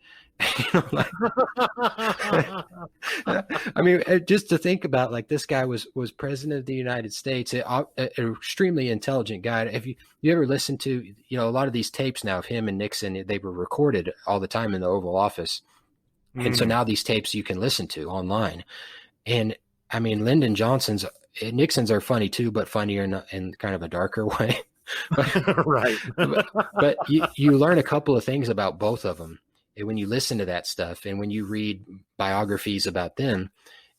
I mean, just to think about, like, this guy was president of the United States, an extremely intelligent guy. If you ever listen to, a lot of these tapes now of him and Nixon, they were recorded all the time in the Oval Office. And so now these tapes you can listen to online. And I mean, Nixon's are funny too, but funnier in kind of a darker way. Right. but you learn a couple of things about both of them. And when you listen to that stuff and when you read biographies about them,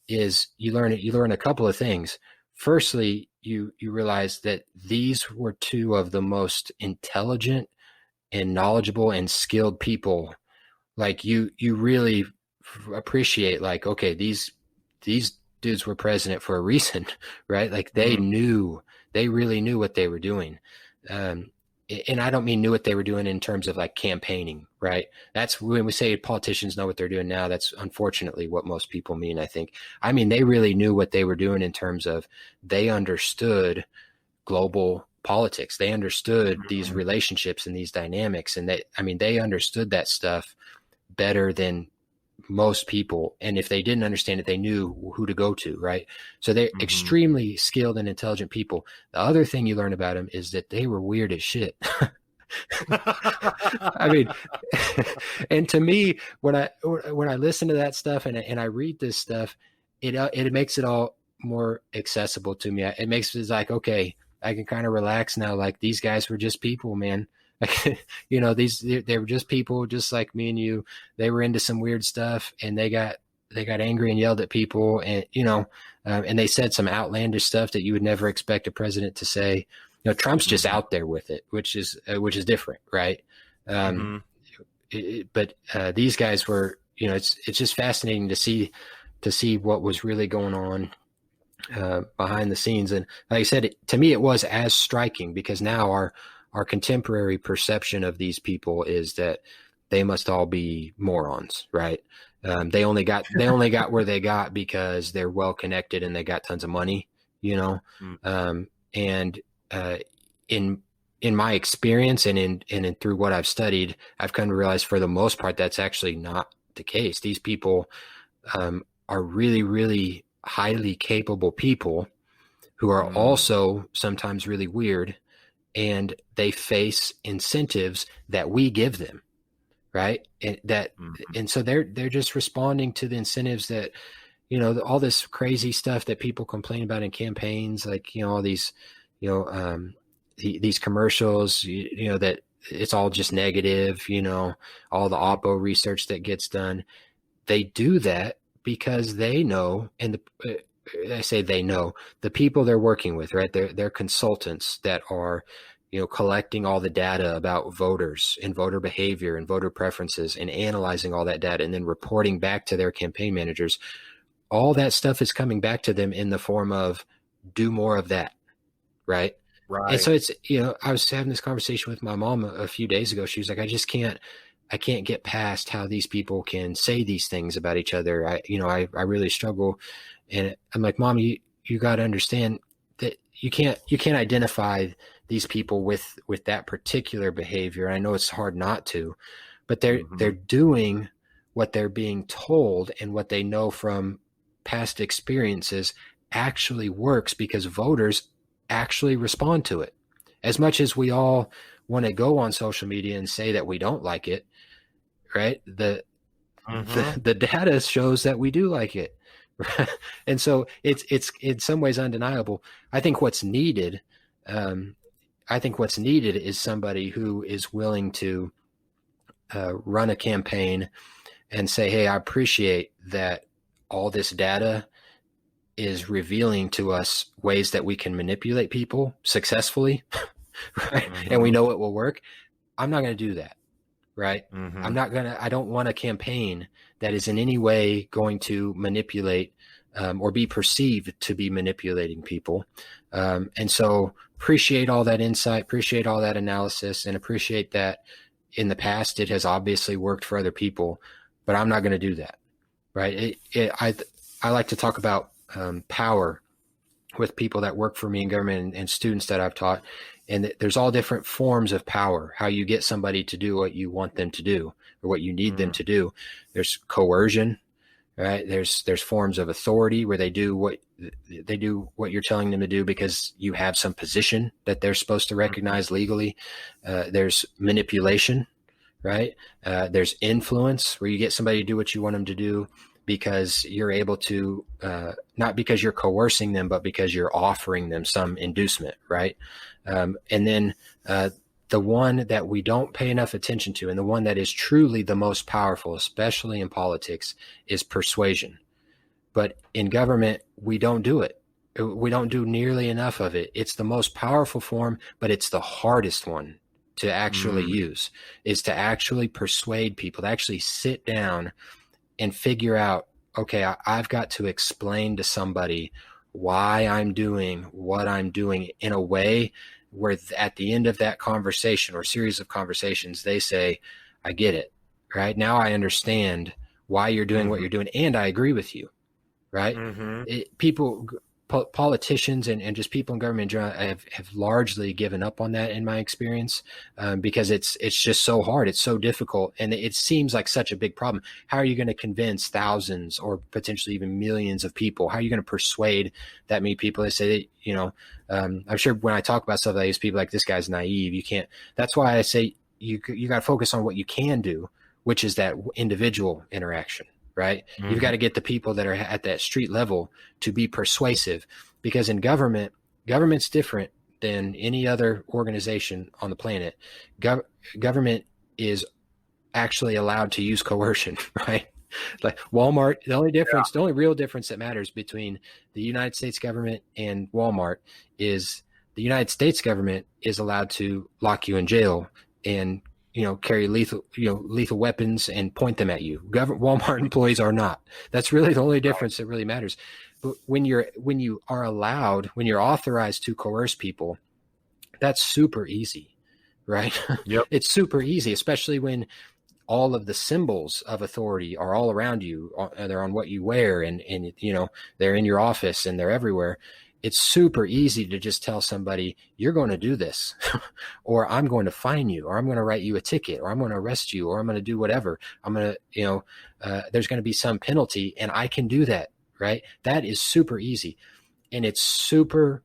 is you learn a couple of things. Firstly, you realize that these were two of the most intelligent and knowledgeable and skilled people. Like you really appreciate, like, okay, these dudes were president for a reason, right? Like they really knew what they were doing. And I don't mean knew what they were doing in terms of like campaigning, right? That's when we say politicians know what they're doing now. That's unfortunately what most people mean, I think. I mean, they really knew what they were doing in terms of they understood global politics. They understood these relationships and these dynamics. And they understood that stuff better than most people. And if they didn't understand it, they knew who to go to, right? So they're extremely skilled and intelligent people. The other thing you learn about them is that they were weird as shit. I mean, and to me, when I listen to that stuff and I read this stuff, it makes it all more accessible to me. It makes it like, okay, I can kind of relax now. Like, these guys were just people, man. They were just people, just like me and you. They were into some weird stuff, and they got angry and yelled at people, and and they said some outlandish stuff that you would never expect a president to say. Trump's just out there with it, which is different, right? But these guys were, it's just fascinating to see what was really going on behind the scenes. And like I said, to me, it was as striking because now our contemporary perception of these people is that they must all be morons, right? They only got where they got because they're well connected and they got tons of money, and in my experience and through what I've studied, I've come to realize for the most part that's actually not the case. These people are really, really highly capable people who are also sometimes really weird. And they face incentives that we give them, right? And so they're just responding to the incentives that, all this crazy stuff that people complain about in campaigns, like, all these, these commercials, that it's all just negative, all the Oppo research that gets done. They do that because they know, and I say they know, the people they're working with, right? They're consultants that are, collecting all the data about voters and voter behavior and voter preferences and analyzing all that data and then reporting back to their campaign managers. All that stuff is coming back to them in the form of do more of that, right? Right. And so it's, I was having this conversation with my mom a few days ago. She was like, I I can't get past how these people can say these things about each other. I really struggle. And I'm like, Mom, you got to understand that you can't identify these people with that particular behavior. I know it's hard not to, but they're doing what they're being told, and what they know from past experiences actually works because voters actually respond to it. As much as we all want to go on social media and say that we don't like it, right? The data shows that we do like it. And so it's in some ways undeniable. I think what's needed is somebody who is willing to run a campaign and say, hey, I appreciate that all this data is revealing to us ways that we can manipulate people successfully, right? And we know it will work. I'm not going to do that, right? I don't want a campaign that is in any way going to manipulate or be perceived to be manipulating people. And so appreciate all that insight, appreciate all that analysis, and appreciate that in the past it has obviously worked for other people, but I'm not going to do that, right? I like to talk about power with people that work for me in government and students that I've taught. And there's all different forms of power, how you get somebody to do what you want them to do or what you need them to do. There's coercion, right? There's forms of authority where they do what you're telling them to do because you have some position that they're supposed to recognize legally. There's manipulation, right? There's influence where you get somebody to do what you want them to do because you're able to, not because you're coercing them, but because you're offering them some inducement, right? And then the one that we don't pay enough attention to, and the one that is truly the most powerful, especially in politics, is persuasion. But in government, we don't do it. We don't do nearly enough of it. It's the most powerful form, but it's the hardest one to actually use, is to actually persuade people, to actually sit down and figure out, okay, I've got to explain to somebody why I'm doing what I'm doing in a way where at the end of that conversation or series of conversations, they say, I get it, right? Now I understand why you're doing what you're doing, and I agree with you, right? Politicians and just people in government have largely given up on that in my experience, because it's just so hard. It's so difficult. And it seems like such a big problem. How are you going to convince thousands or potentially even millions of people? How are you going to persuade that many people? They say, I'm sure when I talk about stuff like this, people are like, this guy's naive. You can't. That's why I say you got to focus on what you can do, which is that individual interaction. Right? You've got to get the people that are at that street level to be persuasive, because in government's different than any other organization on the planet. Government is actually allowed to use coercion, right? Like Walmart, the only real difference that matters between the United States government and Walmart is the United States government is allowed to lock you in jail and carry lethal weapons and point them at you. Walmart employees are not. That's really the only difference that really matters. But when you're authorized to coerce people, that's super easy, right? Yep. It's super easy, especially when all of the symbols of authority are all around you. They're on what you wear, and they're in your office and they're everywhere. It's super easy to just tell somebody, you're going to do this, or I'm going to fine you, or I'm going to write you a ticket, or I'm going to arrest you, or I'm going to do whatever. I'm going to, there's going to be some penalty, and I can do that, right? That is super easy. And it's super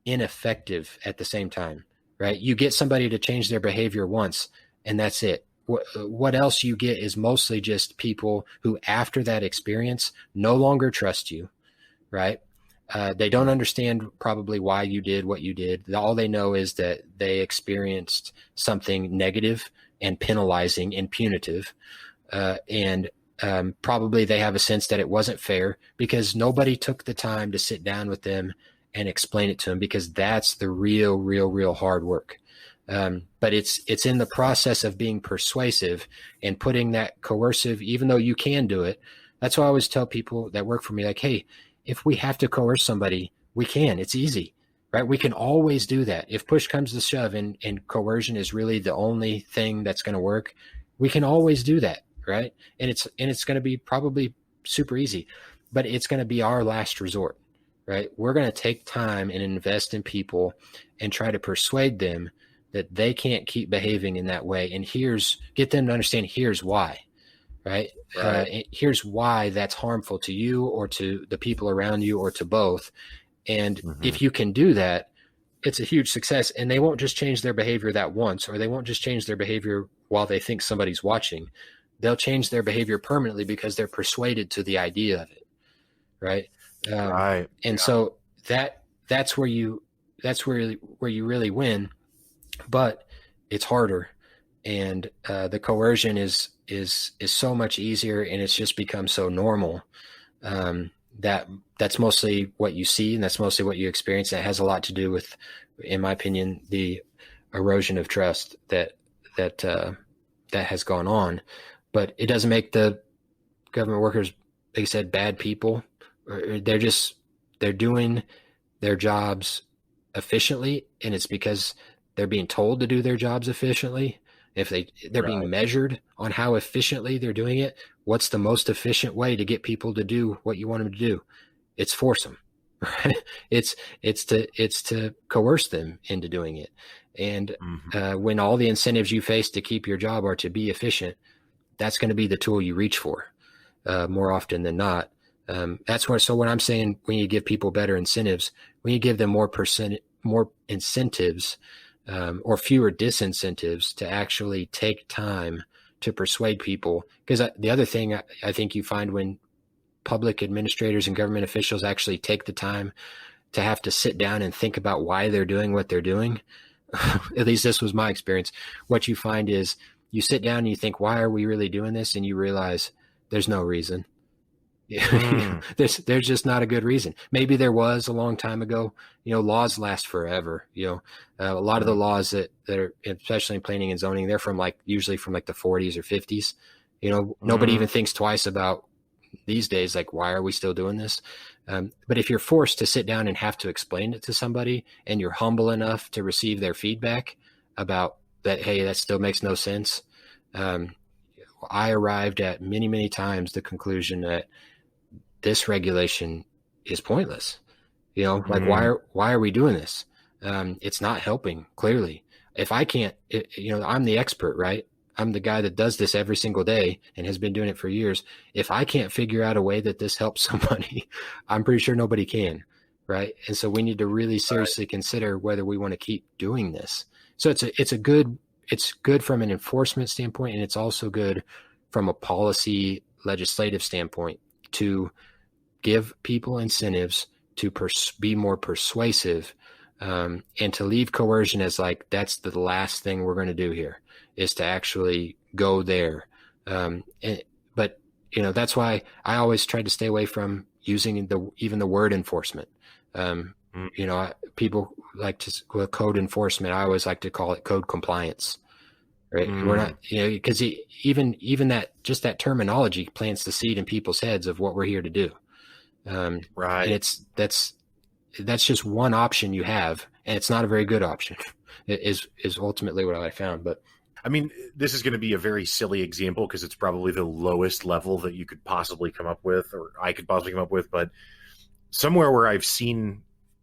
ineffective at the same time, right? You get somebody to change their behavior once, and that's it. What else you get is mostly just people who, after that experience, no longer trust you, right? They don't understand probably why you did what you did. All they know is that they experienced something negative and penalizing and punitive. And probably they have a sense that it wasn't fair because nobody took the time to sit down with them and explain it to them, because that's the real hard work. But it's in the process of being persuasive and putting that coercive, even though you can do it. That's why I always tell people that work for me, like, hey, if we have to coerce somebody, we can. It's easy, right? We can always do that. If push comes to shove and coercion is really the only thing that's going to work, We can always do that, right? And it's going to be probably super easy, but it's going to be our last resort, right? We're going to take time and invest in people and try to persuade them that they can't keep behaving in that way. And get them to understand here's why, right? Here's why that's harmful to you or to the people around you or to both. And if you can do that, it's a huge success. And they won't just change their behavior that once, or they won't just change their behavior while they think somebody's watching. They'll change their behavior permanently because they're persuaded to the idea of it. Right. And so that's where you really win, but it's harder. And the coercion is so much easier, and it's just become so normal that's mostly what you see, and that's mostly what you experience. That has a lot to do with, in my opinion, the erosion of trust that has gone on. But it doesn't make the government workers, like I said, bad people. They're doing their jobs efficiently, and it's because they're being told to do their jobs efficiently. If they're being measured on how efficiently they're doing it, what's the most efficient way to get people to do what you want them to do? It's force them, right? It's to coerce them into doing it. And when all the incentives you face to keep your job are to be efficient, that's going to be the tool you reach for more often than not. That's where. So when I'm saying when you give people better incentives, when you give them more incentives. Or fewer disincentives to actually take time to persuade people. Because the other thing I think you find when public administrators and government officials actually take the time to have to sit down and think about why they're doing what they're doing, at least this was my experience, what you find is you sit down and you think, why are we really doing this? And you realize there's no reason. There's just not a good reason. Maybe there was a long time ago. Laws last forever. A lot of the laws that are, especially in planning and zoning, they're usually from the 40s or 50s. Nobody even thinks twice about these days, like, why are we still doing this? But if you're forced to sit down and have to explain it to somebody, and you're humble enough to receive their feedback about that, hey, that still makes no sense. I arrived at many, many times the conclusion that this regulation is pointless. Why are we doing this? It's not helping, clearly. If I can't, I'm the expert, right? I'm the guy that does this every single day and has been doing it for years. If I can't figure out a way that this helps somebody, I'm pretty sure nobody can, right? And so we need to really seriously consider whether we want to keep doing this. So it's good from an enforcement standpoint, and it's also good from a policy legislative standpoint to give people incentives to be more persuasive, and to leave coercion as that's the last thing we're going to do here, is to actually go there. But that's why I always try to stay away from using even the word enforcement. People like to code enforcement. I always like to call it code compliance. Right. We're not, because even that terminology plants the seed in people's heads of what we're here to do. Right. And that's just one option you have, and it's not a very good option. It is ultimately what I found. But I mean, this is going to be a very silly example because it's probably the lowest level that you could possibly come up with, or I could possibly come up with. But somewhere where I've seen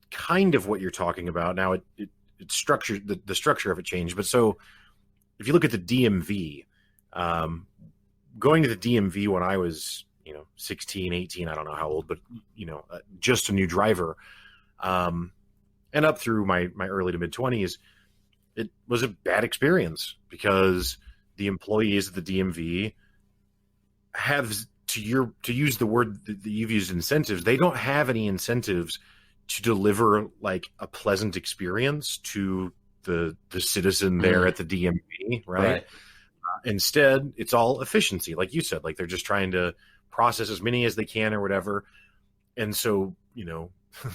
kind of what you're talking about now, it's structured, the structure of it changed. But so if you look at the DMV, going to the DMV when I was 16, 18, I don't know how old, but just a new driver, and up through my early to mid 20s, it was a bad experience because the employees at the DMV have, to use the word that you've used, incentives. They don't have any incentives to deliver a pleasant experience to the citizen there at the DMV, right? Instead, it's all efficiency, like you said. They're just trying to process as many as they can or whatever. And so,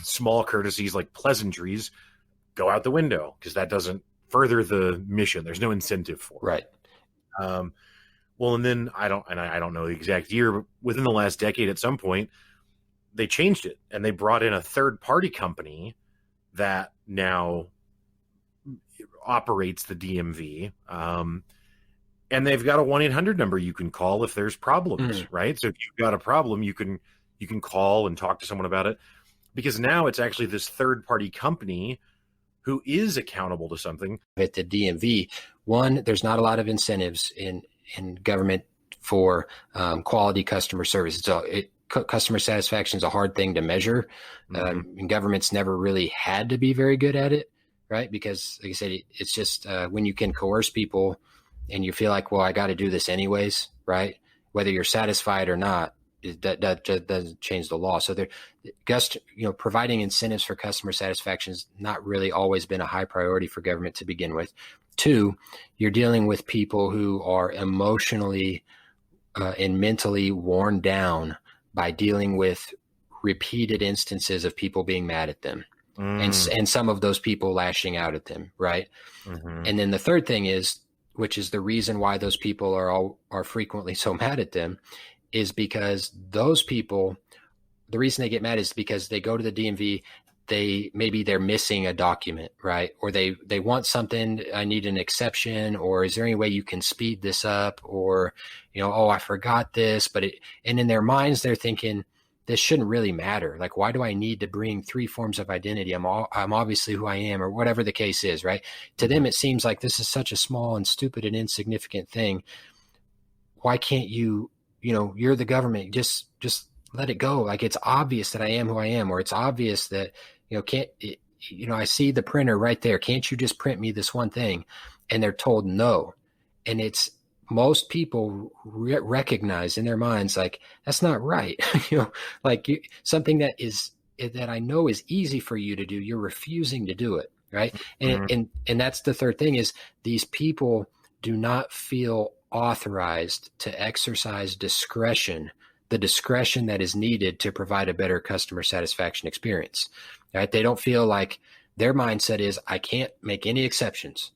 small courtesies like pleasantries go out the window because that doesn't further the mission. There's no incentive for it. Right. Well, and then I don't know the exact year, but within the last decade at some point, they changed it and they brought in a third-party company that now operates the DMV. and they've got a 1-800 number you can call if there's problems, Mm. right? So if you've got a problem, you can call and talk to someone about it, because now it's actually this third party company who is accountable to something. At the DMV, one, there's not a lot of incentives in government for quality customer service. Customer satisfaction is a hard thing to measure. And government's never really had to be very good at it, right? Because, like I said, it's just when you can coerce people and you feel like, well, I got to do this anyways, right? Whether you're satisfied or not, that doesn't change the law. So providing incentives for customer satisfaction has not really always been a high priority for government to begin with. Two, you're dealing with people who are emotionally and mentally worn down by dealing with repeated instances of people being mad at them, and some of those people lashing out at them, right? And then the third thing is, which is the reason why those people are frequently so mad at them, is because those people, the reason they get mad is because they go to the DMV, maybe they're missing a document, right? Or they want something, I need an exception, or is there any way you can speed this up? Or, oh, I forgot this, and in their minds, they're thinking, this shouldn't really matter. Like, why do I need to bring 3 forms of identity? I'm obviously who I am, or whatever the case is, right? To them, it seems like this is such a small and stupid and insignificant thing. Why can't you, you're the government, just let it go. Like, it's obvious that I am who I am, or it's obvious that, I see the printer right there. Can't you just print me this one thing? And they're told no. And most people recognize in their minds, like, that's not right. Something that I know is easy for you to do, you're refusing to do it. Right. And that's the third thing, is these people do not feel authorized to exercise discretion, the discretion that is needed to provide a better customer satisfaction experience. Right? They don't feel like, their mindset is, I can't make any exceptions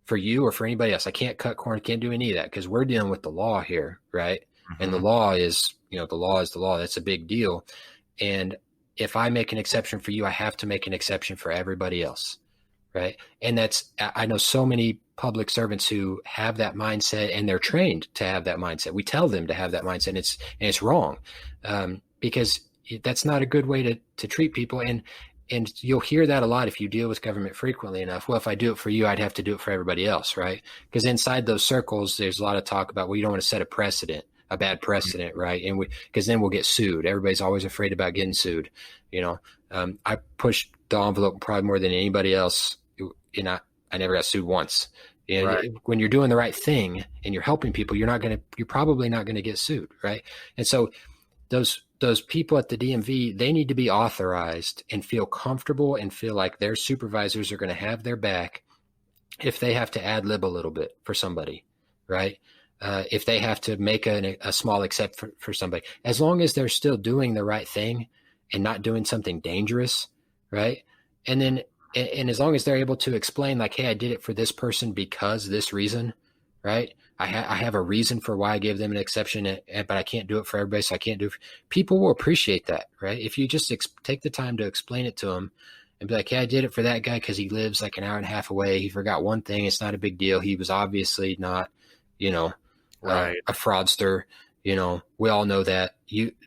for you or for anybody else. I can't cut corners, can't do any of that, because we're dealing with the law here, right? And the law is, the law is the law. That's a big deal. And if I make an exception for you, I have to make an exception for everybody else, right? And I know so many public servants who have that mindset, and they're trained to have that mindset. We tell them to have that mindset, and it's wrong, because that's not a good way to treat people. And you'll hear that a lot if you deal with government frequently enough. Well, if I do it for you, I'd have to do it for everybody else, right? Because inside those circles, there's a lot of talk about, well, you don't want to set a bad precedent, right? And because then we'll get sued. Everybody's always afraid about getting sued. I pushed the envelope probably more than anybody else, and I never got sued once. And Right. When you're doing the right thing and you're helping people, you're probably not going to get sued, right? And so those people at the DMV, they need to be authorized and feel comfortable and feel like their supervisors are going to have their back if they have to ad lib a little bit for somebody, right? If they have to make a small exception for somebody, as long as they're still doing the right thing and not doing something dangerous, right? And as long as they're able to explain, like, hey, I did it for this person because this reason, right? I have a reason for why I gave them an exception, but I can't do it for everybody, so I can't do it. People will appreciate that, right? If you just take the time to explain it to them and be like, hey, I did it for that guy because he lives like an hour and a half away. He forgot one thing. It's not a big deal. He was obviously not, Right. a fraudster. We all know that.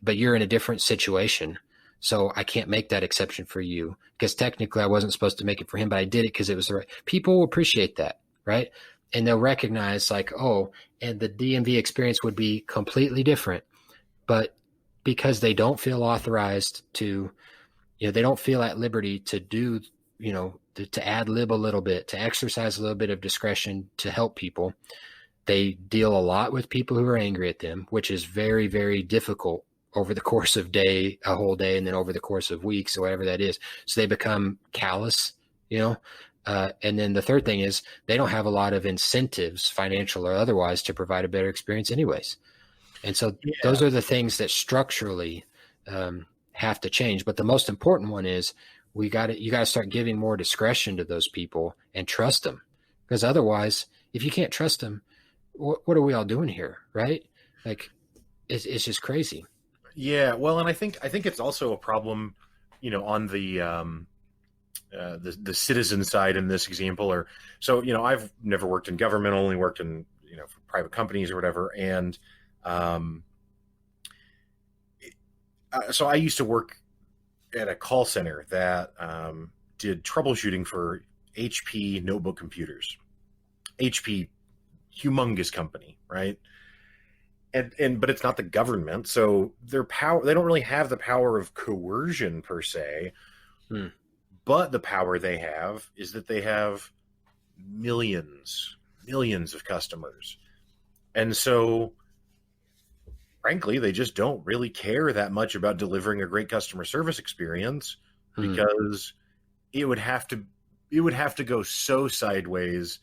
But you're in a different situation. So I can't make that exception for you, because technically I wasn't supposed to make it for him, but I did it because it was the right. People will appreciate that, right? And they'll recognize, like, oh, and the DMV experience would be completely different. But because they don't feel authorized to, they don't feel at liberty to do, to ad lib a little bit, to exercise a little bit of discretion to help people, they deal a lot with people who are angry at them, which is very, very difficult over the course of a whole day, and then over the course of weeks or whatever that is. So they become callous, and then the third thing is, they don't have a lot of incentives, financial or otherwise, to provide a better experience anyways. And so those are the things that structurally have to change. But the most important one is, you got to start giving more discretion to those people and trust them. Because otherwise, if you can't trust them, what are we all doing here, right? Like, it's just crazy. Yeah, well, and I think it's also a problem, on the citizen side in this example. Or so, I've never worked in government, only worked in for private companies or whatever. And so I used to work at a call center that did troubleshooting for HP notebook computers. HP, humongous company, right? But it's not the government, so they don't really have the power of coercion per se. But the power they have is that they have millions of customers. And so frankly, they just don't really care that much about delivering a great customer service experience, because it would have to go so sideways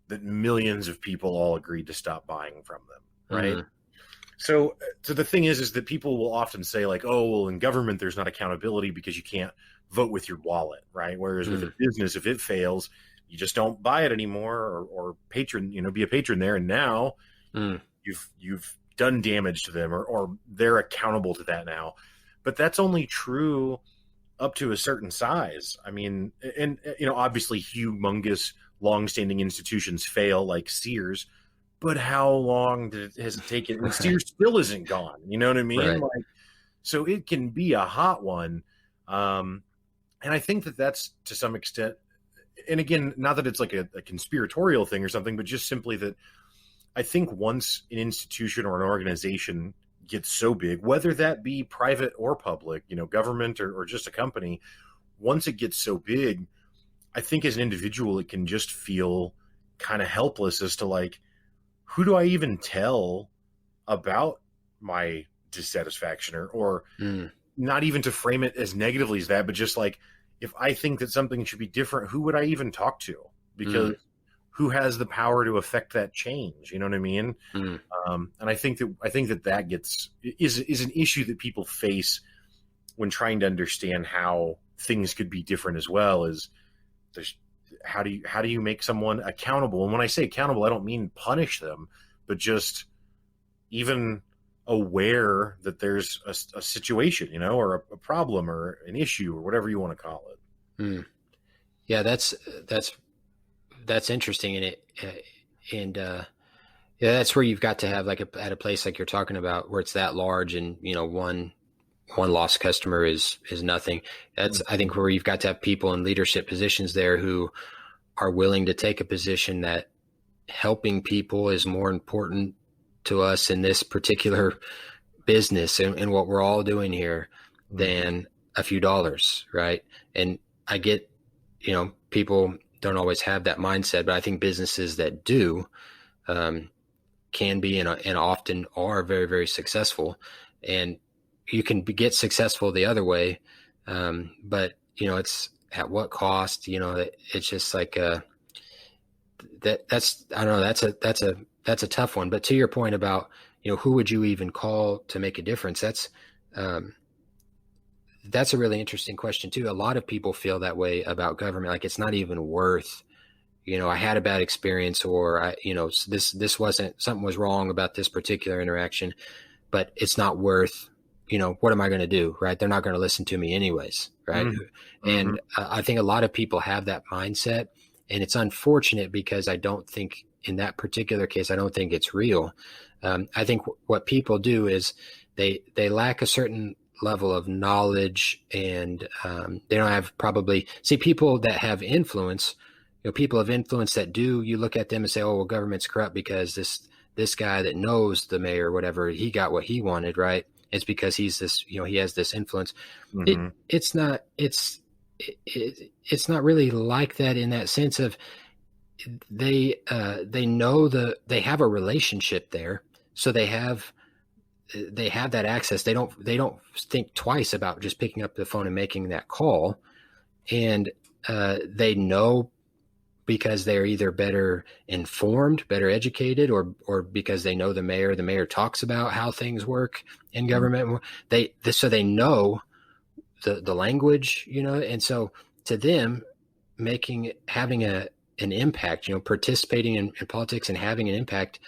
that millions of people all agreed to stop buying from them, right? So the thing is that people will often say like, oh, well, in government, there's not accountability because you can't vote with your wallet, right? Whereas with a business, if it fails, you just don't buy it anymore, or patron, be a patron there. And now you've done damage to them, or they're accountable to that now. But that's only true up to a certain size. I mean, and obviously humongous long-standing institutions fail, like Sears. But how long has it taken? And Sears still isn't gone. You know what I mean? Right. Like, so it can be a hot one. And I think that's to some extent, and again, not that it's like a conspiratorial thing or something, but just simply that I think once an institution or an organization gets so big, whether that be private or public, government or just a company, once it gets so big, I think as an individual, it can just feel kind of helpless as to like, who do I even tell about my dissatisfaction, or not even to frame it as negatively as that, but just like, if I think that something should be different, who would I even talk to? Because who has the power to affect that change? You know what I mean? And I think that is an issue that people face when trying to understand how things could be different as well. Is how do you make someone accountable? And when I say accountable, I don't mean punish them, but just even aware that there's a situation, or a problem or an issue or whatever you want to call it. Yeah, that's interesting. And that's where you've got to have at a place like you're talking about, where it's that large, and one lost customer is nothing. That's I think where you've got to have people in leadership positions there who are willing to take a position that helping people is more important to us in this particular business and what we're all doing here than a few dollars, right? And I get, people don't always have that mindset, but I think businesses that do can be and often are very, very successful. And you can get successful the other way, but it's at what cost? It's just like that's I don't know. That's a tough one. But to your point about who would you even call to make a difference? That's a really interesting question too. A lot of people feel that way about government. Like it's not even worth. I had a bad experience, or this wasn't, something was wrong about this particular interaction, but it's not worth. What am I going to do? Right? They're not going to listen to me anyways. Right. And I think a lot of people have that mindset, and it's unfortunate because I don't think in that particular case, I don't think it's real. I think what people do is they lack a certain level of knowledge, and they don't have people that have influence, people of influence that you look at them and say, oh, well, government's corrupt because this guy that knows the mayor or whatever, he got what he wanted. Right. It's because he's this, he has this influence. It's not really like that in that sense of they know they have a relationship there. So they have that access. They don't think twice about just picking up the phone and making that call. And they know because they're either better informed, better educated, or because they know the mayor talks about how things work in government. So they know the language, and so to them, having an impact, participating in politics and having an impact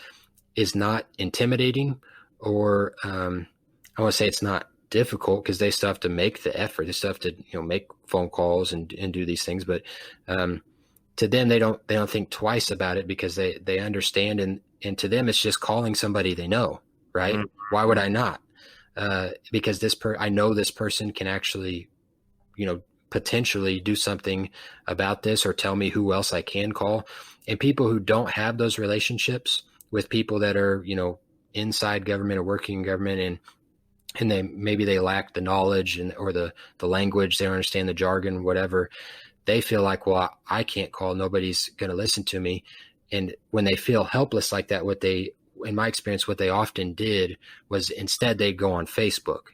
is not intimidating, or I want to say it's not difficult, because they still have to make the effort. They still have to, make phone calls and do these things. But to them, they don't think twice about it, because they understand, And to them, it's just calling somebody they know, right? Mm-hmm. Why would I not? Because I know this person can actually, potentially do something about this or tell me who else I can call. And people who don't have those relationships with people that are, inside government or working in government, and they lack the knowledge or the language, they don't understand the jargon, whatever, they feel like, well, I can't call, nobody's going to listen to me. And when they feel helpless like that, in my experience, what they often did was instead they'd go on Facebook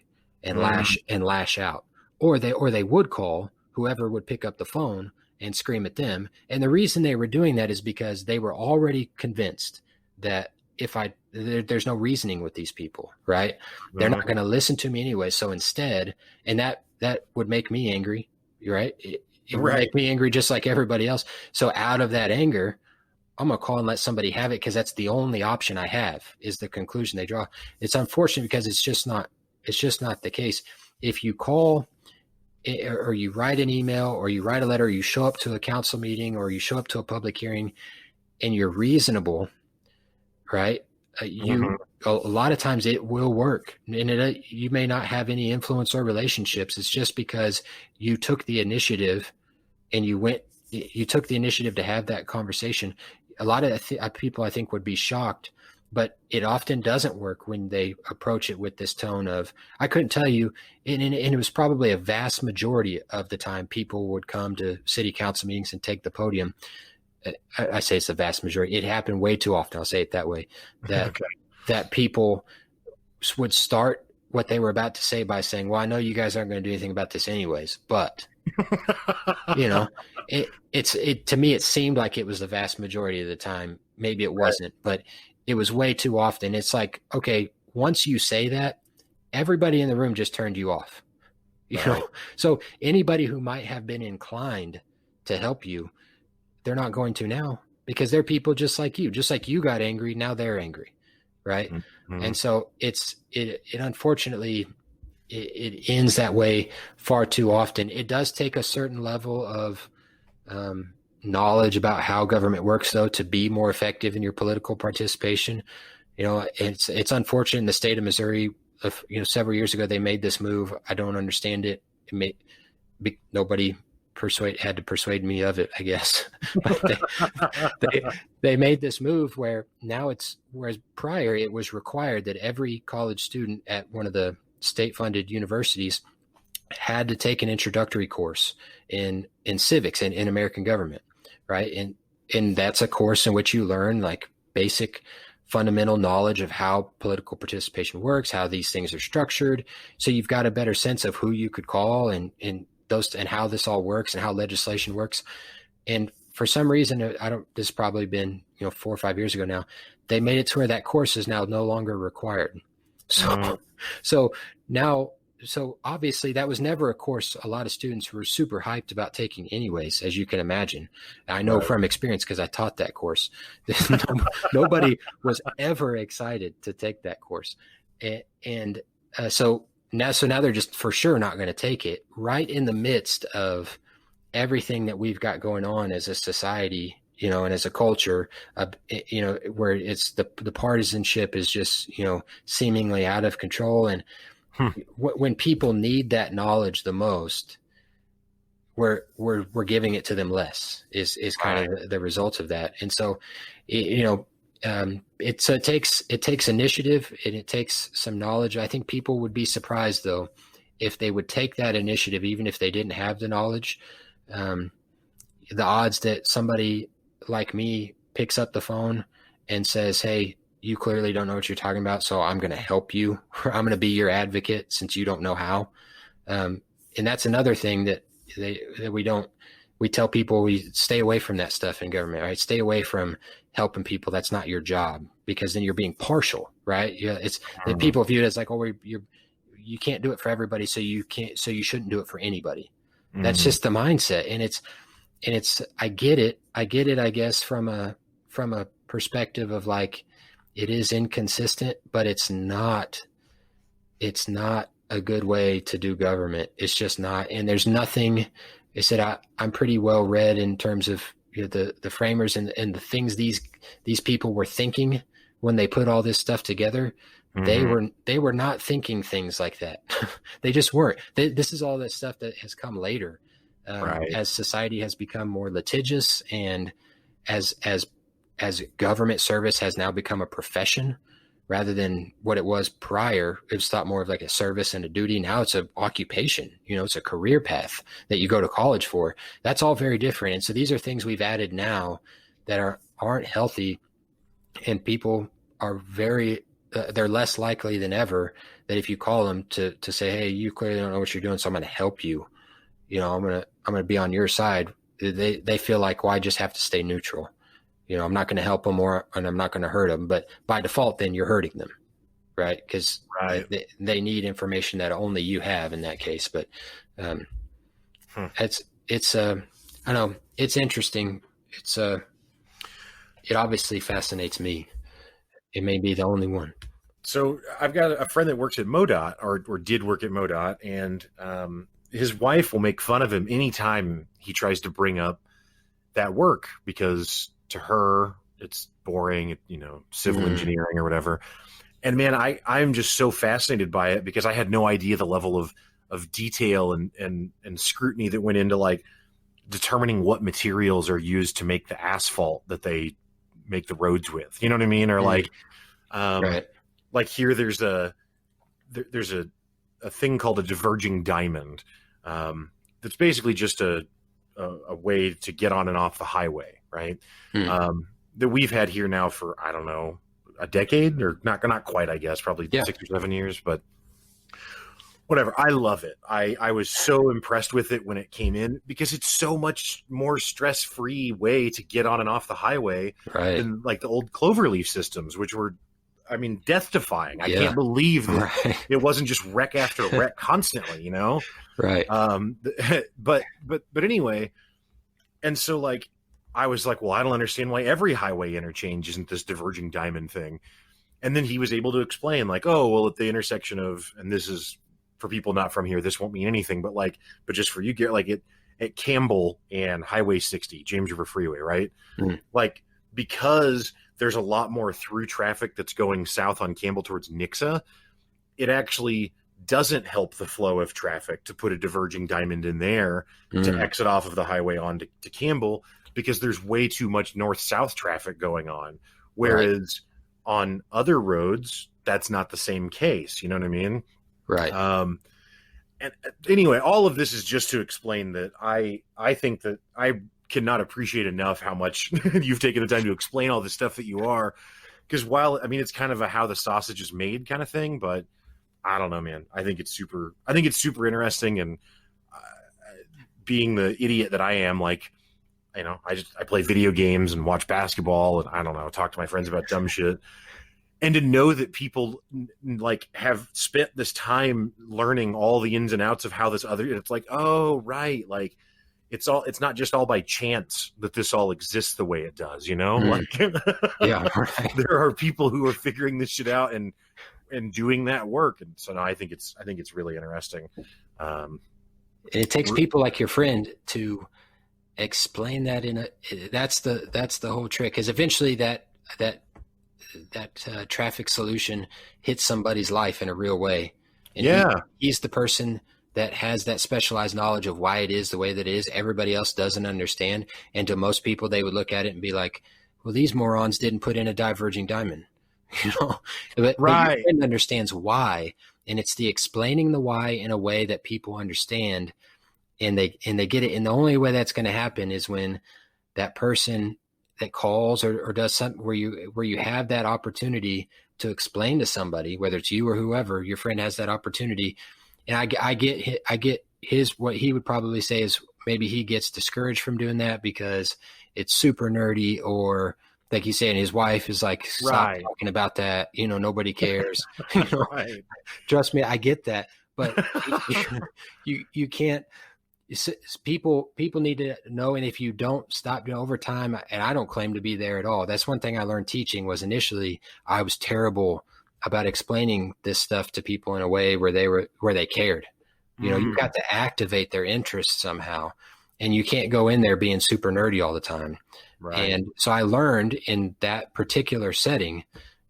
and lash out, or they would call whoever would pick up the phone and scream at them. And the reason they were doing that is because they were already convinced that there's no reasoning with these people, right? Mm-hmm. They're not going to listen to me anyway. So instead, and that would make me angry, right? It would make me angry just like everybody else. So out of that anger, I'm going to call and let somebody have it, because that's the only option I have, is the conclusion they draw. It's unfortunate because it's just not the case. If you call or you write an email or you write a letter, or you show up to a council meeting or you show up to a public hearing and you're reasonable, right? A lot of times it will work, and you may not have any influence or relationships. It's just because you took the initiative and you took the initiative to have that conversation. A lot of people, I think, would be shocked, but it often doesn't work when they approach it with this tone of, I couldn't tell you. And it was probably a vast majority of the time people would come to city council meetings and take the podium. I say it's the vast majority. It happened way too often. I'll say it that way, that people would start what they were about to say by saying, well, I know you guys aren't going to do anything about this anyways, but to me, it seemed like it was the vast majority of the time. Maybe it wasn't, but it was way too often. It's like, okay, once you say that, everybody in the room just turned you off, know? So anybody who might have been inclined to help you, they're not going to now, because they're people just like you got angry. Now they're angry. Right. Mm-hmm. And so it unfortunately, it ends that way far too often. It does take a certain level of knowledge about how government works, though, to be more effective in your political participation. It's unfortunate in the state of Missouri. Several years ago, they made this move. I don't understand it. Nobody had to persuade me of it, I guess. But they made this move where now whereas prior it was required that every college student at one of the state-funded universities had to take an introductory course in civics and in American government, right? And that's a course in which you learn like basic fundamental knowledge of how political participation works, how these things are structured. So you've got a better sense of who you could call and how this all works and how legislation works. And for some reason, this has probably been 4 or 5 years ago now, they made it to where that course is now no longer required. So obviously that was never a course a lot of students were super hyped about taking anyways, as you can imagine. I know from experience, because I taught that course. Nobody was ever excited to take that course. So now they're just for sure not going to take it, right in the midst of everything that we've got going on as a society, and as a culture, where it's the partisanship is just, seemingly out of control. And when people need that knowledge the most, we're giving it to them less is kind of the result of that. And so, it takes initiative and it takes some knowledge. I think people would be surprised, though, if they would take that initiative, even if they didn't have the knowledge. The odds that somebody like me picks up the phone and says, hey, you clearly don't know what you're talking about, so I'm going to help you. I'm going to be your advocate since you don't know how. And that's another thing that we tell people, we stay away from that stuff in government, right? Stay away from helping people. That's not your job, because then you're being partial, right? Yeah, people view it as like, oh, you can't do it for everybody, so you shouldn't do it for anybody. Mm-hmm. That's just the mindset. And it's I get it, I guess, from a perspective of like, it is inconsistent, but it's not a good way to do government. It's just not. And there's nothing. I said I'm pretty well read in terms of the framers and the things these people were thinking when they put all this stuff together, Mhm. they were not thinking things like that. They just weren't. This is all that stuff that has come later, Right. as society has become more litigious, and as government service has now become a profession rather than what it was prior. It was thought more of like a service and a duty. Now it's an occupation. It's a career path that you go to college for. That's all very different. And so these are things we've added now that aren't healthy, and people are they're less likely than ever that if you call them to say, hey, you clearly don't know what you're doing, so I'm going to help you. I'm going to be on your side. They feel like, well, I just have to stay neutral. I'm not going to help them and I'm not going to hurt them, but by default, then you're hurting them, right? Because Right. they need information that only you have in that case. But it's I know it's interesting. It obviously fascinates me. It may be the only one. So I've got a friend that works at MoDOT or did work at MoDOT, and his wife will make fun of him anytime he tries to bring up that work because to her it's boring, civil engineering or whatever. And man, I'm just so fascinated by it because I had no idea the level of detail and scrutiny that went into like determining what materials are used to make the asphalt that they make the roads with. You know what I mean? Or like, Right. like here, there's a thing called a diverging diamond. That's basically just a way to get on and off the highway, right? That we've had here now for, I don't know, a decade, or not quite, I guess, probably 6 or 7 years, but whatever. I love it. I was so impressed with it when it came in because it's so much more stress-free way to get on and off the highway than like the old cloverleaf systems, which were, I mean, death-defying. I can't believe that it wasn't just wreck after wreck constantly, Right. But anyway, and so like I was like, well, I don't understand why every highway interchange isn't this diverging diamond thing. And then he was able to explain like, oh, well, at the intersection of, and this is for people not from here, this won't mean anything, but just for you, Garrett, like at Campbell and Highway 60, James River Freeway, right? Like, because there's a lot more through traffic that's going south on Campbell towards Nixa, it actually doesn't help the flow of traffic to put a diverging diamond in there to exit off of the highway on to Campbell, because there's way too much north-south traffic going on. Whereas on other roads, that's not the same case. You know what I mean? Right. And anyway, all of this is just to explain that I think that I cannot appreciate enough how much you've taken the time to explain all the stuff that you are. Because while, I mean, it's kind of a how the sausage is made kind of thing, but I don't know, man. I think it's super interesting. And being the idiot that I am, like, I play video games and watch basketball and I don't know, talk to my friends about dumb shit. And to know that people like have spent this time learning all the ins and outs of how this other, it's like, oh, right. Like it's not just all by chance that this all exists the way it does, like there are people who are figuring this shit out and doing that work. And so no, I think it's really interesting. And it takes people like your friend to explain that that's the whole trick, because eventually that traffic solution hits somebody's life in a real way. And he's the person that has that specialized knowledge of why it is the way that it is. Everybody else doesn't understand. And to most people, they would look at it and be like, well, these morons didn't put in a diverging diamond, but your friend understands why. And it's the explaining the why in a way that people understand, and they get it. And the only way that's going to happen is when that person that calls or does something where you have that opportunity to explain to somebody, whether it's you or whoever, your friend has that opportunity. And I get his, what he would probably say is maybe he gets discouraged from doing that because it's super nerdy, or like he's saying, his wife is like, stop talking about that. Nobody cares. Trust me, I get that, but you can't. People need to know, and if you don't stop over time, and I don't claim to be there at all. That's one thing I learned teaching was initially I was terrible about explaining this stuff to people in a way where they cared. You've got to activate their interest somehow, and you can't go in there being super nerdy all the time. Right. And so I learned in that particular setting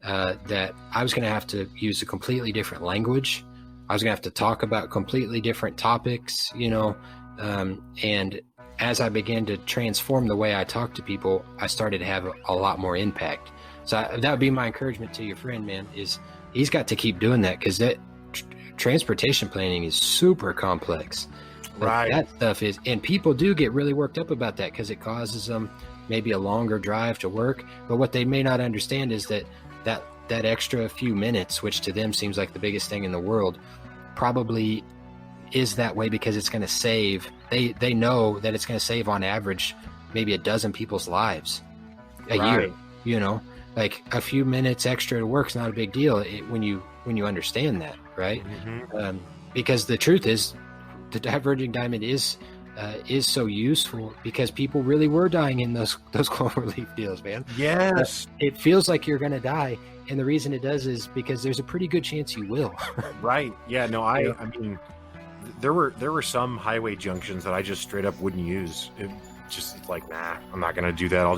that I was going to have to use a completely different language. I was going to have to talk about completely different topics, and as I began to transform the way I talk to people, I started to have a lot more impact. So that would be my encouragement to your friend, man, is he's got to keep doing that, because that transportation planning is super complex. Right. That stuff is, and people do get really worked up about that because it causes them maybe a longer drive to work. But what they may not understand is that extra few minutes, which to them seems like the biggest thing in the world, probably is that way because it's going to save. They know that it's going to save on average maybe a dozen people's lives a year. Like a few minutes extra to work is not a big deal when you understand that, right? Mm-hmm. Because the truth is, the diverging diamond is so useful because people really were dying in those clover leaf deals, man. Yes. It feels like you're going to die, and the reason it does is because there's a pretty good chance you will. Right. Yeah. No. I mean, there were some highway junctions that I just straight up wouldn't use. It's like, nah, I'm not going to do that. I'll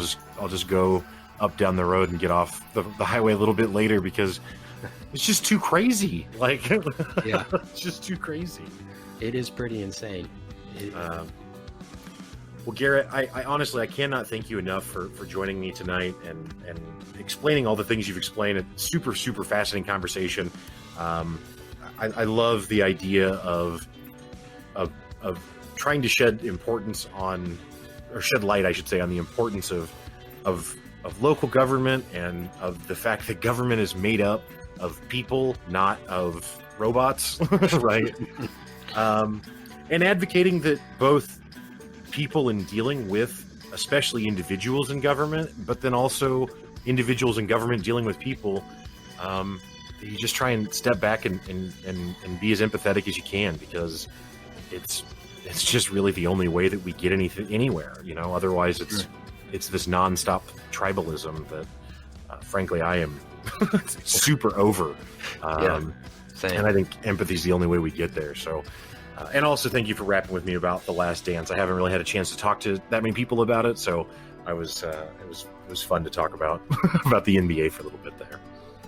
just go up down the road and get off the highway a little bit later because it's just too crazy. Like, yeah, it's just too crazy. It is pretty insane. Well, Garrett, I honestly, I cannot thank you enough for joining me tonight and explaining all the things you've explained. It's super, super fascinating conversation. I love the idea of trying to shed light, I should say, on the importance of local government and of the fact that government is made up of people, not of robots, right? And advocating that both people in dealing with, especially individuals in government, but then also individuals in government dealing with people, you just try and step back and be as empathetic as you can, because it's just really the only way that we get anything anywhere. Otherwise it's this nonstop tribalism that, frankly, I am super over. Same. And I think empathy is the only way we get there. So, and also thank you for rapping with me about The Last Dance. I haven't really had a chance to talk to that many people about it, so it was fun to talk about about the NBA for a little bit there.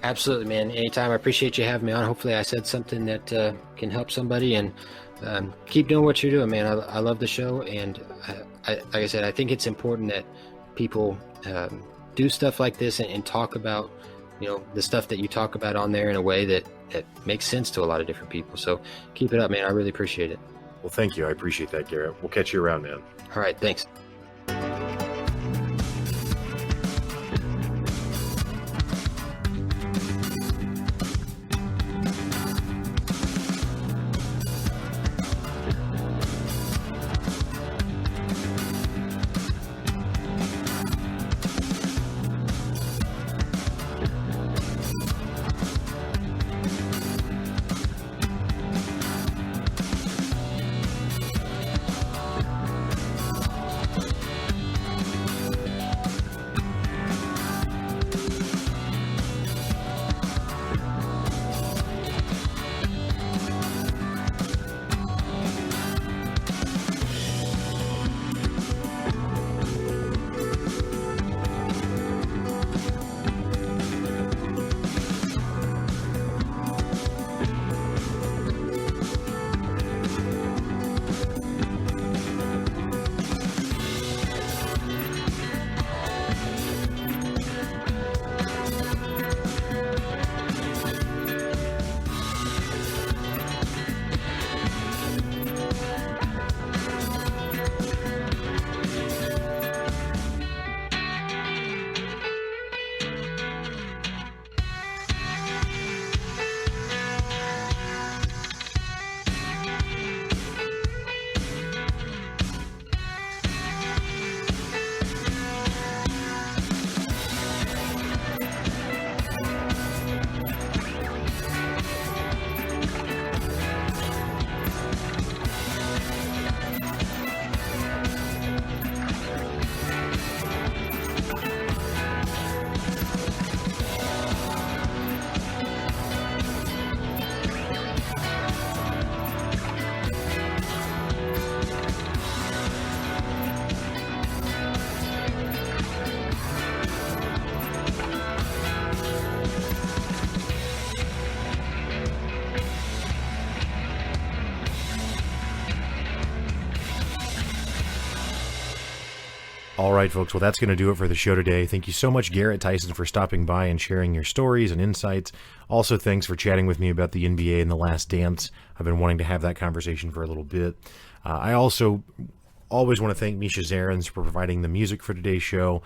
Absolutely, man. Anytime. I appreciate you having me on. Hopefully I said something that can help somebody, and keep doing what you're doing, man. I love the show, and like I said, I think it's important that people do stuff like this and talk about the stuff that you talk about on there in a way that makes sense to a lot of different people. So keep it up, man. I really appreciate it. Well, thank you. I appreciate that, Garrett. We'll catch you around, man. All right. Thanks. All right, folks. Well, that's going to do it for the show today. Thank you so much, Garrett Tyson, for stopping by and sharing your stories and insights. Also, thanks for chatting with me about the NBA and The Last Dance. I've been wanting to have that conversation for a little bit. I also always want to thank Misha Zarins for providing the music for today's show.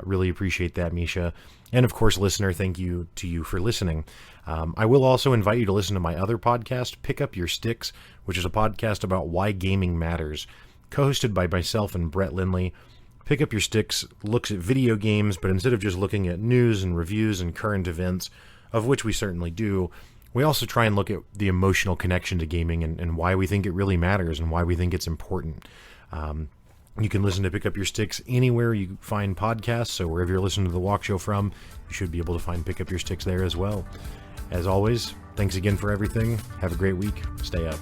Really appreciate that, Misha. And of course, listener, thank you to you for listening. I will also invite you to listen to my other podcast, Pick Up Your Sticks, which is a podcast about why gaming matters, co-hosted by myself and Brett Lindley. Pick Up Your Sticks looks at video games, but instead of just looking at news and reviews and current events, of which we certainly do, we also try and look at the emotional connection to gaming and why we think it really matters and why we think it's important. You can listen to Pick Up Your Sticks anywhere you find podcasts, so wherever you're listening to The Walkshow from, you should be able to find Pick Up Your Sticks there as well. As always, thanks again for everything. Have a great week. Stay up.